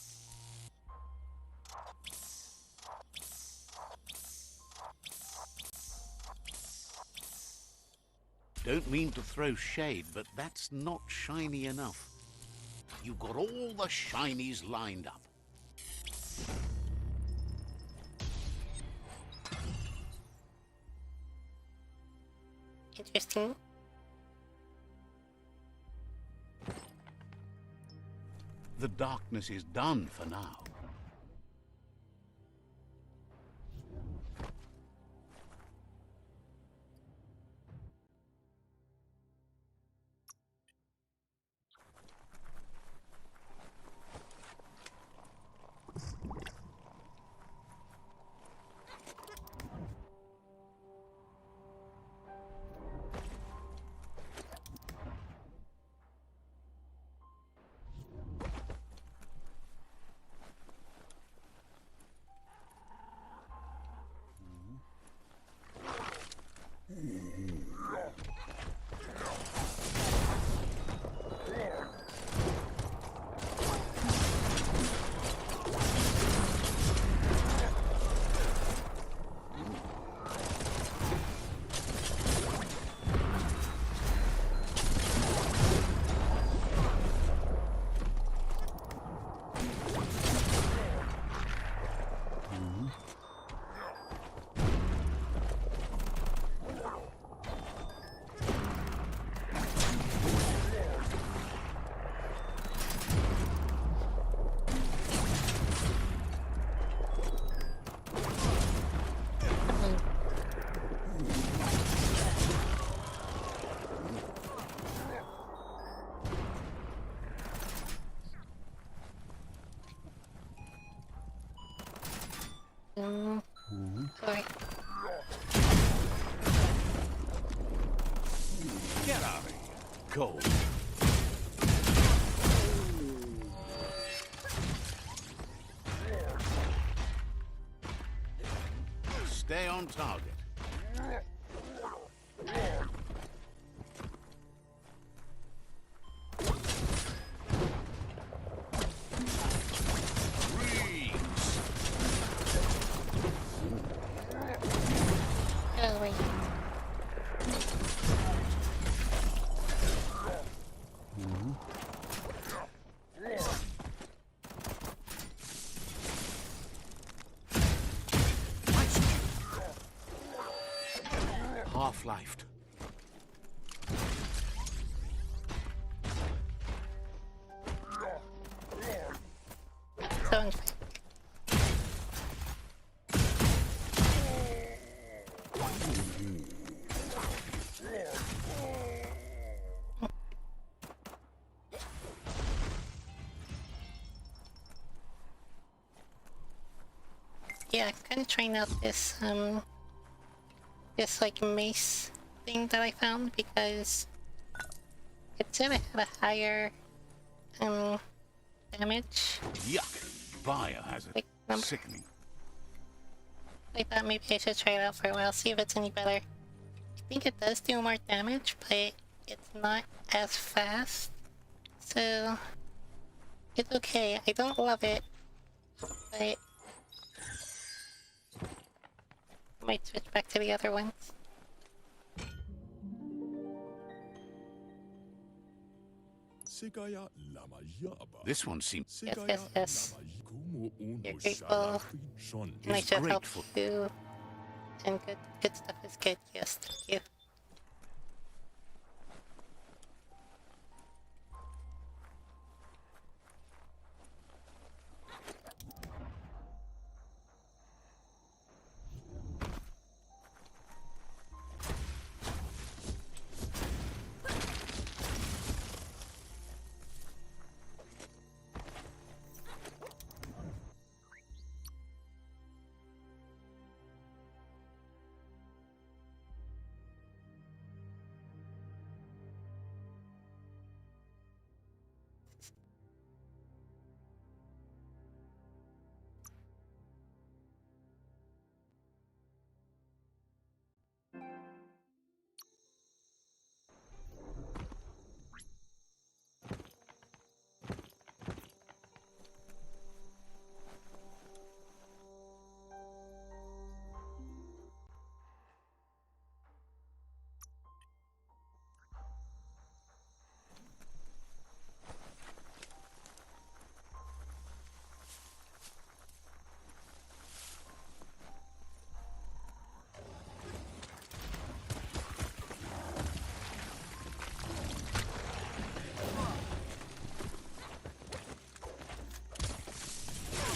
Don't mean to throw shade, but that's not shiny enough. You've got all the shinies lined up. Interesting. The darkness is done for now. Sorry. Get out of here. Cold. Stay on target. Get out of the way. half-lifed. So unfair. Yeah, I'm kind of trying out this this like mace thing that I found because it said it had a higher damage. Yuck! Biohazard. Like number. Sickening. I thought maybe I should try it out for a while, see if it's any better. I think it does do more damage, but it's not as fast. So it's okay. I don't love it, but I might switch back to the other ones. This one seems Yes, yes, yes. You're grateful, and I should help grateful. you. And good stuff is good. Yes, thank you.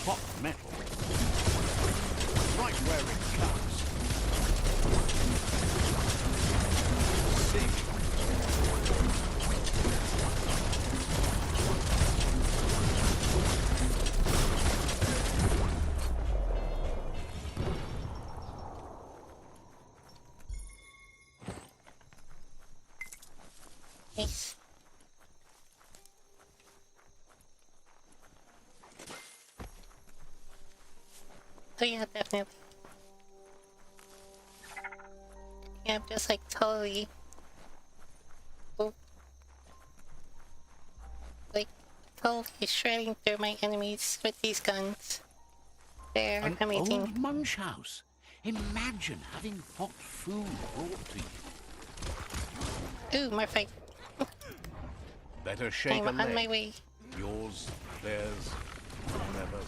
Hot metal. Right where it comes. See? Nice. So yeah, definitely. Yeah, I'm just like totally... Oh. Like, totally shredding through my enemies with these guns. They're An amazing. old munch house. Imagine having hot food brought to you. Ooh, more fight. Better shake I'm a on leg. my way. Yours, theirs, never.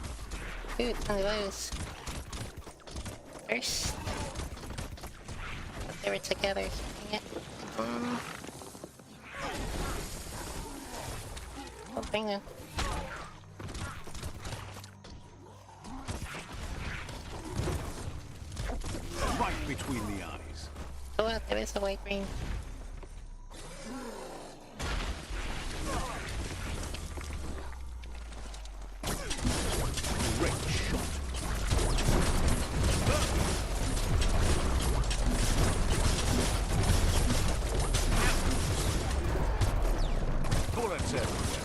Ooh, one of those. First. They were together. Dang it. Oh, bring them. Right between the eyes. Oh, there is a white ring. Great shot. Bullets everywhere.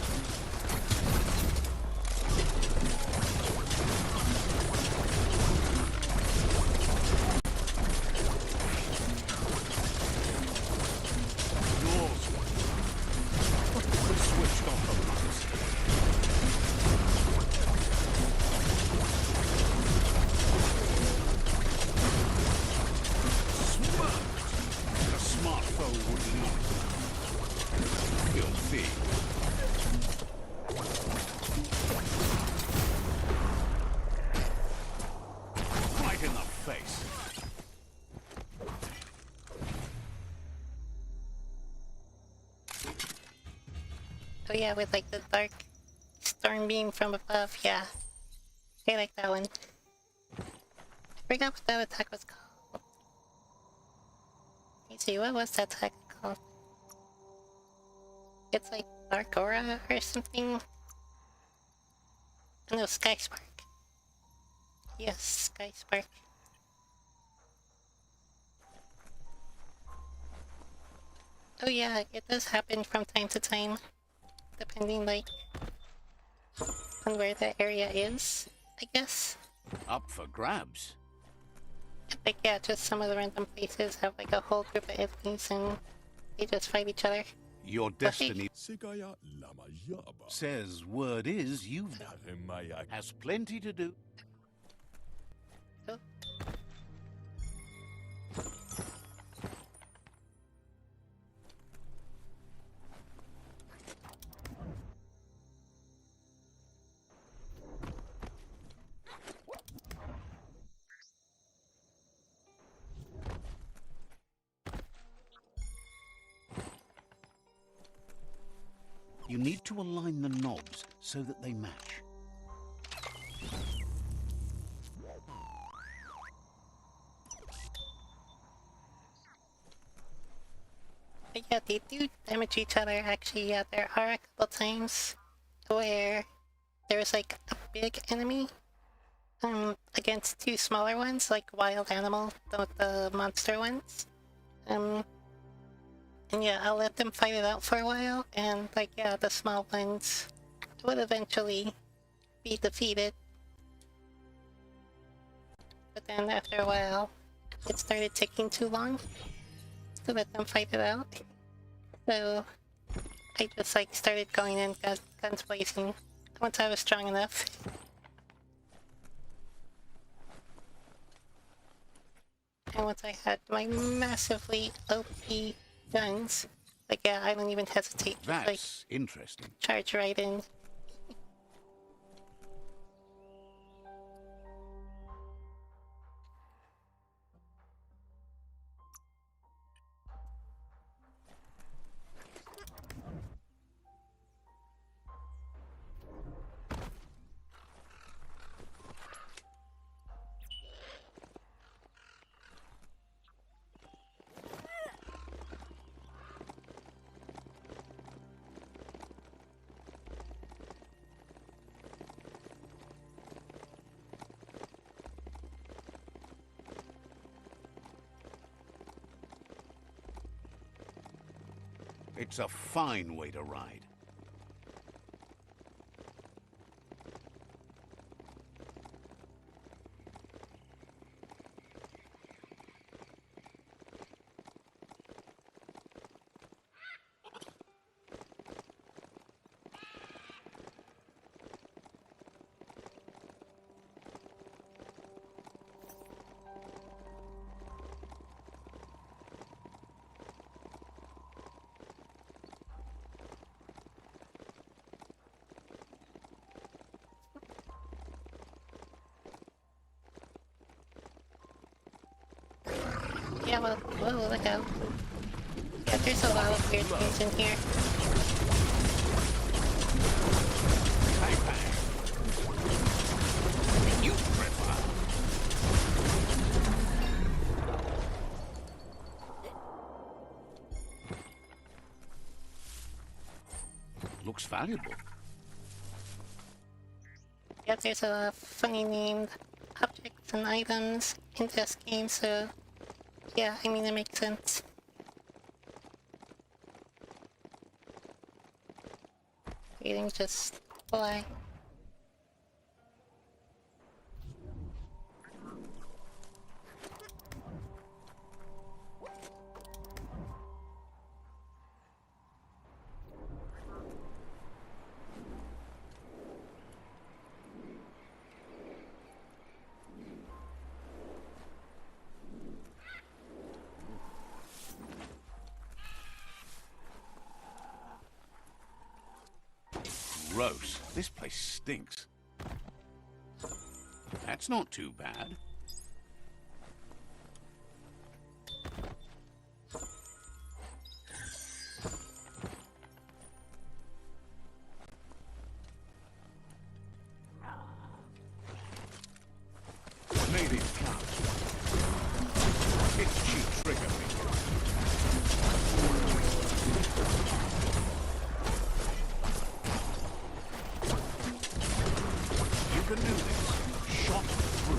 Oh yeah, with like the dark storm beam from above, yeah. I like that one. I forgot what that attack was called. Let me see, what was that attack called? It's like Dark Aura or something? Oh, no, Sky Spark. Yes, Sky Spark. Oh yeah, it does happen from time to time, depending like on where the area is, I guess. Up for grabs. Like yeah, just some of the random places have like a whole group of enemies and they just fight each other. Your But hey, destiny Sikaya lama yaba. says word is you've Remaya. has plenty to do. oh, You need to align the knobs so that they match. but yeah, they do damage each other actually. Yeah, there are a couple times where there's like a big enemy against two smaller ones, like wild animal, the monster ones. And yeah, I'll let them fight it out for a while, and like yeah, the small ones would eventually be defeated. But then after a while, it started taking too long to let them fight it out. So I just like started going in guns blazing once I was strong enough. And once I had my massively OP guns, like yeah, I don't even hesitate. Just like That's interesting. charge right in. It's a fine way to ride. Yeah, well, whoa, look out. Yeah, there's a lot of weird things in here. You prefer. Looks valuable. Yeah, there's a funny named objects and items in this game, so yeah, I mean, it makes sense. Everything just fly. Gross. This place stinks. That's not too bad. can do this. Shot through.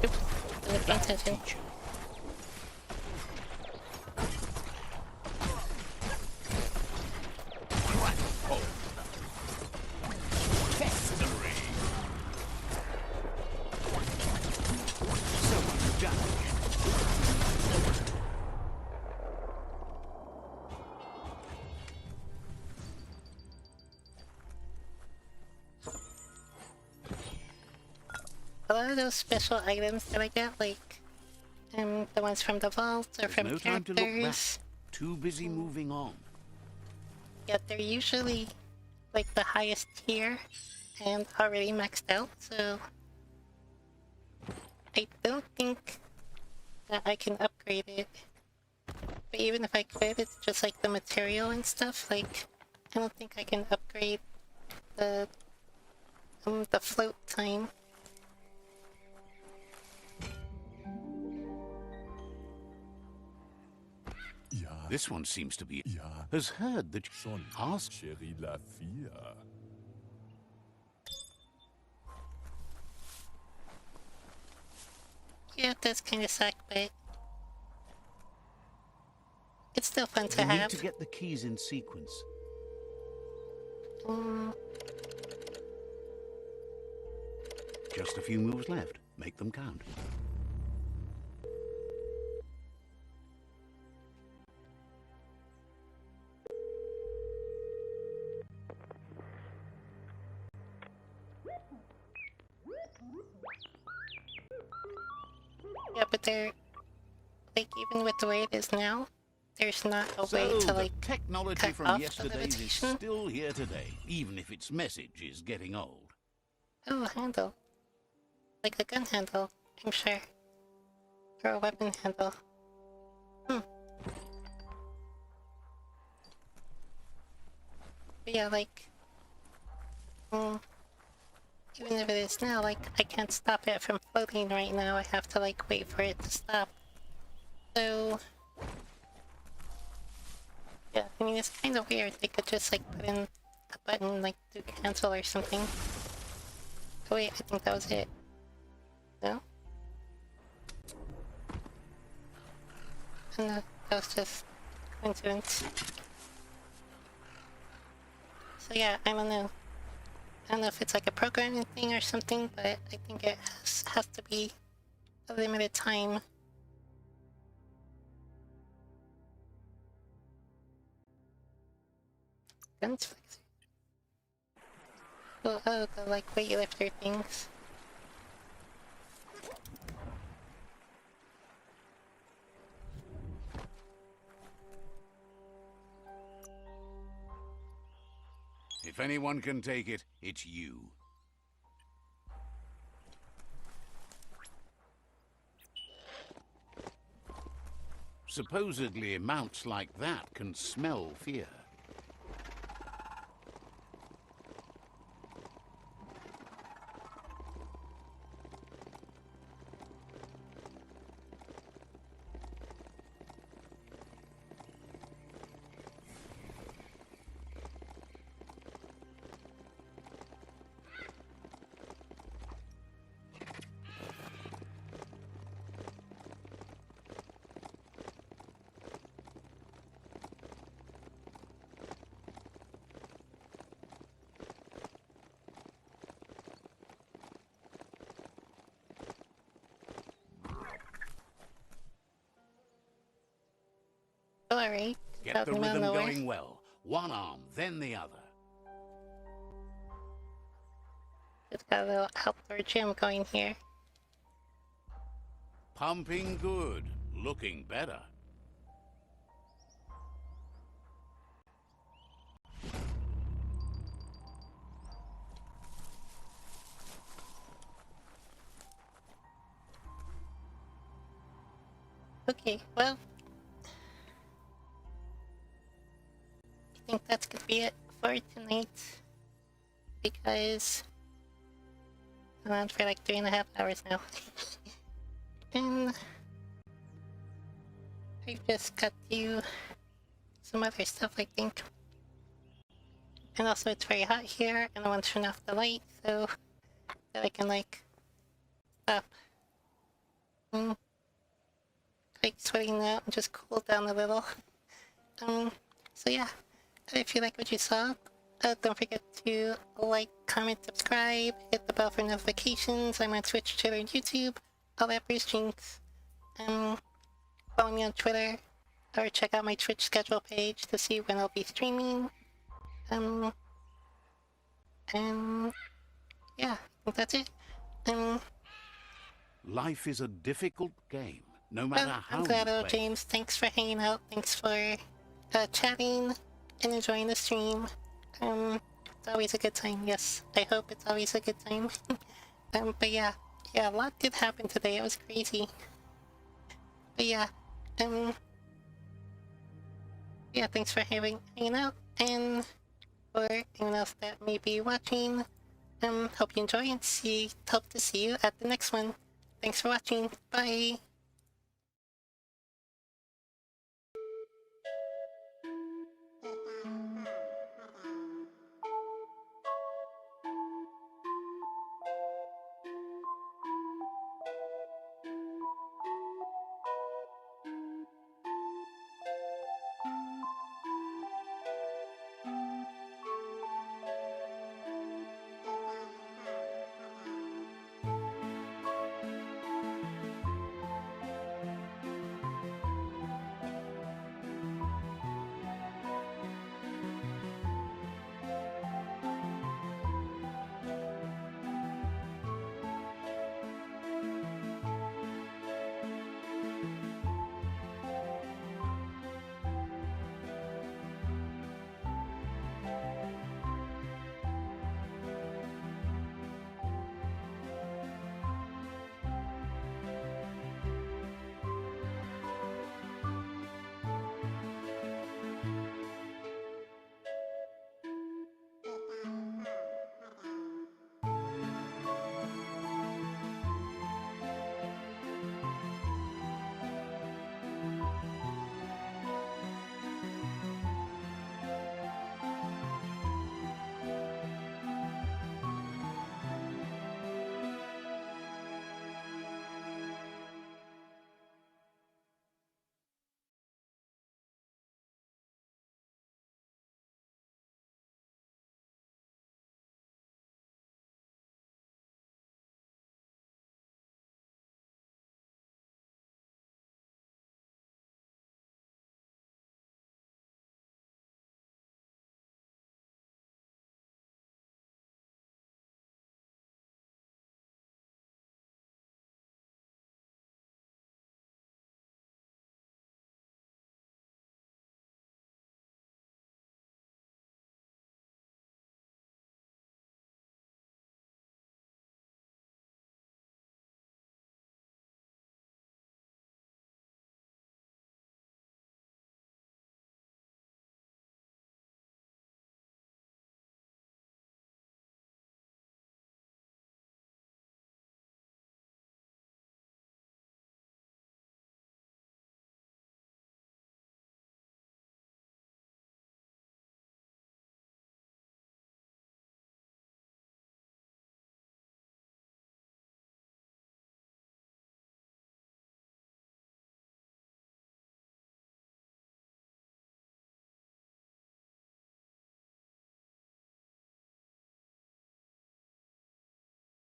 Oops, paying attention. A lot of those special items that I get, like the ones from the vault or There's from no time to look back. characters, Too busy moving on. yeah, they're usually like the highest tier and already maxed out, so I don't think that I can upgrade it. But even if I could, it's just like the material and stuff, like I don't think I can upgrade the float time. Ja, This one seems to be... ja, has heard that... schon. Ask... Chérie la fille. Yeah, it does kind of suck, but it's still fun to You need have. to get the keys in sequence. Just a few moves left. Make them count. Yeah, but they're like, even with the way it is now, there's not a way So to the like technology cut from off the yesterday is limitation. still here today, even if its message is getting old. Oh, a handle. Like a gun handle, I'm sure. Or a weapon handle. But yeah, like even if it is now, like I can't stop it from floating right now. I have to like wait for it to stop. So yeah, I mean it's kind of weird. They could just like put in a button like to cancel or something. Oh wait, I think that was it. No? No, that was just coincidence. So yeah, I don't know. I don't know if it's like a programming thing or something, but I think it has to be a limited time. Guns flexer. Oh, the like weightlifter things. If anyone can take it, it's you. Supposedly, mounts like that can smell fear. Alright. Get the rhythm going well. One arm, then the other. Just got a little outdoor gym going here. Pumping good. Looking better. Okay, well, I think that's gonna be it for tonight, because I'm on for like 3.5 hours now. And I just got to some other stuff, I think. And also it's very hot here, and I want to turn off the light so that I can, like, stop. Like, sweating out and just cool down a little. So yeah, if you like what you saw, don't forget to like, comment, subscribe, hit the bell for notifications. I'm on Twitch, Twitter, and YouTube. All that for streams. Follow me on Twitter, or check out my Twitch schedule page to see when I'll be streaming. And yeah, I think that's it. Life is a difficult game, no matter Well, how I'm glad, you play. James. Thanks for hanging out. Thanks for chatting and enjoying the stream. It's always a good time. Yes, I hope it's always a good time. But yeah, a lot did happen today. It was crazy. But yeah, yeah, thanks for hanging out, and for anyone else that may be watching, hope you enjoy and hope to see you at the next one. Thanks for watching. Bye.